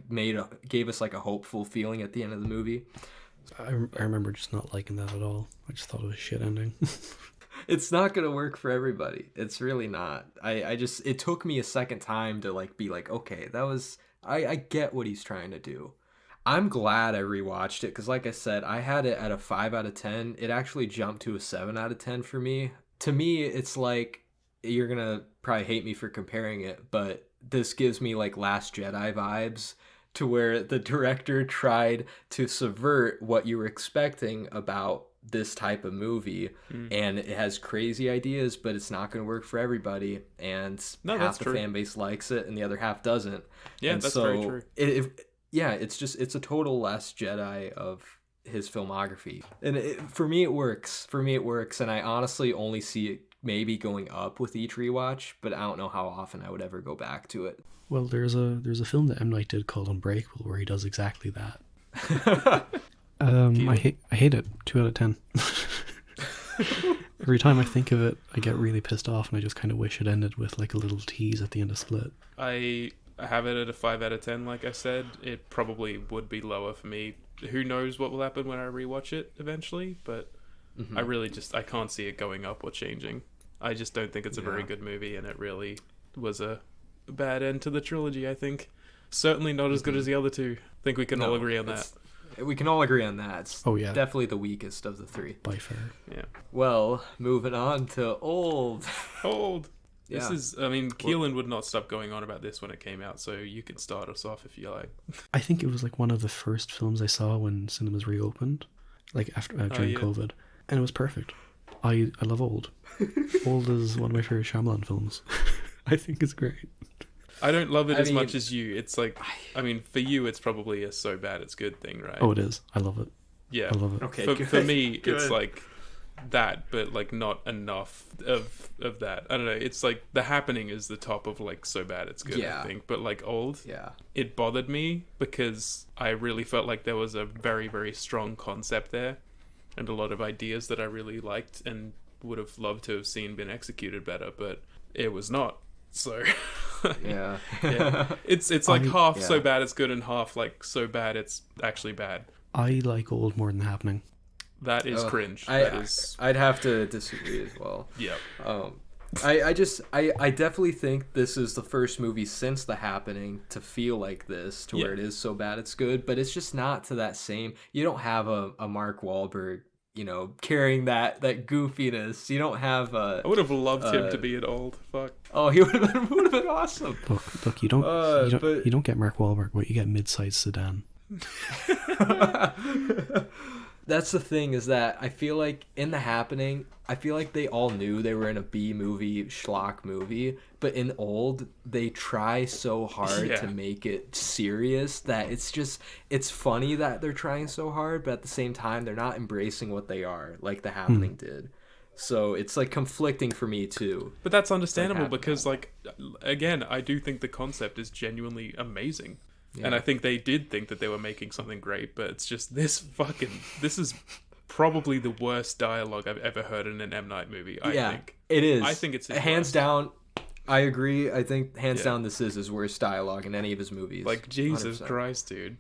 gave us like a hopeful feeling at the end of the movie. I remember just not liking that at all. I just thought it was a shit ending. It's not gonna work for everybody. It's really not. It took me a second time to like be like, okay, that was, I get what he's trying to do. I'm glad I rewatched it, because like I said, I had it at a 5 out of 10. It actually jumped to a 7 out of 10 for me. To me, it's like, you're gonna probably hate me for comparing it, but this gives me like Last Jedi vibes, to where the director tried to subvert what you were expecting about this type of movie, and it has crazy ideas, but it's not going to work for everybody, and half the fan base likes it and the other half doesn't. Yeah, and that's so very true. It's a total Last Jedi of his filmography, and for me it works, and I honestly only see it maybe going up with each rewatch, but I don't know how often I would ever go back to it. Well, there's a film that M. Night did called Unbreakable where he does exactly that. I hate it. 2 out of 10. Every time I think of it, I get really pissed off, and I just kind of wish it ended with like a little tease at the end of Split. I have it at a 5 out of 10. Like I said, it probably would be lower for me. Who knows what will happen when I rewatch it eventually? But I can't see it going up or changing. I just don't think it's a very good movie, and it really was a bad end to the trilogy, I think. Certainly not as good as the other two. I think we can all agree on that. We can all agree on that. It's definitely the weakest of the three. By far. Yeah. Well, moving on to Old. This is, Keelan would not stop going on about this when it came out, so you can start us off if you like. I think it was like one of the first films I saw when cinemas reopened, like after during COVID, and it was perfect. I love Old. Old is one of my favorite Shyamalan films. I think it's great. I don't love it as much as you. It's like, for you, it's probably a so bad it's good thing, right? Oh, it is. I love it. Yeah. I love it. Okay, for me, it's like that, but like not enough of that. I don't know. It's like The Happening is the top of like so bad it's good, I think. But like Old, it bothered me because I really felt like there was a very, very strong concept there and a lot of ideas that I really liked and would have loved to have seen been executed better, but it was not. So yeah. It's like half so bad it's good and half like so bad it's actually bad. I like Old more than The Happening. That is cringe. I'd have to disagree as well. Yeah. I definitely think this is the first movie since The Happening to feel like this, to where it is so bad it's good, but it's just not to that same. You don't have a Mark Wahlberg, carrying that goofiness. You don't have a. I would have loved him to be an Old. Fuck. Oh, he would have been awesome. Look, you don't get Mark Wahlberg, but you get mid-sized sedan. That's the thing, is that I feel like in The Happening, I feel like they all knew they were in a B movie, schlock movie, but in Old, they try so hard to make it serious that it's funny that they're trying so hard, but at the same time, they're not embracing what they are, like The Happening did. So it's like conflicting for me too. But that's understandable because, like, again, I do think the concept is genuinely amazing. Yeah. And I think they did think that they were making something great, but it's just this is probably the worst dialogue I've ever heard in an M. Night movie, I think. It is. I think it's his hands worst. down. I agree. I think hands down this is his worst dialogue in any of his movies. Like, Jesus 100%. Christ, dude.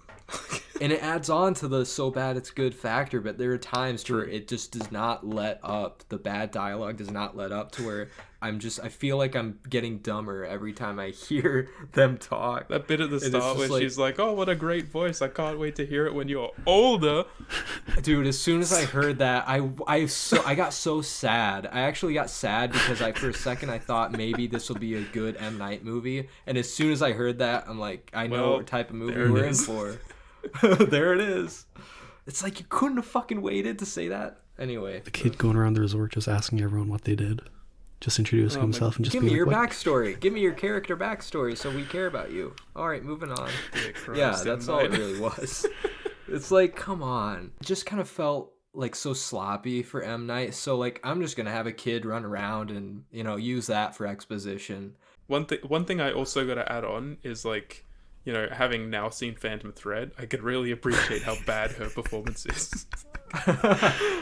And it adds on to the so bad it's good factor, but there are times where it just does not let up. The bad dialogue does not let up to where I feel like I'm getting dumber every time I hear them talk. That bit at the start where she's like, oh, what a great voice. I can't wait to hear it when you're older. Dude, as soon as I heard that, I got so sad. I actually got sad because for a second I thought maybe this will be a good M. Night movie. And as soon as I heard that, I'm like, I know what type of movie we're in for. There it is. It's like you couldn't have fucking waited to say that. Anyway. The kid going around the resort just asking everyone what they did. Just introducing himself and just give being me your like, backstory. Give me your character backstory so we care about you. All right, moving on. Yeah, that's all it really was. It's like, come on. It just kind of felt like so sloppy for M. Night. So like, I'm just gonna have a kid run around and use that for exposition. One thing I also got to add on is, like, having now seen Phantom Thread, I could really appreciate how bad her performance is.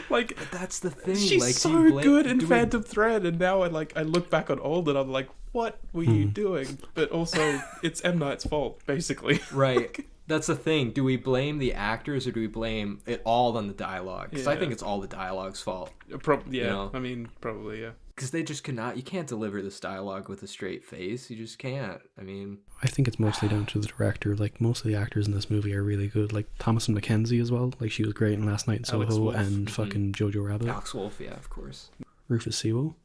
Like, that's the thing. She's like, so good in Phantom Thread, and now I look back on Old and I'm like, what were you doing? But also, it's M. Night's fault, basically. Right. That's the thing. Do we blame the actors or do we blame it all on the dialogue? Because I think it's all the dialogue's fault. I mean, probably, yeah. Because they just you can't deliver this dialogue with a straight face. You just can't. I mean, I think it's mostly down to the director. Like, most of the actors in this movie are really good. Like, Thomasin McKenzie as well. Like, she was great in Last Night in Soho and fucking Jojo Rabbit. Alex Wolff, yeah, of course. Rufus Sewell.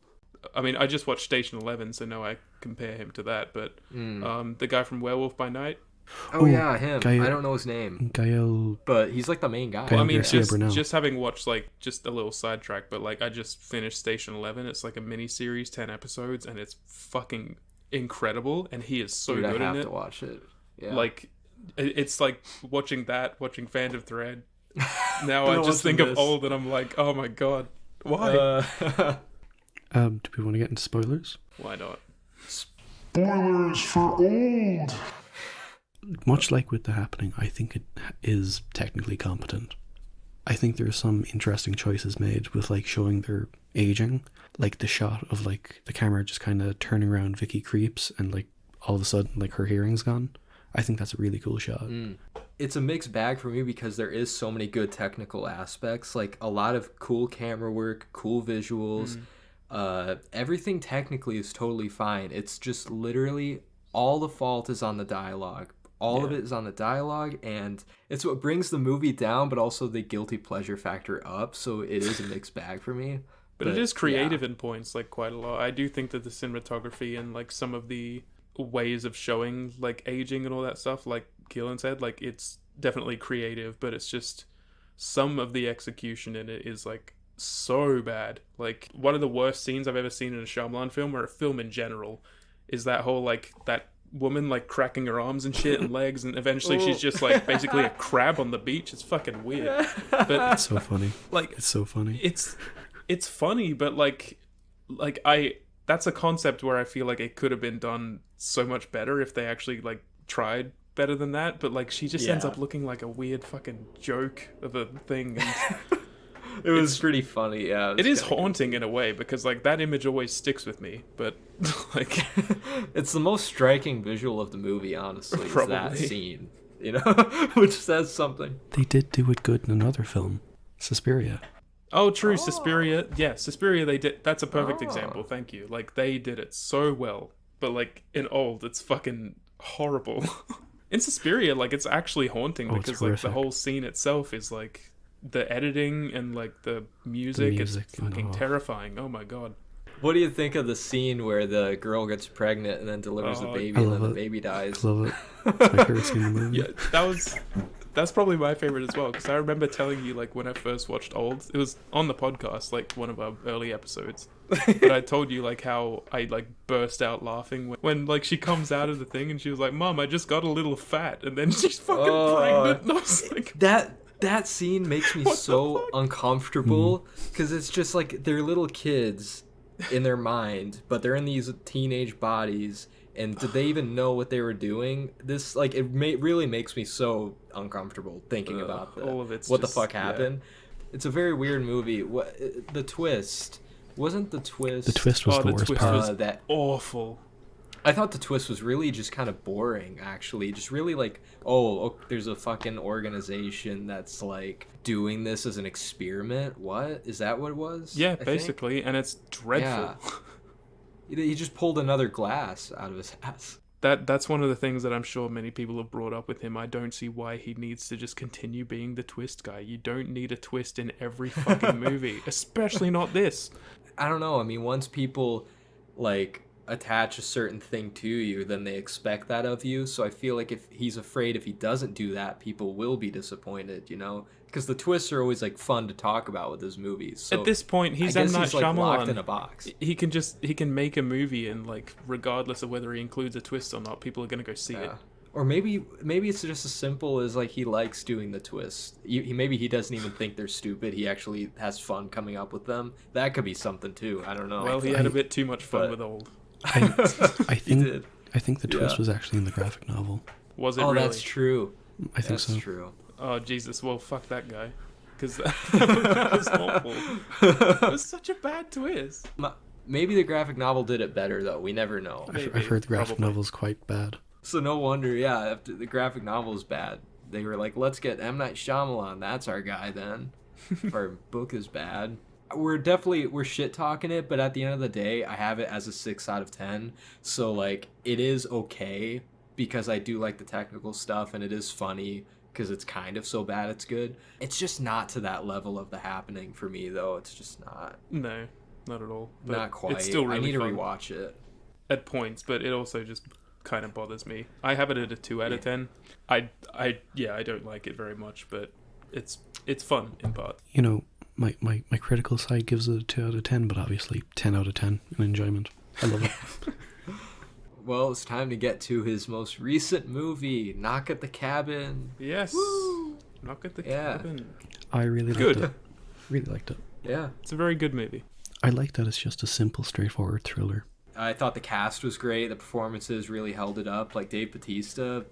I mean, I just watched Station 11, so no, I compare him to that. But the guy from Werewolf by Night. Oh yeah, him. I don't know his name. Gael. But he's like the main guy. Well, I mean, just having watched, like, just a little sidetrack, but like, I just finished Station 11. It's like a mini series, 10 episodes, and it's fucking incredible. And he is so good in it. I have to watch it. Yeah. Like, it's like watching Phantom Thread. Now I just think of Old, and I'm like, oh my god, why? Do we want to get into spoilers? Why not? Spoilers for Old. Much like with The Happening, I think it is technically competent. I think there are some interesting choices made with, like, showing their aging. Like, the shot of, like, the camera just kind of turning around Vicky Creeps and, like, all of a sudden, like, her hearing's gone. I think that's a really cool shot. It's a mixed bag for me because there is so many good technical aspects. Like, a lot of cool camera work, cool visuals. Everything technically is totally fine. It's just literally all the fault is on the dialogue. All of it is on the dialogue, and it's what brings the movie down, but also the guilty pleasure factor up. So it is a mixed bag for me. But it is creative in points, like, quite a lot. I do think that the cinematography and, like, some of the ways of showing, like, aging and all that stuff, like Keelan said, like, it's definitely creative, but it's just some of the execution in it is, like, so bad. Like, one of the worst scenes I've ever seen in a Shyamalan film, or a film in general, is that whole, like, that woman, like, cracking her arms and shit and legs, and eventually she's just, like, basically a crab on the beach. It's fucking weird. But it's so funny. Like, it's so funny. It's funny, but like that's a concept where I feel like it could have been done so much better if they actually, like, tried better than that. But, like, she just ends up looking like a weird fucking joke of a thing. And it was pretty funny, yeah. It is haunting in a way, because, like, that image always sticks with me. But, like, it's the most striking visual of the movie, honestly. Probably. Is that scene, which says something. They did do it good in another film, Suspiria. Oh, true, Suspiria. Yeah, Suspiria, they did. That's a perfect example. Thank you. Like, they did it so well. But, like, in Old, it's fucking horrible. In Suspiria, like, it's actually haunting because, like, the whole scene itself is, like, the editing and, like, the music is fucking terrifying. Oh my god. What do you think of the scene where the girl gets pregnant and then delivers a baby and then the baby dies? I love it. It's my favorite scene in the movie. Yeah, That's probably my favorite as well, because I remember telling you, like, when I first watched Old, it was on the podcast, like, one of our early episodes, but I told you, like, how I, like, burst out laughing when like, she comes out of the thing, and she was like, Mom, I just got a little fat, and then she's fucking pregnant, and I was like... That scene makes me so uncomfortable, because it's just, like, they're little kids in their mind, but they're in these teenage bodies, and did they even know what they were doing? This, like, really makes me so uncomfortable thinking about all of it's what just, the fuck happened. Yeah. It's a very weird movie. What the twist? Wasn't the twist? The twist was the worst twist part. was that awful. I thought the twist was really just kind of boring, actually. Just really like, there's a fucking organization that's like doing this as an experiment. What? Is that what it was? Yeah, basically, and it's dreadful. Yeah. He just pulled another glass out of his ass. That's one of the things that I'm sure many people have brought up with him. I don't see why he needs to just continue being the twist guy. You don't need a twist in every fucking movie, especially not this. I don't know. I mean, once people like attach a certain thing to you, then they expect that of you. So I feel like if he's afraid if he doesn't do that, people will be disappointed, you know? Because the twists are always like fun to talk about with his movies. So at this point, he's I guess M. Night he's like Shyamalan. locked in a box. He can make a movie, and like regardless of whether he includes a twist or not, people are gonna go see it. Or maybe it's just as simple as like he likes doing the twists. Maybe he doesn't even think they're stupid. He actually has fun coming up with them. That could be something too. I don't know. Well, he had a bit too much fun with Old. I think the twist was actually in the graphic novel. Was it really? really? That's true. I think so. That's true. Oh, Jesus. Well, fuck that guy. Because that was awful. It was such a bad twist. Maybe the graphic novel did it better, though. We never know. I've heard the graphic novel's quite bad. So no wonder, yeah, after the graphic novel is bad. They were like, let's get M. Night Shyamalan. That's our guy then. Our book is bad. We're shit-talking it, but at the end of the day, I have it as a 6 out of 10. So, like, it is okay because I do like the technical stuff, and it is funny because it's kind of so bad it's good. It's just not to that level of The Happening for me, though. It's just not. No, not at all. But not quite. It's still really I need fun to rewatch it. At points, but it also just kind of bothers me. I have it at a 2 out of 10. I don't like it very much, but it's fun in part. You know, my critical side gives it a 2 out of 10, but obviously 10 out of 10 in enjoyment. I love it. Well, it's time to get to his most recent movie, Knock at the Cabin. Yes. Woo! Knock at the Cabin. I really liked it. Really liked it. Yeah. It's a very good movie. I like that it's just a simple, straightforward thriller. I thought the cast was great. The performances really held it up. Like Dave Bautista.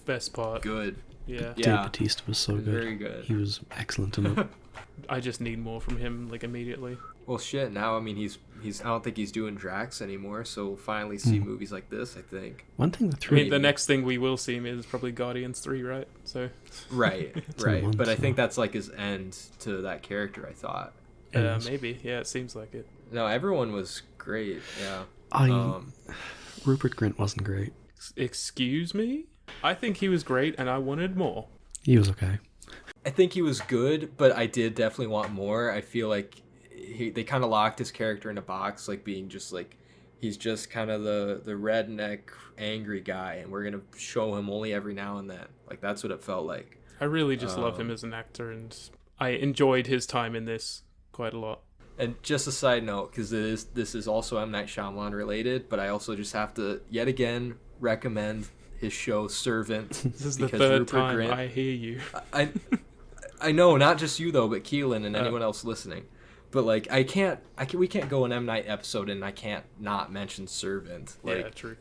Best part. Good. Yeah. Dave Bautista was so good. Very good. He was excellent in it. I just need more from him, like, immediately. Well, shit, now, I mean, he's I don't think he's doing Drax anymore, so we'll finally see movies like this, I think. One thing that threw I mean, the next thing we will see him is probably Guardians 3, right? So. Right. Month, but I so. think that's like his end to that character, I thought. Maybe. Yeah, it seems like it. No, everyone was great, yeah. Rupert Grint wasn't great. Excuse me? I think he was great, and I wanted more. He was okay. I think he was good, but I did definitely want more. I feel like they kind of locked his character in a box, like being just like, he's just kind of the redneck angry guy, and we're going to show him only every now and then. Like, that's what it felt like. I really just love him as an actor, and I enjoyed his time in this quite a lot. And just a side note, because this is also M. Night Shyamalan related, but I also just have to, yet again, recommend his show Servant. This is the third time I hear you. I know, not just you though, but Keelan and anyone else listening. But like, we can't go an M. Night episode and I can't not mention Servant. Like, yeah, true.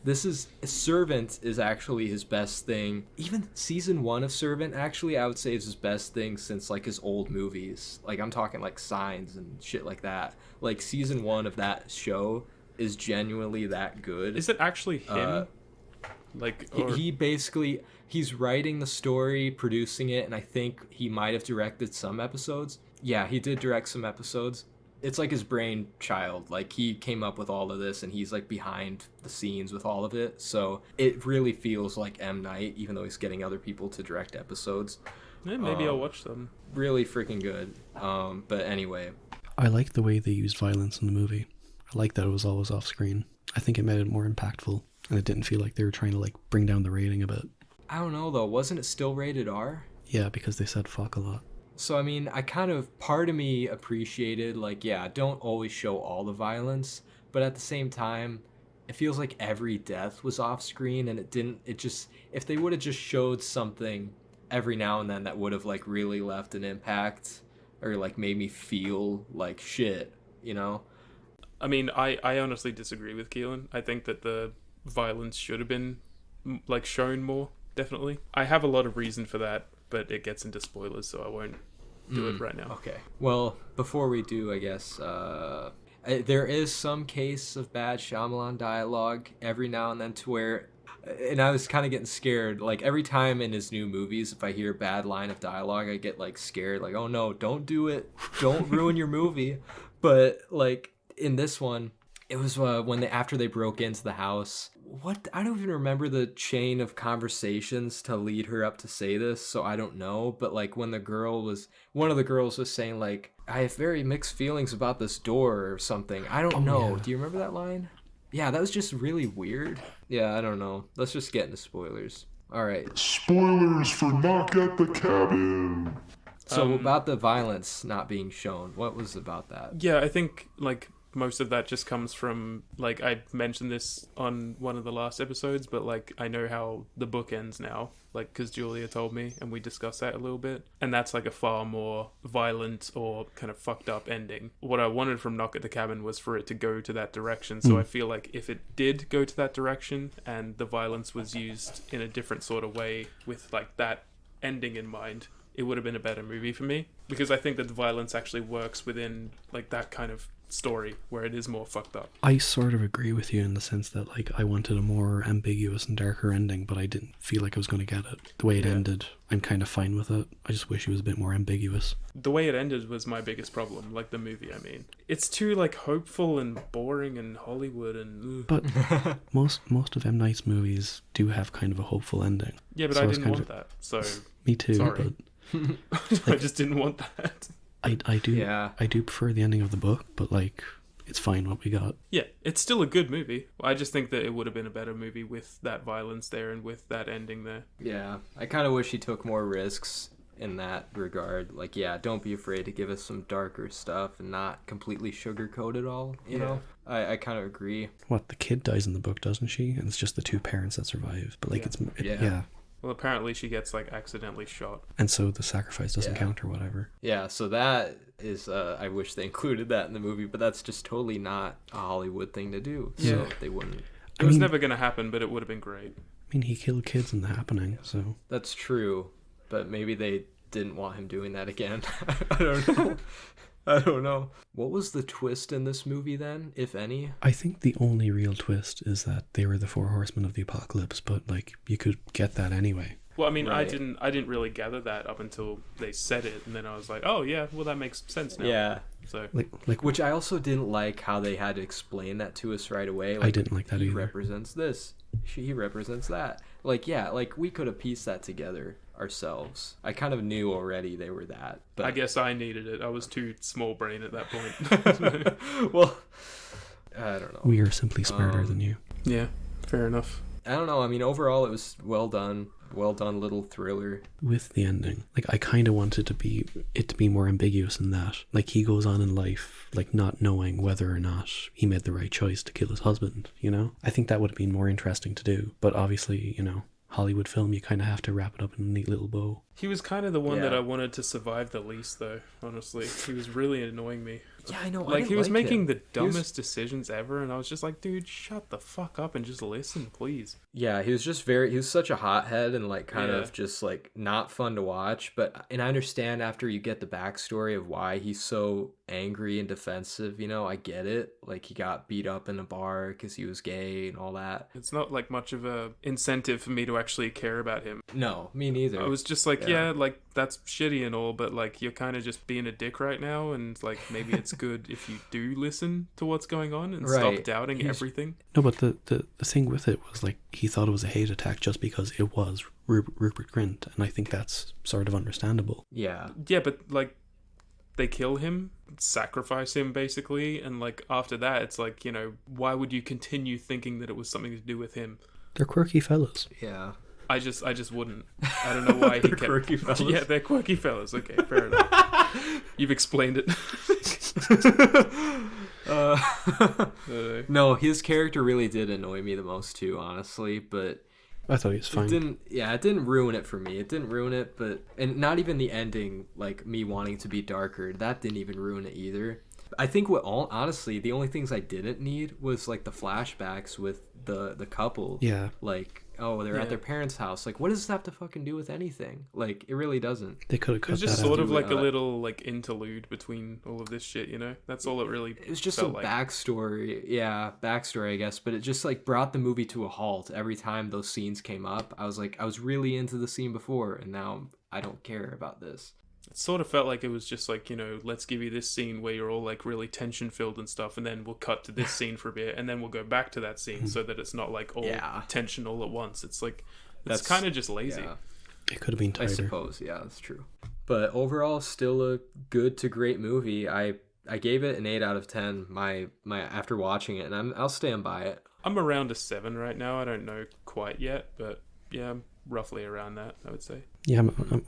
Servant is actually his best thing. Even season 1 of Servant, actually, I would say is his best thing since like his old movies. Like, I'm talking like Signs and shit like that. Like, season 1 of that show is genuinely that good. Is it actually him? He basically, he's writing the story, producing it, and I think he might have directed some episodes. Yeah, he did direct some episodes. It's like his brainchild. Like, he came up with all of this, and he's like behind the scenes with all of it. So it really feels like M. Night, even though he's getting other people to direct episodes. Yeah, maybe I'll watch them. Really freaking good. But anyway. I like the way they used violence in the movie. I like that it was always off screen. I think it made it more impactful. And it didn't feel like they were trying to like bring down the rating a bit. I don't know though, wasn't it still rated R? Yeah, because they said fuck a lot. So I mean, I kind of, part of me appreciated, like, yeah, don't always show all the violence, but at the same time, it feels like every death was off screen, and it just, if they would have just showed something every now and then that would have like really left an impact, or like made me feel like shit, you know? I mean, I honestly disagree with Keelan. I think that the violence should have been like shown more, definitely. I have a lot of reason for that, but it gets into spoilers, so I won't do it right now. Okay. Well, before we do, I guess, there is some case of bad Shyamalan dialogue every now and then to where, and I was kind of getting scared. Like, every time in his new movies, if I hear a bad line of dialogue, I get, like, scared. Like, oh no, don't do it. Don't ruin your movie. But, like, in this one, it was after they broke into the house. What? I don't even remember the chain of conversations to lead her up to say this, so I don't know. But like when one of the girls was saying like, I have very mixed feelings about this door or something. I don't know. Yeah. Do you remember that line? Yeah, that was just really weird. Yeah, I don't know. Let's just get into spoilers. All right. Spoilers for Knock at the Cabin. So about the violence not being shown, what was about that? Yeah, I think like most of that just comes from, like, I mentioned this on one of the last episodes, but like I know how the book ends now, like because Julia told me and we discussed that a little bit, and that's like a far more violent or kind of fucked up ending. What I wanted from Knock at the Cabin was for it to go to that direction, so I feel like if it did go to that direction and the violence was used in a different sort of way with like that ending in mind, it would have been a better movie for me, because I think that the violence actually works within like that kind of story where it is more fucked up. I sort of agree with you in the sense that like I wanted a more ambiguous and darker ending, but I didn't feel like I was going to get it. The way it ended, I'm kind of fine with it. I just wish it was a bit more ambiguous. The way it ended was my biggest problem, like the movie, I mean. It's too like hopeful and boring and Hollywood and... But most of M. Night's movies do have kind of a hopeful ending. Yeah, but So I it's didn't kind want of- that, so Me too, Sorry. but I just didn't want that. I do Yeah. I do prefer the ending of the book, but like it's fine what we got. Yeah, it's still a good movie. I just think that it would have been a better movie with that violence there and with that ending there. Yeah, I kind of wish he took more risks in that regard. Like, yeah, don't be afraid to give us some darker stuff and not completely sugarcoat it all, you know? I kind of agree. What, the kid dies in the book, doesn't she? And it's just the two parents that survive. But like Yeah. Well, apparently she gets like accidentally shot. And so the sacrifice doesn't Yeah. count or whatever. Yeah, so that is, I wish they included that in the movie, but that's just totally not a Hollywood thing to do, so Yeah. they wouldn't. It was never going to happen, but it would have been great. I mean, he killed kids in The Happening, so... That's true, but maybe they didn't want him doing that again. I don't know. I don't know. What was the twist in this movie then, if any? I think the only real twist is that they were the four horsemen of the apocalypse, but like you could get that anyway. Well, I mean, Right. I didn't really gather that up until they said it, and then I was like, oh yeah, well that makes sense now. Yeah. So Like Which I also didn't like how they had to explain that to us right away. I didn't like that he either. represents this. He represents that. Like, yeah, like we could have pieced that together ourselves. I kind of knew already they were that. But I guess I needed it. I was too small brain at that point. well, I don't know. We are simply smarter than you. Yeah, fair enough. I don't know. I mean, overall, it was well done little thriller. With the ending, like I kind of wanted it to be more ambiguous in that, like he goes on in life like not knowing whether or not he made the right choice to kill his husband, you know. I think that would have been more interesting to do, but obviously, you know, Hollywood film, you kind of have to wrap it up in a neat little bow. He was kind of the one that Yeah. I wanted to survive the least, though. Honestly, he was really annoying me. Yeah, I know. I Like didn't he was making him. the He was- dumbest decisions ever, and I was just like, dude, shut the fuck up and just listen, please. Yeah, he was such a hothead and like kind Yeah. of just like not fun to watch. But I understand after you get the backstory of why he's so angry and defensive, you know, I get it. Like he got beat up in a bar because he was gay and all that. It's not like much of a incentive for me to actually care about him. No, me neither. I was just like, Yeah. yeah, like that's shitty and all, but like you're kind of just being a dick right now, and like maybe it's good if you do listen to what's going on and Right. stop doubting He's- everything. No, but the thing with it was like he thought it was a hate attack just because it was Rupert Grint, and I think that's sort of understandable. Yeah. Yeah, but like they kill him, sacrifice him basically, and like after that it's like, you know, why would you continue thinking that it was something to do with him? They're quirky fellas. Yeah. I just wouldn't. I don't know why he kept. Quirky fellas. Yeah, they're quirky fellas. Okay, fair enough. You've explained it. No, his character really did annoy me the most too, honestly. But I thought he was fine. it didn't ruin it for me. It didn't ruin it, and not even the ending, like me wanting to be darker. That didn't even ruin it either. I think honestly, the only things I didn't need was like the flashbacks with the couple. Yeah. Like, oh, they're at their parents' house. Like, what does this have to fucking do with anything? Like, it really doesn't. They could have cut It was just that sort out. of like a little like interlude between all of this shit, you know? That's all it really It was just felt a like. backstory. Yeah, backstory, I guess. But it just like brought the movie to a halt every time those scenes came up. I was really into the scene before, and now I don't care about this. It sort of felt like it was just like, you know, let's give you this scene where you're all like really tension filled and stuff, and then we'll cut to this scene for a bit, and then we'll go back to that scene so that it's not like all tension all at once. It's like, that's kind of just lazy. Yeah. It could have been tighter. I suppose, yeah, that's true. But overall, still a good to great movie. I gave it an 8 out of 10. My after watching it, and I'll stand by it. I'm around a 7 right now. I don't know quite yet, but yeah, I'm roughly around that, I would say. Yeah,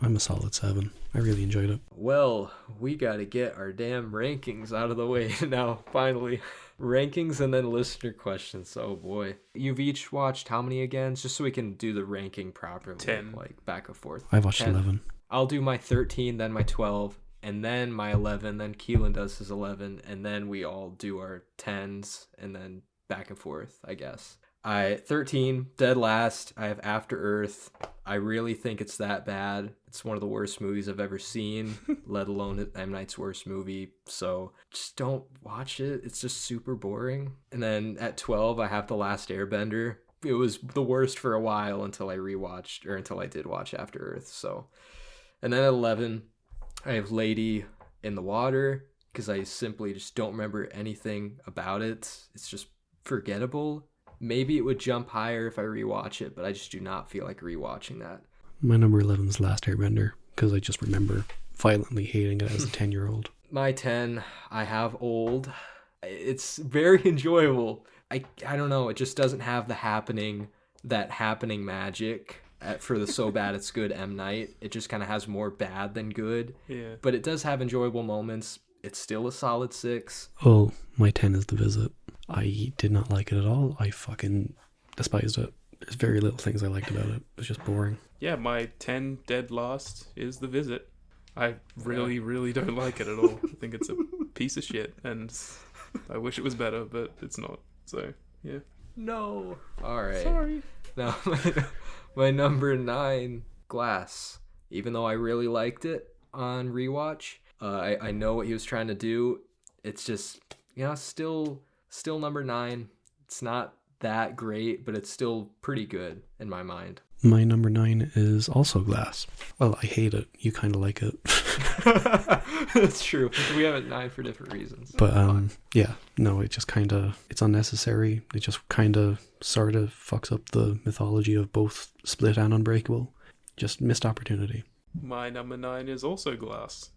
I'm a solid 7. I really enjoyed it. Well, we got to get our damn rankings out of the way now, finally. Rankings and then listener questions. Oh boy. You've each watched how many again? Just so we can do the ranking properly. 10. Like back and forth. I watched 10. 11. I'll do my 13, then my 12, and then my 11, then Keelan does his 11, and then we all do our 10s, and then back and forth, I guess. 13, dead last. I have After Earth. I really think it's that bad. It's one of the worst movies I've ever seen, let alone M. Night's worst movie. So just don't watch it. It's just super boring. And then at 12, I have The Last Airbender. It was the worst for a while until I did watch After Earth. So, and then at 11, I have Lady in the Water, because I simply just don't remember anything about it. It's just forgettable. Maybe it would jump higher if I rewatch it, but I just do not feel like rewatching that. My number 11 is Last Airbender, because I just remember violently hating it as a 10-year-old. My 10, I have Old. It's very enjoyable. I don't know, it just doesn't have that happening magic for the so bad it's good M. Night. It just kind of has more bad than good. Yeah. But it does have enjoyable moments. It's still a solid 6. Oh, my 10 is The Visit. I did not like it at all. I fucking despised it. There's very little things I liked about it. It was just boring. Yeah, my 10 dead last is The Visit. I really, really don't like it at all. I think it's a piece of shit, and I wish it was better, but it's not. So, yeah. No. All right. Sorry. Now, my number 9, Glass. Even though I really liked it on rewatch, I know what he was trying to do. It's just, still number 9. It's not that great, but it's still pretty good in my mind. My number 9 is also Glass. Well, I hate it. You kind of like it. That's true. We have it 9 for different reasons. But yeah, no, it just kind of, it's unnecessary. It just kind of sort of fucks up the mythology of both Split and Unbreakable. Just missed opportunity. My number 9 is also Glass.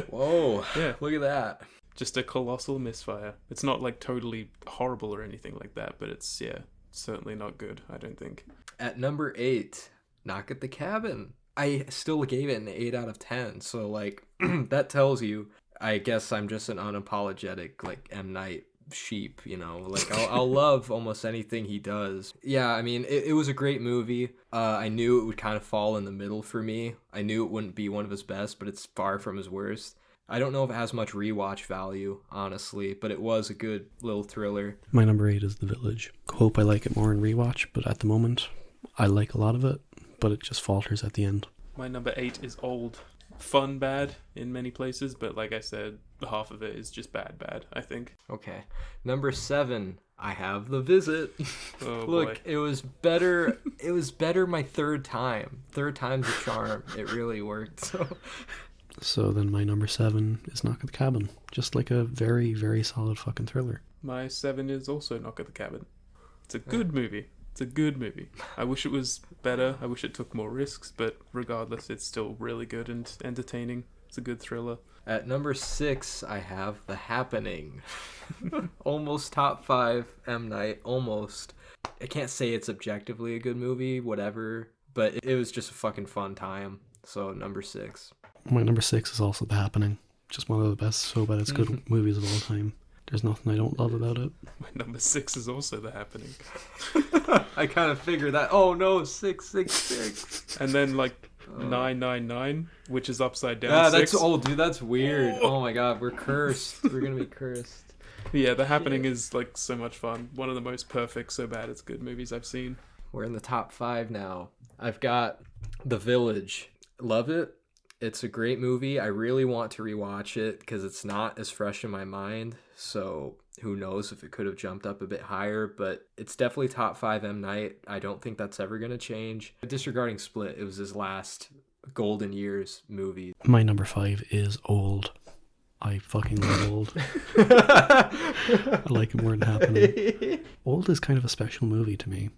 Whoa. Yeah. Look at that. Just a colossal misfire. It's not like totally horrible or anything like that, but it's, certainly not good, I don't think. At number 8, Knock at the Cabin. I still gave it an 8 out of 10. So, like, that tells you, I guess I'm just an unapologetic, like, M. Night sheep, Like, I'll love almost anything he does. Yeah, I mean, it was a great movie. I knew it would kind of fall in the middle for me. I knew it wouldn't be one of his best, but it's far from his worst. I don't know if it has much rewatch value, honestly, but it was a good little thriller. My number 8 is The Village. Hope I like it more in rewatch, but at the moment, I like a lot of it, but it just falters at the end. My number 8 is Old. Fun bad in many places, but like I said, half of it is just bad, I think. Okay. Number 7, I have The Visit. Oh, Look, boy. it was better my third time. Third time's a charm. It really worked. So then my number 7 is Knock at the Cabin. Just like a very, very solid fucking thriller. My 7 is also Knock at the Cabin. It's a good movie. It's a good movie. I wish it was better. I wish it took more risks, but regardless, it's still really good and entertaining. It's a good thriller. At number 6, I have The Happening. Almost top 5 M. Night, almost. I can't say it's objectively a good movie, whatever, but it was just a fucking fun time. So number 6. My number 6 is also The Happening. Just one of the best so bad it's good movies of all time. There's nothing I don't love about it. My number 6 is also The Happening. I kind of figured that. Oh no, 666. And then like 999, which is upside down. Yeah, 6. dude, that's weird. Oh my god, we're cursed. We're gonna be cursed. Yeah, The Happening is like so much fun. One of the most perfect, so bad it's good movies I've seen. We're in the top 5 now. I've got The Village. Love it. It's a great movie. I really want to rewatch it because it's not as fresh in my mind. So who knows if it could have jumped up a bit higher, but it's definitely top 5 M. Night. I don't think that's ever going to change. Disregarding Split, it was his last golden years movie. My number 5 is Old. I fucking love Old. I like it more than Happening. Old is kind of a special movie to me,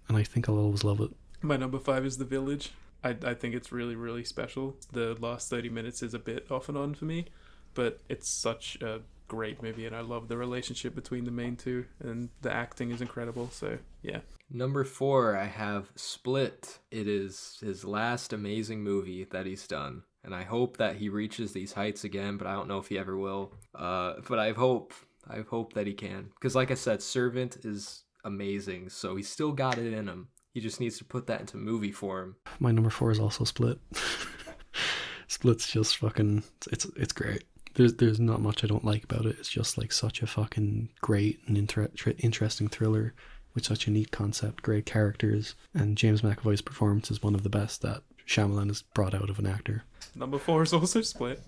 and I think I'll always love it. My number 5 is The Village. I think it's really, really special. The last 30 minutes is a bit off and on for me, but it's such a great movie, and I love the relationship between the main two, and the acting is incredible, so yeah. Number 4, I have Split. It is his last amazing movie that he's done, and I hope that he reaches these heights again, but I don't know if he ever will. But I hope that he can, because like I said, Servant is amazing, so he's still got it in him. He just needs to put that into movie form. My number 4 is also Split. Split's just fucking... It's great. There's not much I don't like about it. It's just like such a fucking great and interesting thriller with such a neat concept, great characters, and James McAvoy's performance is one of the best that Shyamalan has brought out of an actor. Number 4 is also Split.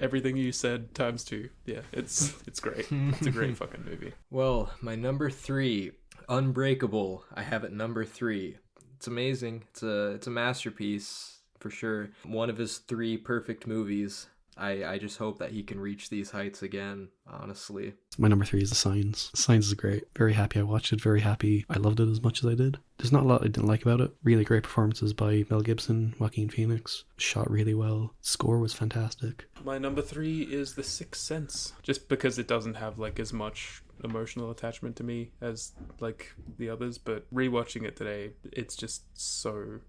Everything you said times 2. Yeah, it's great. It's a great fucking movie. Well, my number 3, Unbreakable. I have it number 3. It's amazing. It's a masterpiece for sure. One of his 3 perfect movies. I just hope that he can reach these heights again, honestly. My number 3 is The Signs. The Signs is great. Very happy I watched it. Very happy I loved it as much as I did. There's not a lot I didn't like about it. Really great performances by Mel Gibson, Joaquin Phoenix. Shot really well. Score was fantastic. My number 3 is The Sixth Sense. Just because it doesn't have like as much emotional attachment to me as like the others, but rewatching it today, it's just so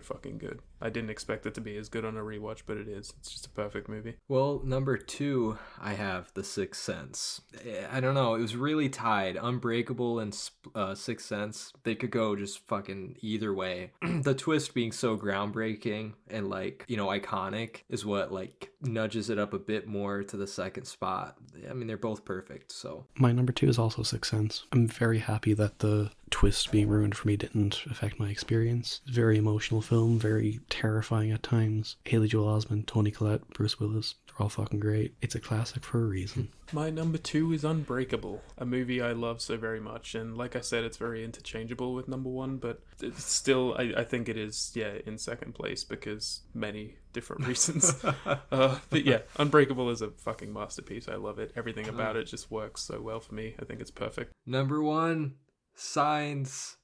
fucking good. I didn't expect it to be as good on a rewatch, but it is. It's just a perfect movie. Well, number 2, I have The Sixth Sense. I don't know. It was really tied. Unbreakable and Sixth Sense. They could go just fucking either way. The twist being so groundbreaking and like, you know, iconic is what like nudges it up a bit more to the second spot. I mean, they're both perfect, so. My number 2 is also Sixth Sense. I'm very happy that the twist being ruined for me didn't affect my experience. Very emotional film, very terrifying at times. Haley Joel Osment, Toni Collette, Bruce Willis, they're all fucking great. It's a classic for a reason. My number 2 is Unbreakable, a movie I love so very much, and like I said, it's very interchangeable with number 1, but it's still, I think it is, yeah, in second place because many different reasons. But yeah, Unbreakable is a fucking masterpiece. I love it. Everything about it just works so well for me. I think it's perfect. Number 1, Signs.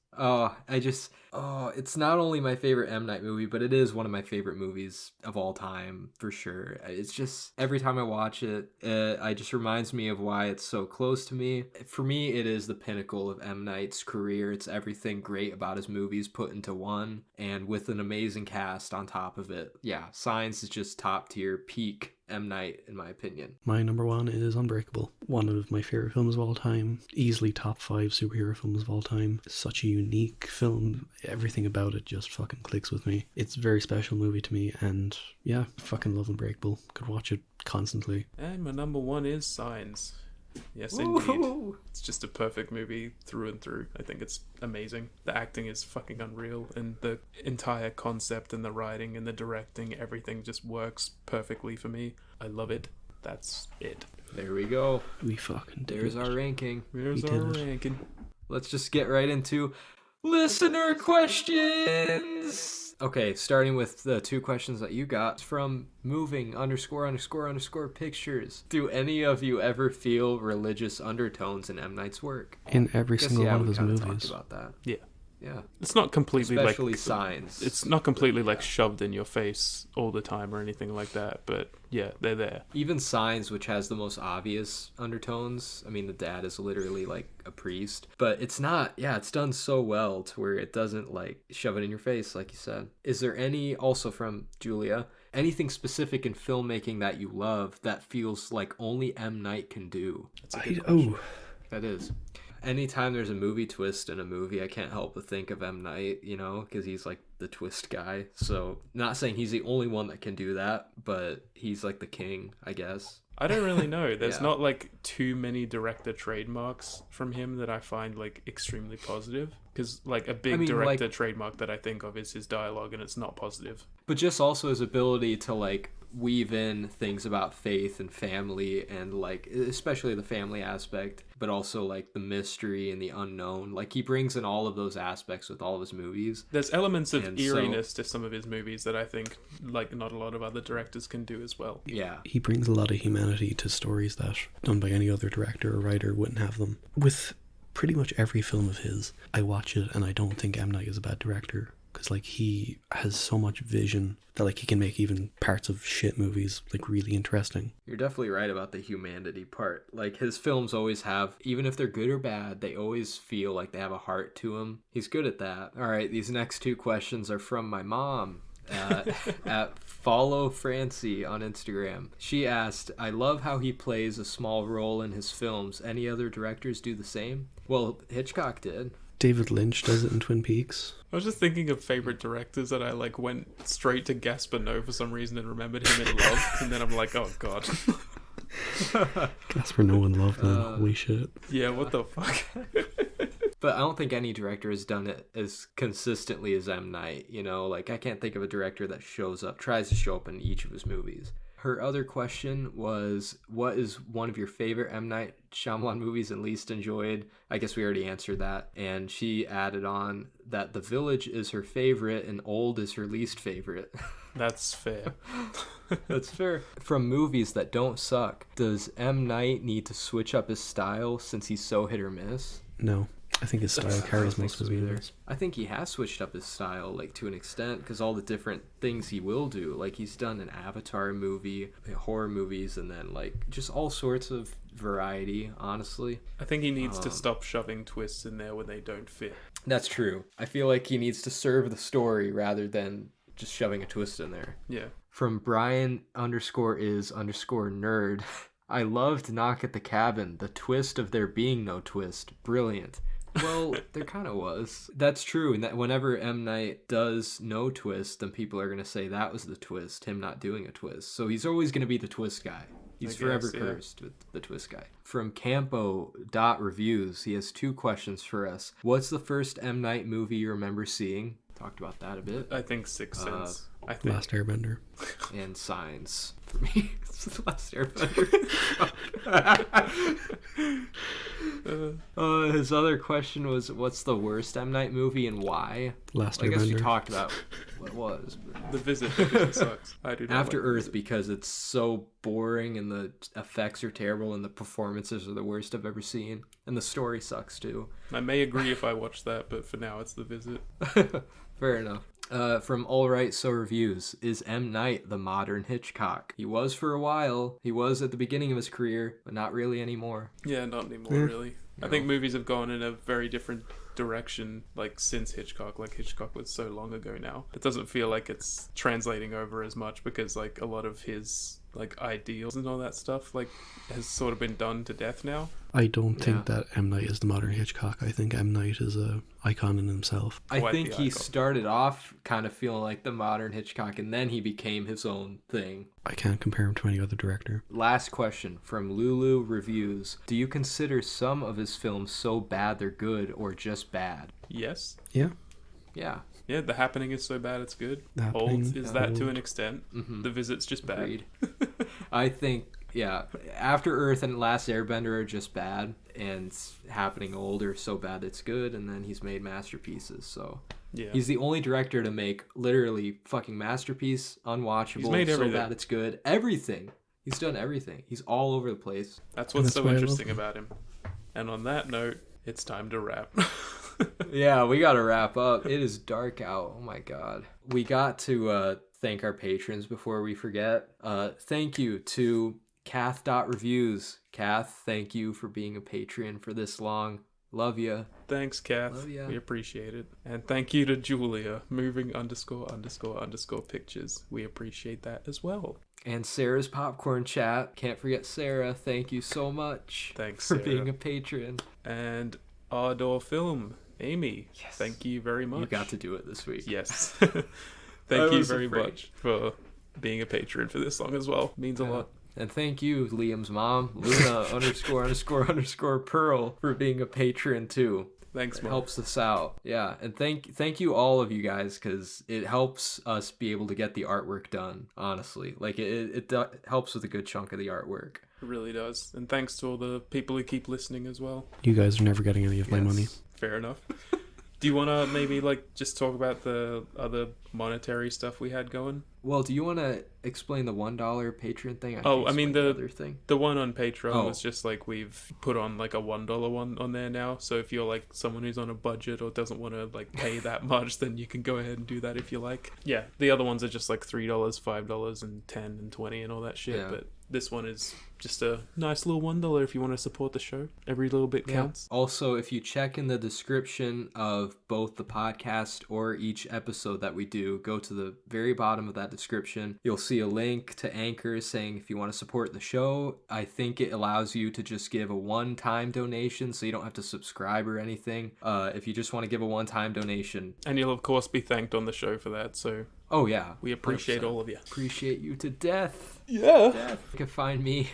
It's not only my favorite M. Night movie, but it is one of my favorite movies of all time, for sure. It's just, every time I watch it, it just reminds me of why it's so close to me. For me, it is the pinnacle of M. Night's career. It's everything great about his movies put into one, and with an amazing cast on top of it. Yeah, Signs is just top tier, peak M. Night, in my opinion. My number 1 is Unbreakable. One of my favorite films of all time. Easily top 5 superhero films of all time. Such a unique film. Everything about it just fucking clicks with me. It's a very special movie to me, and yeah, fucking love Unbreakable. Could watch it constantly. And my number 1 is Signs. Yes, indeed. Woo-hoo. It's just a perfect movie through and through. I think it's amazing. The acting is fucking unreal, and the entire concept and the writing and the directing, everything just works perfectly for me. I love it. That's it. There we go. We fucking did There's it. our ranking. There's We our did it. ranking. Let's just get right into listener questions. Okay, starting with the 2 questions that you got from moving _ pictures. Do any of you ever feel religious undertones in M. Night's work? In every Guess, single yeah, one of we his kinda movies. talked about that. Yeah. Yeah. It's not completely Especially like Signs. It's not completely like shoved in your face all the time or anything like that, but yeah, they're there. Even Signs, which has the most obvious undertones. I mean, the dad is literally like a priest, but it's not. Yeah, it's done so well to where it doesn't like shove it in your face, like you said. Is there any, also from Julia, anything specific in filmmaking that you love that feels like only M. Night can do? That's a good question. That is. Anytime there's a movie twist in a movie, I can't help but think of M. Night, you know, because he's like the twist guy. So, not saying he's the only one that can do that, but he's like the king, I guess. I don't really know. There's Yeah. not like too many director trademarks from him that I find like extremely positive. Because like a big director trademark that I think of is his dialogue, and it's not positive. But just also his ability to like weave in things about faith and family, and like especially the family aspect, but also like the mystery and the unknown. Like he brings in all of those aspects with all of his movies. There's elements of And eeriness to some of his movies that I think like not a lot of other directors can do as well. Yeah. He brings a lot of humanity to stories that done by any other director or writer wouldn't have them. With pretty much every film of his, I watch it and I don't think M. Night is a bad director. Because like he has so much vision that like he can make even parts of shit movies like really interesting. You're definitely right about the humanity part. Like his films always have, even if they're good or bad, they always feel like they have a heart to them. He's good at that. All right, these next two questions are from my mom. At Follow Francie on Instagram. She asked, I love how he plays a small role in his films. Any other directors do the same? Well, Hitchcock did. David Lynch does it in Twin Peaks. I was just thinking of favorite directors that I like went straight to Gaspar Noé for some reason and remembered him in Love, and then I'm like, oh god. Gaspar Noé Love, man. Holy shit. Yeah, what the fuck? But I don't think any director has done it as consistently as M. Night, you know? Like, I can't think of a director that tries to show up in each of his movies. Her other question was, what is one of your favorite M. Night Shyamalan movies and least enjoyed? I guess we already answered that. And she added on that The Village is her favorite and Old is her least favorite. That's fair. That's fair. From movies that don't suck, does M. Night need to switch up his style since he's so hit or miss? No. I think his style carries most of his movies. I think he has switched up his style, like, to an extent, because all the different things he will do. Like, he's done an Avatar movie, horror movies, and then, like, just all sorts of variety, honestly. I think he needs to stop shoving twists in there when they don't fit. That's true. I feel like he needs to serve the story rather than just shoving a twist in there. Yeah. From Brian_is_nerd. I loved Knock at the Cabin. The twist of there being no twist. Brilliant. Well, there kind of was. That's true. And that whenever M. Night does no twist, then people are going to say that was the twist, him not doing a twist. So he's always going to be the twist guy. He's forever cursed with the twist guy. From Campo.reviews, he has two questions for us. What's the first M. Night movie you remember seeing? Talked about that a bit. I think Sixth Sense. I think. Last Airbender. And Signs. For me, it's the Last Airbender. His other question was, what's the worst M. Night movie and why? Last I guess we Airbender. talked about what it was. But The Visit sucks. I do not After like Earth, because it's so boring and the effects are terrible and the performances are the worst I've ever seen. And the story sucks too. I may agree if I watch that, but for now it's The Visit. Fair enough. From All Right So Reviews, is M. Night the modern Hitchcock? He was for a while. He was at the beginning of his career, but not really anymore. Yeah, not anymore, really. I think movies have gone in a very different direction, like, since Hitchcock. Like, Hitchcock was so long ago now. It doesn't feel like it's translating over as much because, like, a lot of his, like, ideals and all that stuff, like, has sort of been done to death now. I don't think that M. Night is the modern Hitchcock. I think M. Night is a icon in himself. I Quite think the he icon. started off kind of feeling like the modern Hitchcock, and then he became his own thing. I can't compare him to any other director. Last question from Lulu Reviews. Do you consider some of his films so bad they're good or just bad? Yes. Yeah. Yeah. Yeah, The Happening is so bad it's good. The Happening, Old is that to Old. an extent. The Visit's just bad. Agreed. I think, yeah, After Earth and Last Airbender are just bad, and Happening Old are so bad it's good, and then he's made masterpieces, so... Yeah. He's the only director to make literally fucking masterpiece, unwatchable, He's made so everything. bad it's good. Everything. He's done everything. He's all over the place. That's what's That's so why I love interesting him. about him. And on that note, it's time to wrap. Yeah, we gotta wrap up. It is dark out. Oh my god. We got to thank our patrons before we forget. Thank you to Kath.reviews. Kath, thank you for being a patron for this long. Love ya. Thanks, Kath. Love ya. We appreciate it. And thank you to Julia, moving___pictures. We appreciate that as well. And Sarah's Popcorn Chat. Can't forget Sarah. Thank you so much. Thanks, for Sarah. being a patron. And Ardor Film, Amy. Yes. Thank you very much. You got to do it this week. Yes. I Thank you was very afraid. much for being a patron for this long as well. Means a lot. And thank you, Liam's mom, Luna ____ Pearl, for being a patron too. Thanks, It Mom. helps us out. Yeah, and thank you all of you guys, because it helps us be able to get the artwork done, honestly. Like, it helps with a good chunk of the artwork. It really does. And thanks to all the people who keep listening as well. You guys are never getting any of my money. Fair enough. Do you want to maybe just talk about the other monetary stuff we had going? Well, do you want to explain the $1 Patreon thing? I mean the other thing. The one on Patreon Oh. was just we've put on a $1 one on there now. So if you're someone who's on a budget or doesn't want to pay that much, then you can go ahead and do that if you like. Yeah, the other ones are just $3, $5, and $10 and $20 and all that shit. Yeah. But this one is just a nice little $1 if you want to support the show. Every little bit counts. Also, if you check in the description of both the podcast or each episode that we do, go to the very bottom of that description. You'll see a link to Anchor saying if you want to support the show. I think it allows you to just give a one-time donation, so you don't have to subscribe or anything. If you just want to give a one-time donation. And you'll, of course, be thanked on the show for that. So Oh, yeah. we appreciate 100%. all of you. Appreciate you to death. Yeah. You can find me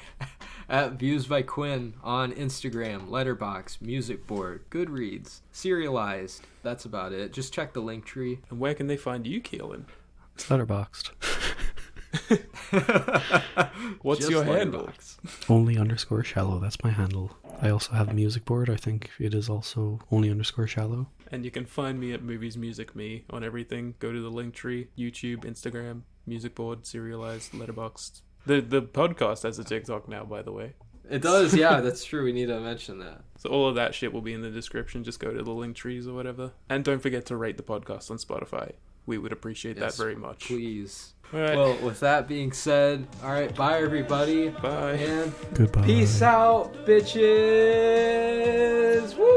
at Views by Quinn on Instagram, Letterboxd, Music Board, Goodreads, Serialized. That's about it. Just check the link tree. And where can they find you, Keelan? It's letterboxed. What's Just your handle? Letterboxd. Only_shallow. That's my handle. I also have a music board. I think it is also only_shallow. And you can find me at Movies Music Me on everything. Go to the link tree, YouTube, Instagram, Music Board, Serialized, Letterboxd. The podcast has a TikTok now, by the way. It does, yeah, that's true. We need to mention that. So all of that shit will be in the description. Just go to the link trees or whatever. And don't forget to rate the podcast on Spotify. We would appreciate Yes, that very much. Please. All right. Well, with that being said, all right, bye, everybody. Bye. And Goodbye. peace out, bitches. Woo!